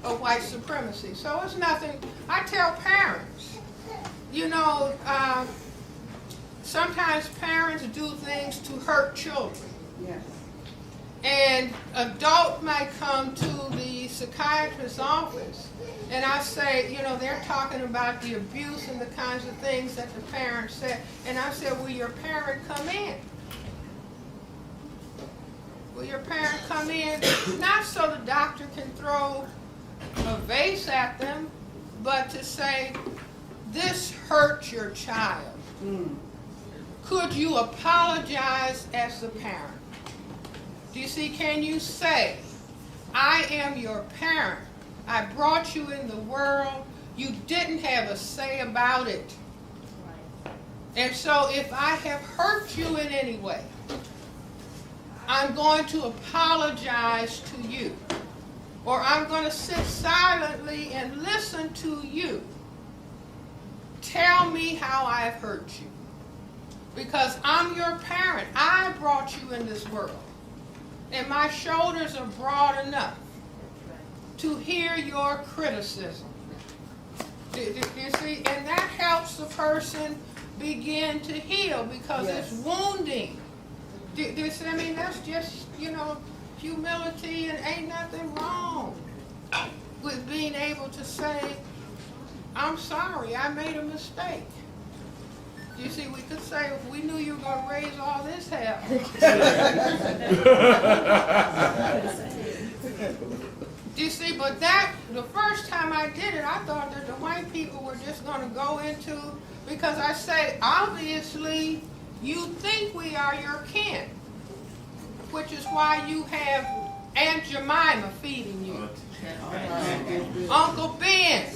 of white supremacy. So it's nothing. I tell parents, you know, sometimes parents do things to hurt children. Yes. And adult might come to the psychiatrist's office, and I say, you know, they're talking about the abuse and the kinds of things that the parent said. And I said, will your parent come in? Will your parent come in? Not so the doctor can throw a vase at them, but to say, this hurt your child. Could you apologize as the parent? Do you see, can you say, I am your parent. I brought you in the world. You didn't have a say about it. And so if I have hurt you in any way, I'm going to apologize to you. Or I'm going to sit silently and listen to you. Tell me how I've hurt you. Because I'm your parent. I brought you in this world. And my shoulders are broad enough to hear your criticism. Do you see? And that helps the person begin to heal, because it's wounding. Do you see? I mean, that's just, you know, humility, and ain't nothing wrong with being able to say, I'm sorry, I made a mistake. You see, we could say, if we knew you were going to raise all this hell. Do you see? But that, the first time I did it, I thought that the white people were just going to go into, because I say, obviously, you think we are your kin, which is why you have Aunt Jemima feeding you, Uncle Ben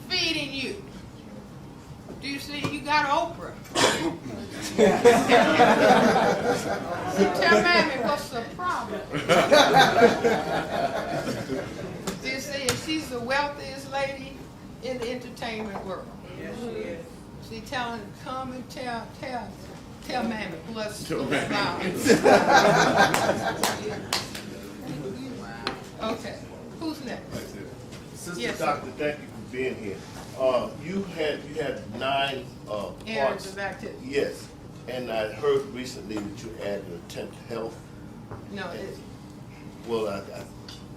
feeding you. Do you see? You got Oprah. Tell Mammy what's the problem. Do you see? And she's the wealthiest lady in the entertainment world.
Yes, she is.
She telling, come and tell Mammy what's about. Okay, who's next?
Sister
Yes,
Doctor, thank you for being here. You had 9
Areas
parts.
of activity.
Yes, and I heard recently that you added a 10th health.
No, it's,
Well,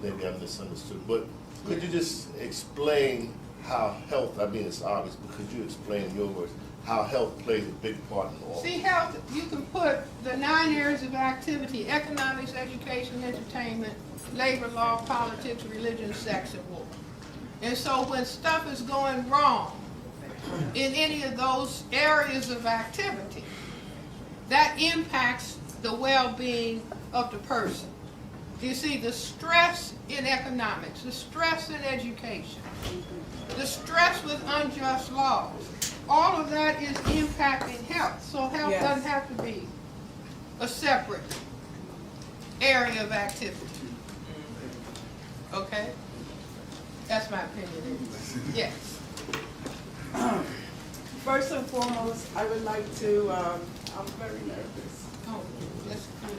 maybe I misunderstood, but could you just explain how health, I mean it's obvious, but could you explain in your words how health plays a big part in all?
see, health, you can put the 9 areas of activity: economics, education, entertainment, labor, law, politics, religion, sex, and war. And so when stuff is going wrong in any of those areas of activity, that impacts the well-being of the person. You see, the stress in economics, the stress in education, the stress with unjust laws, all of that is impacting health. So health doesn't have to be a separate area of activity. Okay? That's my opinion. Yes.
First and foremost, I would like to, I'm very nervous.
Oh, that's good.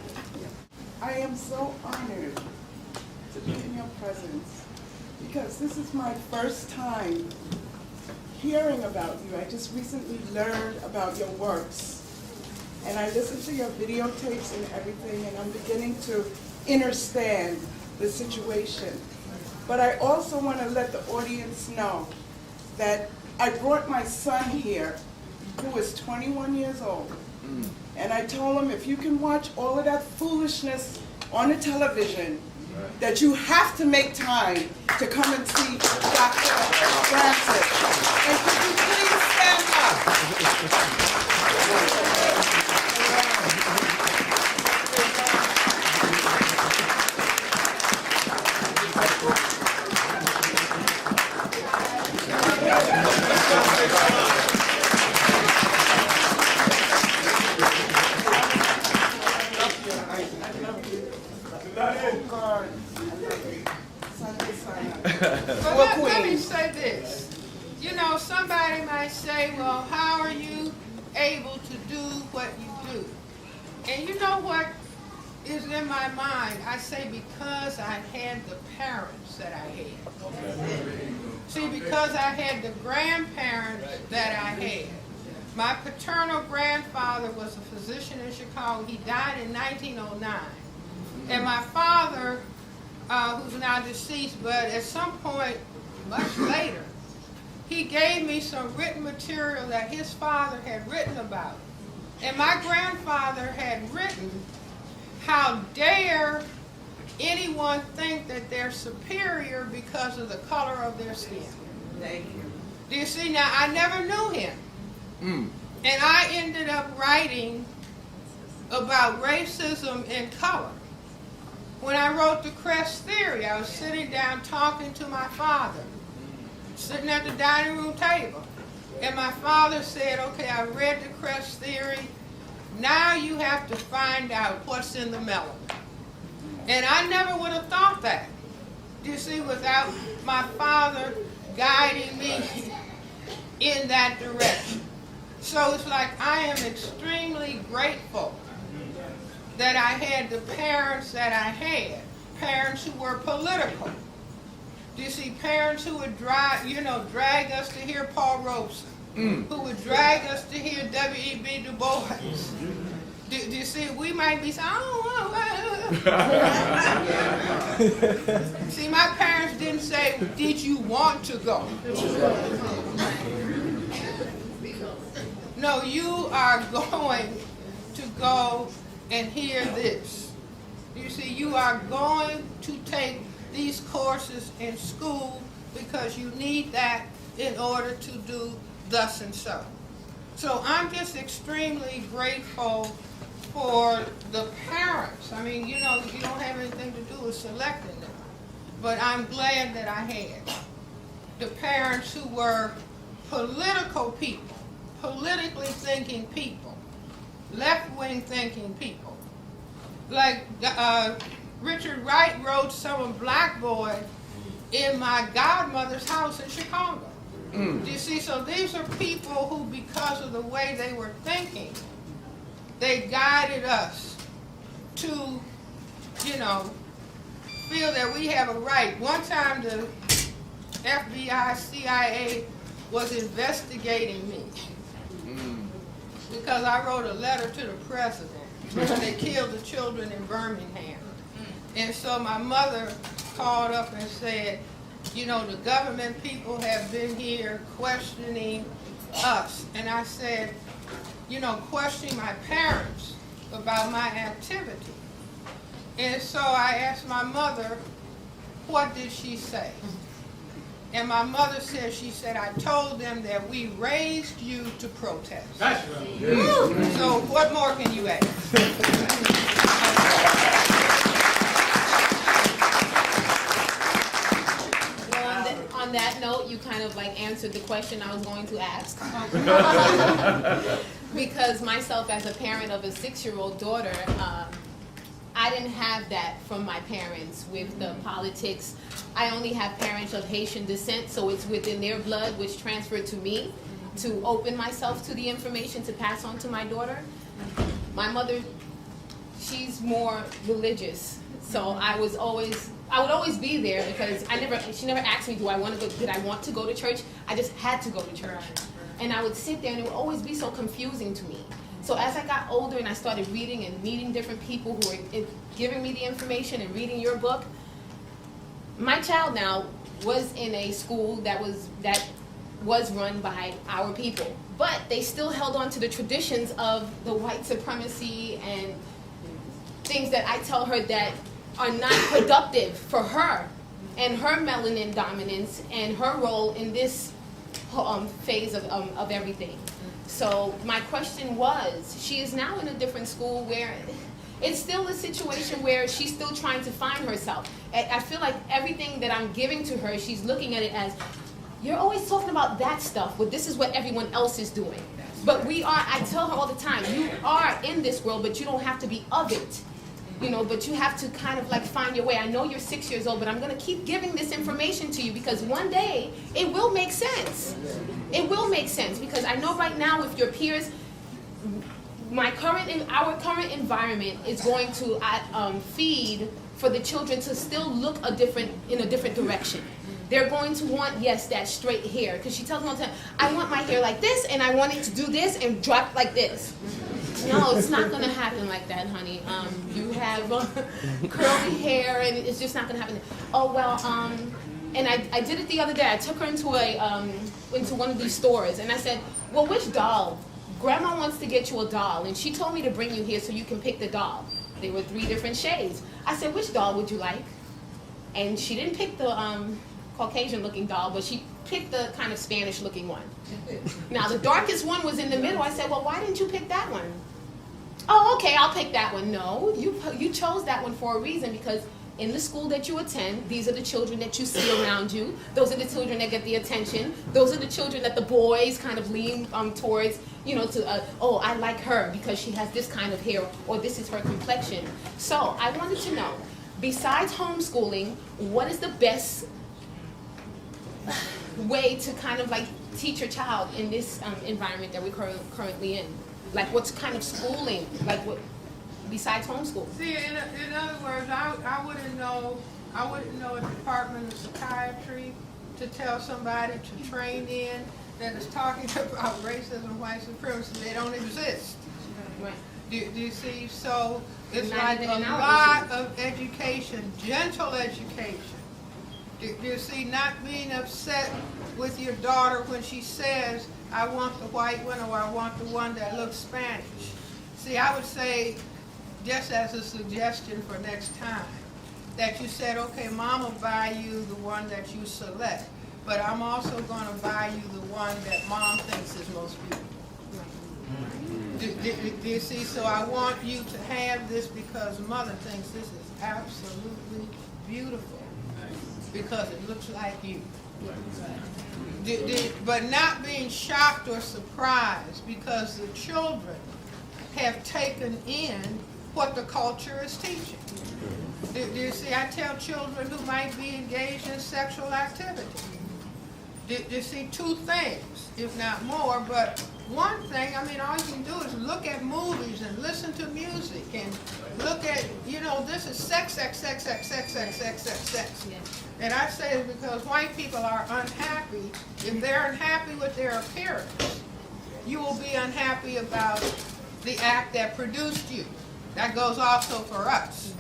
I am so honored to be in your presence because this is my first time hearing about you. I just recently learned about your works. And I listened to your videotapes and everything, and I'm beginning to understand the situation. But I also want to let the audience know that I brought my son here, who is 21 years old. And I told him, if you can watch all of that foolishness on the television, that you have to make time to come and see Dr. Frances. And could you please stand up?
But let me say this. You know, somebody might say, well, how are you able to do what you do? And you know what is in my mind? I say because I had the parents that I had. See, because I had the grandparents that I had. My paternal grandfather was a physician in Chicago. He died in 1909. And my father, who's now deceased, but at some point, much later, he gave me some written material that his father had written about. And my grandfather had written, how dare anyone think that they're superior because of the color of their skin.
Thank you.
Do you see, now I never knew him. And I ended up writing about racism and color. When I wrote the Cress Theory, I was sitting down talking to my father, sitting at the dining room table. And my father said, okay, I read the Cress Theory. Now you have to find out what's in the melon. And I never would have thought that, you see, without my father guiding me in that direction. So it's like I am extremely grateful that I had the parents that I had, parents who were political. You see, parents who would drag us to hear Paul Robeson, who would drag us to hear W.E.B. Du Bois. Do you see, we might be saying, See, my parents didn't say, did you want to go? No, you are going to go and hear this. You see, you are going to take these courses in school because you need that in order to do thus and so. So I'm just extremely grateful for the parents. I mean, you know, you don't have anything to do with selecting them. But I'm glad that I had the parents who were political people, politically thinking people, left-wing thinking people. Like Richard Wright wrote some black boy in my godmother's house in Chicago. Do you see? So these are people who, because of the way they were thinking, they guided us to, you know, feel that we have a right. One time the FBI, CIA was investigating me because I wrote a letter to the president when they killed the children in Birmingham. And so my mother called up and said, you know, the government people have been here questioning us. And I said, you know, questioning my parents about my activity. And so I asked my mother, what did she say? And my mother said, she said, I told them that we raised you to protest. That's right. So what more can you ask?
On that note, you kind of like answered the question I was going to ask. Because myself, as a parent of a 6-year-old daughter, I didn't have that from my parents with the politics. I only have parents of Haitian descent, so it's within their blood, which transferred to me to open myself to the information to pass on to my daughter. My mother, she's more religious, so I would always be there because she never asked me, did I want to go to church? I just had to go to church. And I would sit there and it would always be so confusing to me. So as I got older and I started reading and meeting different people who were giving me the information and reading your book, my child now was in a school that was run by our people. But they still held on to the traditions of the white supremacy and things that I tell her that are not productive for her and her melanin dominance and her role in this phase of everything. So my question was, she is now in a different school where it's still a situation where she's still trying to find herself. I feel like everything that I'm giving to her, she's looking at it as, you're always talking about that stuff, but this is what everyone else is doing. But I tell her all the time, you are in this world, but you don't have to be of it. You know, but you have to kind of like find your way. I know you're 6 years old, but I'm going to keep giving this information to you because one day it will make sense. It will make sense because I know right now with your peers, our current environment is going to feed for the children to still look in a different direction. They're going to want, yes, that straight hair. Because she tells me all the time, I want my hair like this, and I want it to do this and drop like this. No, it's not going to happen like that, honey. You have curly hair, and it's just not going to happen. Oh, well, and I did it the other day. I took her into one of these stores, and I said, well, which doll? Grandma wants to get you a doll, and she told me to bring you here so you can pick the doll. There were 3 different shades. I said, which doll would you like? And she didn't pick the Caucasian-looking doll, but she picked the kind of Spanish-looking one. Now, the darkest one was in the middle. I said, well, why didn't you pick that one? Oh, okay, I'll pick that one. No, you chose that one for a reason because in the school that you attend, these are the children that you see around you. Those are the children that get the attention. Those are the children that the boys kind of lean towards, you know, oh, I like her because she has this kind of hair or this is her complexion. So I wanted to know, besides homeschooling, what is the best way to kind of like teach your child in this environment that we're currently in? Like what's kind of schooling, like what, besides homeschool?
See, in other words, I wouldn't know a department of psychiatry to tell somebody to train in that is talking about racism, white supremacy. They don't exist.
Right.
Do you see? So it's like a lot of education, gentle education. Do you see? Not being upset with your daughter when she says, I want the white one or I want the one that looks Spanish. See, I would say, just as a suggestion for next time, that you said, okay, Mom will buy you the one that you select, but I'm also going to buy you the one that Mom thinks is most beautiful. Do you see? So I want you to have this because Mother thinks this is absolutely beautiful because it looks like you. But not being shocked or surprised because the children have taken in what the culture is teaching. Do you see? I tell children who might be engaged in sexual activity. Do you see? Two things, if not more, but one thing, I mean, all you can do is look at movies and listen to music and look at, you know, this is sex. And I say it because white people are unhappy. If they're unhappy with their appearance, you will be unhappy about the act that produced you. That goes also for us.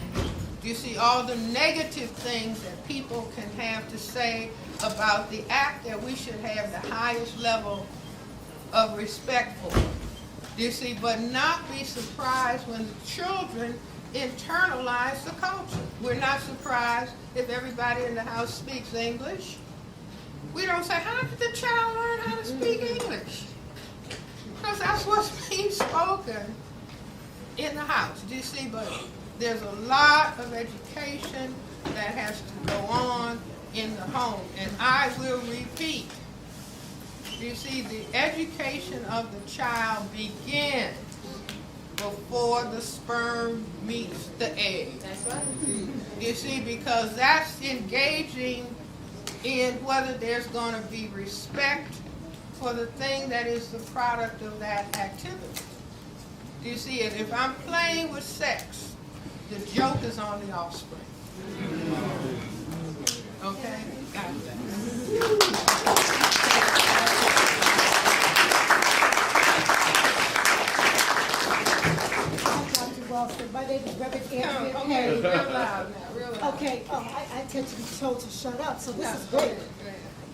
You see all the negative things that people can have to say about the act that we should have the highest level of respect for. You see, but not be surprised when the children internalize the culture. We're not surprised if everybody in the house speaks English. We don't say, how did the child learn how to speak English? Because that's what's being spoken in the house. Do you see? But there's a lot of education that has to go on in the home. And I will repeat, you see, the education of the child begins before the sperm meets the egg.
That's right.
You see, because that's engaging in whether there's going to be respect for the thing that is the product of that activity. You see, and if I'm playing with sex, the joke is on the offspring. Okay?
My name is Reverend Andrea
Okay,
Payne.
real loud now, real loud.
Okay, I tend to be told to shut up, so this is great.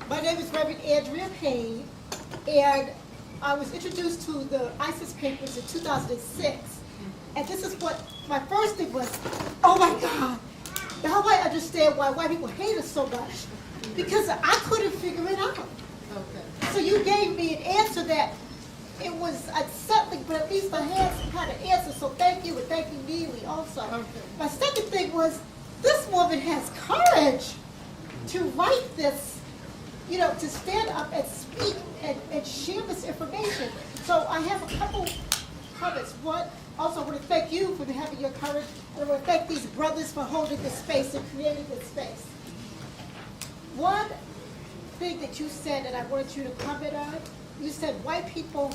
My name is Reverend Andrea Payne, and I was introduced to the ISIS papers in 2006. And this is what my first thing was, oh my God, now I understand why white people hate us so much. Because I couldn't figure it out.
Okay.
So you gave me an answer that it was unsettling, but at least I had some kind of answer. So thank you, and thank you, Neely, also.
Okay.
My second thing was, this woman has courage to write this, you know, to stand up and speak and share this information. So I have a couple comments. One, also I want to thank you for having your courage, and I want to thank these brothers for holding this space and creating this space. One thing that you said that I wanted you to comment on, you said white people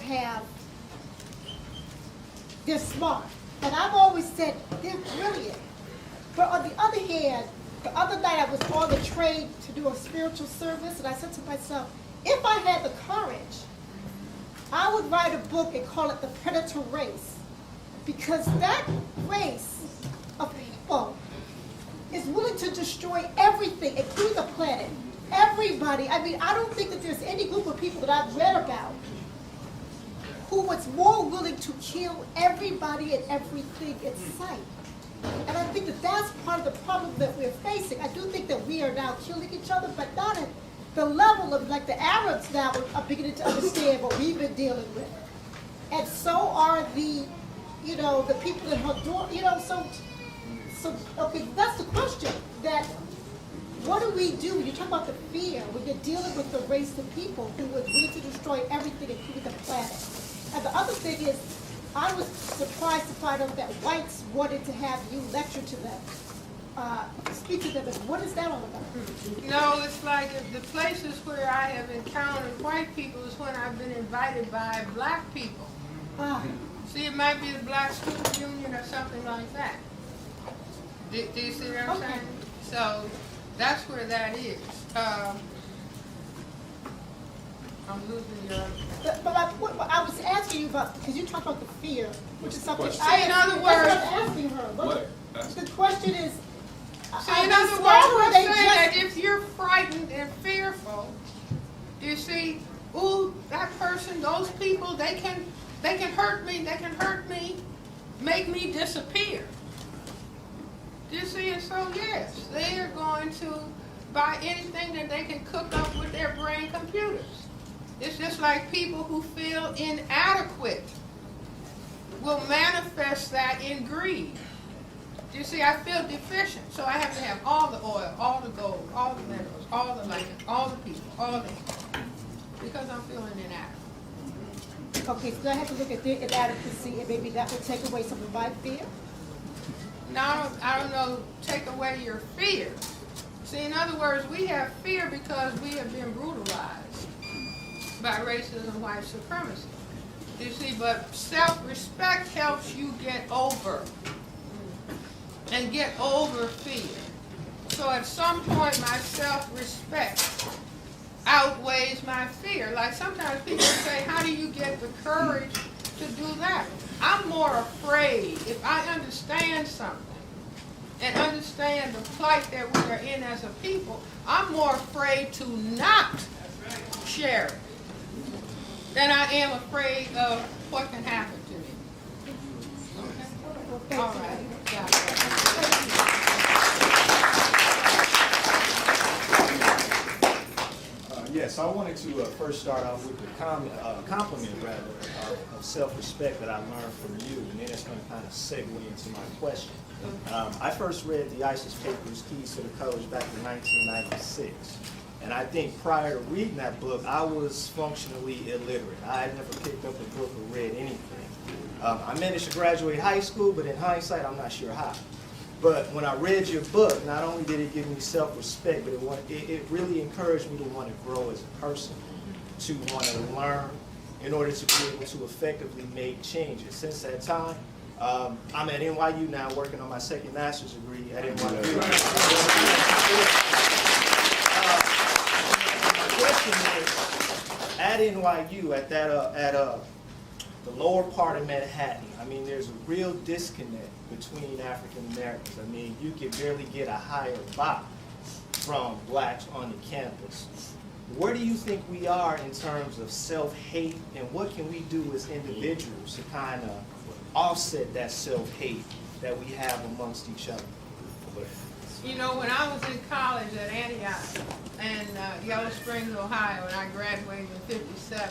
they're smart. And I've always said they're brilliant. But on the other hand, the other night I was on the train to do a spiritual service, and I said to myself, if I had the courage, I would write a book and call it The Predator Race. Because that race of people is willing to destroy everything, including the planet. Everybody. I mean, I don't think that there's any group of people that I've read about who was more willing to kill everybody and everything in sight. And I think that that's part of the problem that we're facing. I do think that we are now killing each other, but not at the level of, like, the Arabs now are beginning to understand what we've been dealing with. And so are the, you know, the people in Honduras, you know, so okay, that's the question. That what do we do when you talk about the fear, when you're dealing with the race of people who was willing to destroy everything, including the planet? And the other thing is, I was surprised to find out that whites wanted to have you lecture to them, speak to them. What is that all about?
No, it's like the places where I have encountered white people is when I've been invited by black people. See, it might be the Black Student Union or something like that. Do you see what I'm saying? So that's where that is. I'm losing your...
But I was asking you about, because you talked about the fear, which is something
See, in other words...
That's what I'm asking her. The question is...
See, in other words, we're saying that if you're frightened and fearful, you see, ooh, that person, those people, they can hurt me, make me disappear. You see, and so yes, they are going to buy anything that they can cook up with their brain computers. It's just like people who feel inadequate will manifest that in greed. You see, I feel deficient, so I have to have all the oil, all the gold, all the minerals, all the land, all the people, all the because I'm feeling inadequate.
Okay, so I have to look at the inadequacy, and maybe that will take away some of my fear?
No, I don't know, take away your fear. See, in other words, we have fear because we have been brutalized by racism, white supremacy. You see, but self-respect helps you get over and get over fear. So at some point, my self-respect outweighs my fear. Like sometimes people say, how do you get the courage to do that? I'm more afraid if I understand something and understand the plight that we are in as a people, I'm more afraid to not share it than I am afraid of what can happen to me. Okay? All right.
Yes, I wanted to first start off with the compliment, rather, of self-respect that I learned from you, and then it's going to kind of segue into my question. I first read the ISIS papers, Keys to the Codes, back in 1996, and I think prior to reading that book, I was functionally illiterate. I had never picked up a book or read anything. I managed to graduate high school, but in hindsight, I'm not sure how. But when I read your book, not only did it give me self-respect, but it really encouraged me to want to grow as a person, to want to learn in order to be able to effectively make changes. Since that time, I'm at NYU now working on my second master's degree at NYU. My question is, at NYU, at the lower part of Manhattan, I mean, there's a real disconnect between African Americans. I mean, you can barely get a higher vibe from blacks on the campus. Where do you think we are in terms of self-hate, and what can we do as individuals to kind of offset that self-hate that we have amongst each other?
You know, when I was in college at Antioch and Yellow Springs, Ohio, and I graduated in '57,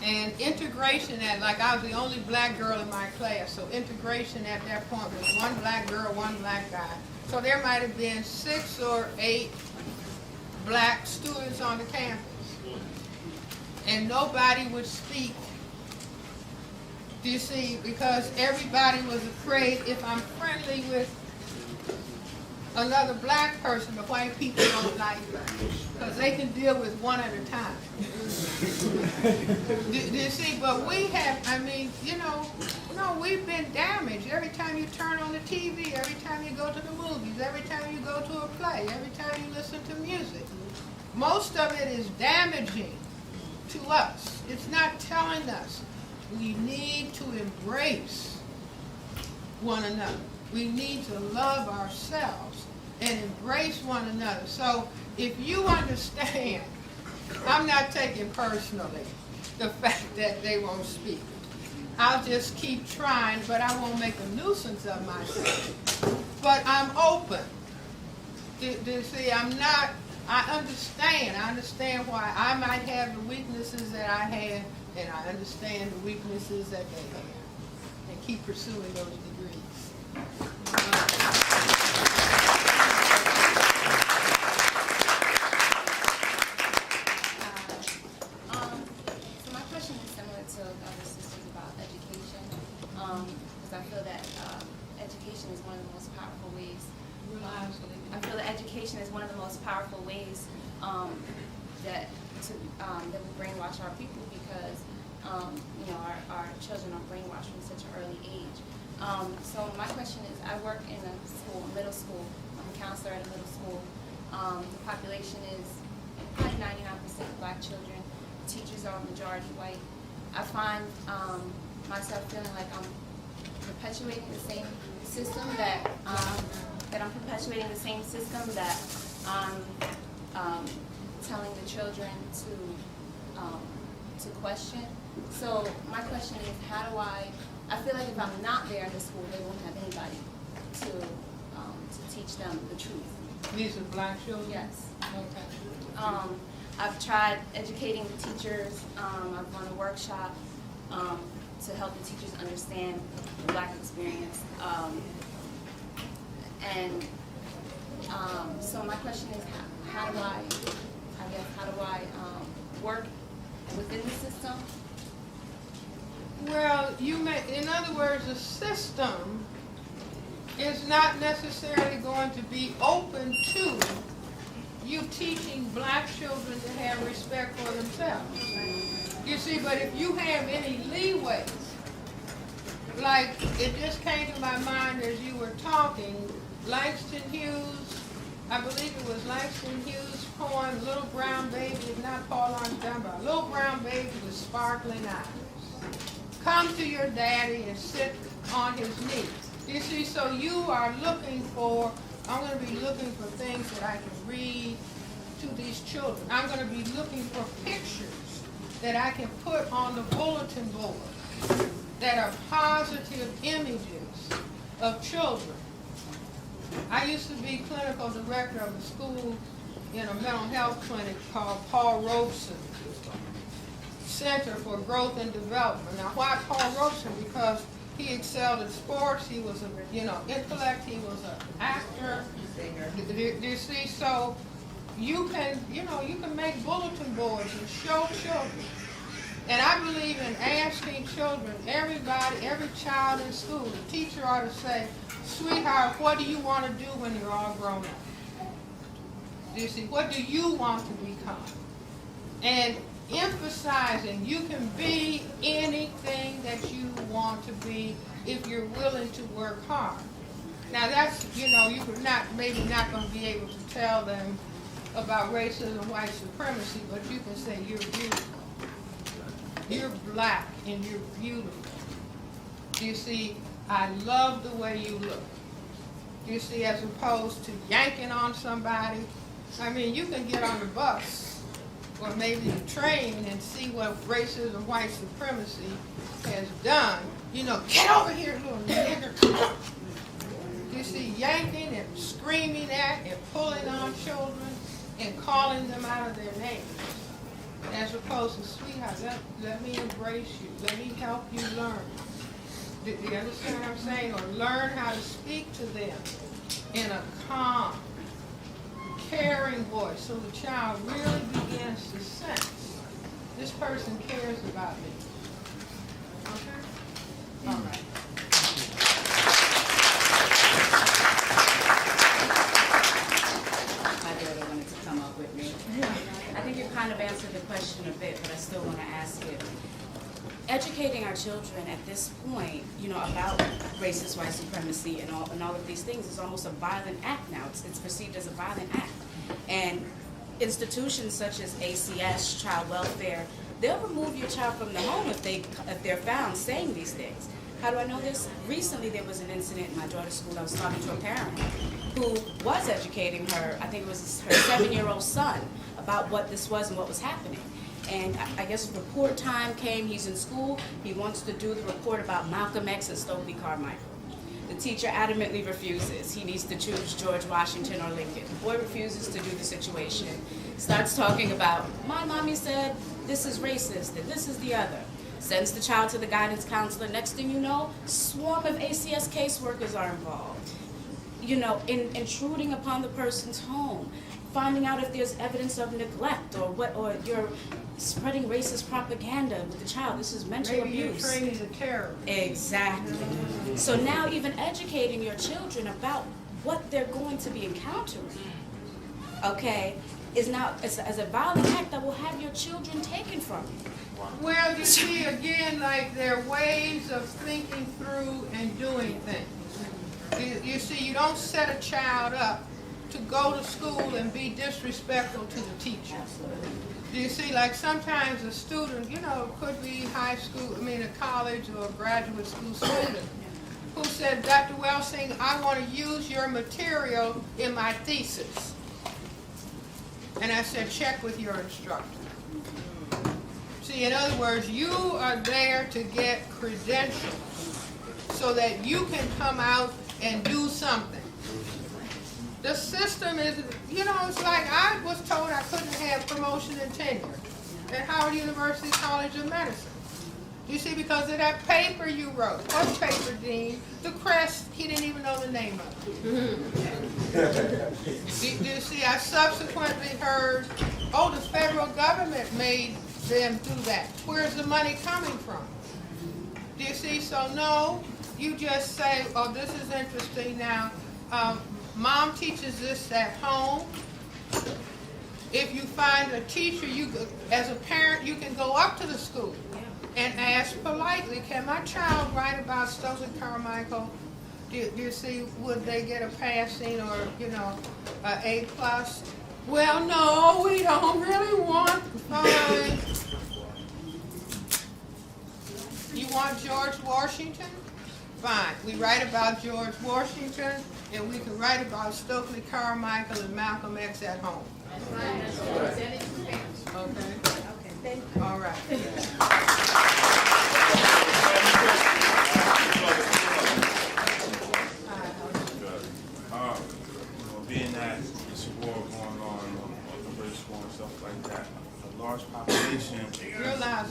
and integration like I was the only black girl in my class, so integration at that point was one black girl, one black guy. So there might have been 6 or 8 black students on the campus. And nobody would speak, do you see, because everybody was afraid if I'm friendly with another black person, the white people don't like that, because they can deal with one at a time. do you see, but we have, I mean, you know, no, we've been damaged. Every time you turn on the TV, every time you go to the movies, every time you go to a play, every time you listen to music, most of it is damaging to us. It's not telling us we need to embrace one another. We need to love ourselves and embrace one another. So if you understand, I'm not taking personally the fact that they won't speak. I'll just keep trying, but I won't make a nuisance of myself. But I'm open. See, I'm not, I understand why I might have the weaknesses that I have, and I understand the weaknesses that they have, and keep pursuing those degrees.
So my question is similar to other sisters about education, because I feel that education is one of the most powerful ways. I feel that education is one of the most powerful ways that we brainwash our people, because you know, our children are brainwashed from such an early age. So my question is, I work in a school, middle school. I'm a counselor at a middle school. The population is probably 99% black children. Teachers are majority white. I find myself feeling like I'm perpetuating the same system that I'm perpetuating the same system that I'm telling the children to question. So my question is, how do I feel like if I'm not there in the school, they won't have anybody to
to teach them the truth.
These are black children?
Yes.
Okay.
I've tried educating the teachers. I've run a workshop to help the teachers understand the black experience. So my question is, how do I work within the system?
Well, in other words, the system is not necessarily going to be open to you teaching black children to have respect for themselves. You see, but if you have any leeway, like it just came to my mind as you were talking, Langston Hughes, I believe it was Langston Hughes' poem, Little Brown Baby, if not Paul on Dunbar, Little Brown Baby with Sparkling Eyes. Come to your daddy and sit on his knee. You see, so you are looking for, I'm going to be looking for things that I can read to these children. I'm going to be looking for pictures that I can put on the bulletin board that are positive images of children. I used to be clinical director of a school in a mental health clinic called Paul Robeson Center for Growth and Development. Now, why Paul Robeson? Because he excelled in sports. He was intellect. He was an actor. You see, so you can make bulletin boards and show children. And I believe in asking children, everybody, every child in school, the teacher ought to say, sweetheart, what do you want to do when you're all grown up? Do you see, what do you want to become? And emphasizing you can be anything that you want to be if you're willing to work hard. Now that's, you're maybe not going to be able to tell them about racism, white supremacy, but you can say you're beautiful. You're black and you're beautiful. You see, I love the way you look. You see, as opposed to yanking on somebody. I mean, you can get on the bus or maybe the train and see what racism, white supremacy has done. Get over here, little nigger. You see, yanking and screaming at and pulling on children and calling them out of their names. As opposed to, sweetheart, let me embrace you. Let me help you learn. Do you understand what I'm saying? Or learn how to speak to them in a calm, caring voice so the child really begins to sense this person cares about me. Okay? All right.
My daughter wanted to come up with me. I think you kind of answered the question a bit, but I still want to ask it. Educating our children at this point, about racist white supremacy and all of these things is almost a violent act now. It's perceived as a violent act. And institutions such as ACS, child welfare, they'll remove your child from the home if they're found saying these things. How do I know this? Recently there was an incident in my daughter's school. I was talking to a parent who was educating her, I think it was her 7-year-old son, about what this was and what was happening. And I guess report time came, he's in school, he wants to do the report about Malcolm X and Stokely Carmichael. The teacher adamantly refuses. He needs to choose George Washington or Lincoln. The boy refuses to do the situation. Starts talking about, my mommy said this is racist and this is the other. Sends the child to the guidance counselor. Next thing you know, swarm of ACS caseworkers are involved. In intruding upon the person's home, finding out if there's evidence of neglect or you're spreading racist propaganda with the child. This is mental abuse.
Maybe you're training the terrorists. Exactly.
So now even educating your children about what they're going to be encountering, okay, is now as a violent act that will have your children taken from you.
Well, you see, again, like there are ways of thinking through and doing things. You see, you don't set a child up to go to school and be disrespectful to the teacher. You see, like sometimes a student, could be a college or a graduate school student, who said, Dr. Welsing, I want to use your material in my thesis. And I said, check with your instructor. See, in other words, you are there to get credentials so that you can come out and do something. The system is, you know, it's like I was told I couldn't have promotion and tenure at Howard University College of Medicine. You see, because of that paper you wrote. What paper, Dean? The Crest, he didn't even know the name of it. Do you see, I subsequently heard, oh, the federal government made them do that. Where's the money coming from? Do you see? So no, you just say, oh, this is interesting now. Mom teaches this at home. If you find a teacher, as a parent, you can go up to the school and ask politely, can my child write about Stokely Carmichael? Do you see, would they get a passing or, you know, an A+? Well, no, we don't really want, fine. You want George Washington? Fine. We write about George Washington, and we can write about Stokely Carmichael and Malcolm X at home. Okay. All right.
Being that there's a war going on the race war and stuff like that, a large population.
You're loud.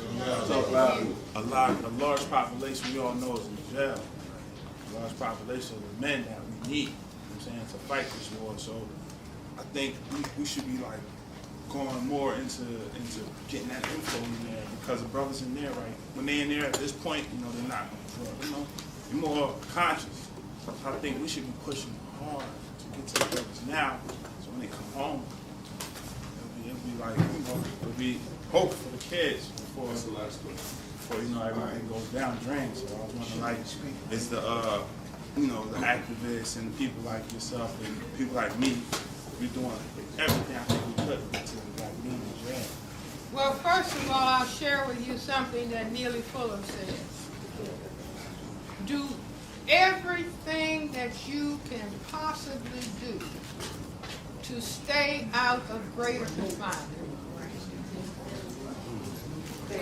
A large population we all know is in jail. A large population of men that we need, you know what I'm saying, to fight this war. So I think we should be like going more into getting that info in there, because the brothers in there, right, when they're in there at this point, you know, they're not, you know, you're more conscious. So I think we should be pushing hard to get to the brothers now, so when they come home, it'll be like, you know, it'll be hope for the kids before you know everything goes down drain. So I was wondering, like, is the you know, the activists and people like yourself and people like me, we're doing everything I think we could to like being in jail.
Well, first of all, I'll share with you something that Neely Fuller says. Do everything that you can possibly do to stay out of greater confinement.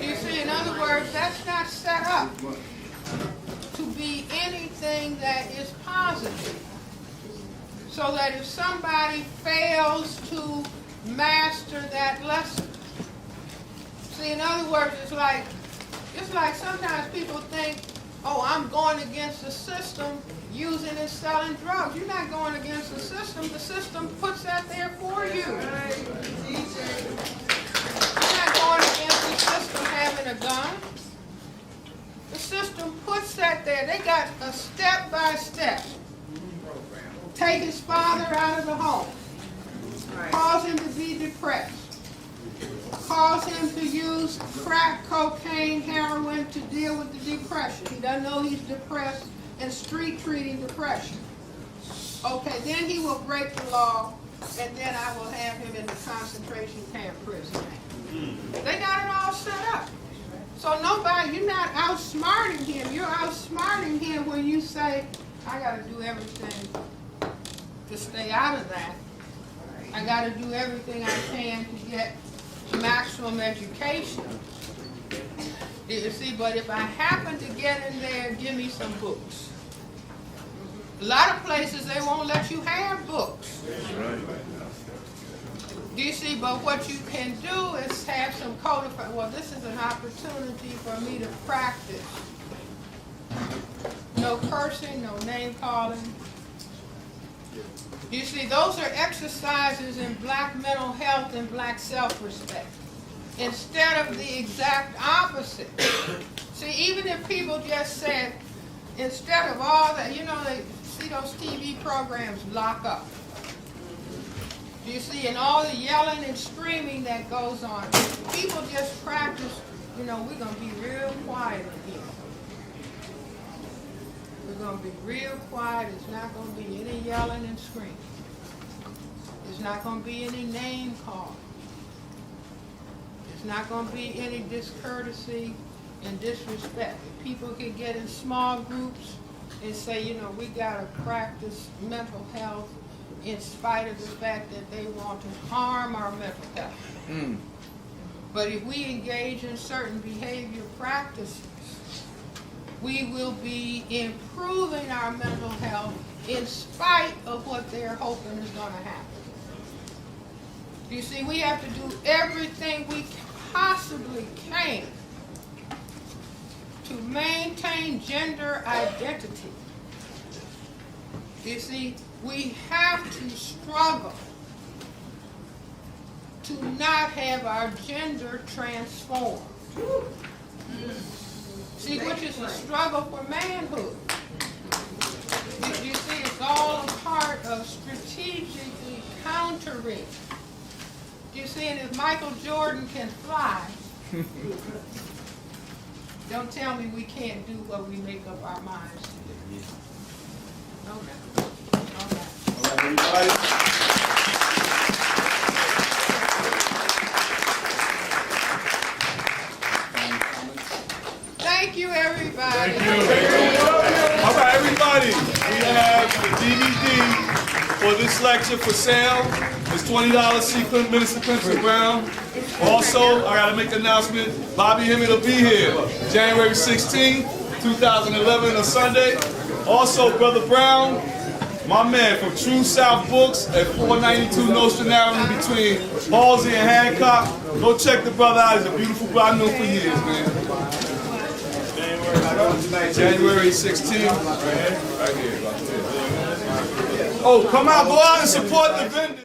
You see, in other words, that's not set up to be anything that is positive. So that if somebody fails to master that lesson. See, in other words, it's like sometimes people think, oh, I'm going against the system using and selling drugs. You're not going against the system. The system puts that there for you. You're not going against the system having a gun. The system puts that there. They got a step-by-step. Take his father out of the home. Cause him to be depressed. Cause him to use crack, cocaine, heroin to deal with the depression. He doesn't know he's depressed and street treating depression. Okay, then he will break the law, and then I will have him in the concentration camp prison. They got it all set up. So nobody, you're not outsmarting him. You're outsmarting him when you say, I got to do everything to stay out of that. I got to do everything I can to get maximum education. You see, but if I happen to get in there, give me some books. A lot of places, they won't let you have books. Do you see, but what you can do is have some codified, well, this is an opportunity for me to practice. No cursing, no name calling. You see, those are exercises in black mental health and black self-respect, instead of the exact opposite. See, even if people just said, instead of all that, you know, they see those TV programs, Lock Up. You see, and all the yelling and screaming that goes on. People just practice, you know, we're going to be real quiet in here. We're going to be real quiet. It's not going to be any yelling and screaming. There's not going to be any name calling. There's not going to be any discourtesy and disrespect. People can get in small groups and say, you know, we got to practice mental health in spite of the fact that they want to harm our mental health. But if we engage in certain behavior practices, we will be improving our mental health in spite of what they're hoping is going to happen. You see, we have to do everything we possibly can to maintain gender identity. You see, we have to struggle to not have our gender transformed. See, which is the struggle for manhood. You see, it's all a part of strategically countering. You see, and if Michael Jordan can fly, don't tell me we can't do what we make up our minds to do. Okay. All right.
Everybody.
Thank you, everybody.
Thank you. All right, everybody. We have the DVD for this lecture for sale. It's $20. See Minister Clemson Brown. Also, I got to make an announcement. Bobby Hemmett will be here January 16th, 2011, on Sunday. Also, Brother Brown, my man from True South Books at 492 Nostrand Avenue between Halsey and Hancock. Go check the brother out. He's a beautiful brother. I know for years, man. January 16th. Right here. Oh, come out, go out and support the vendors.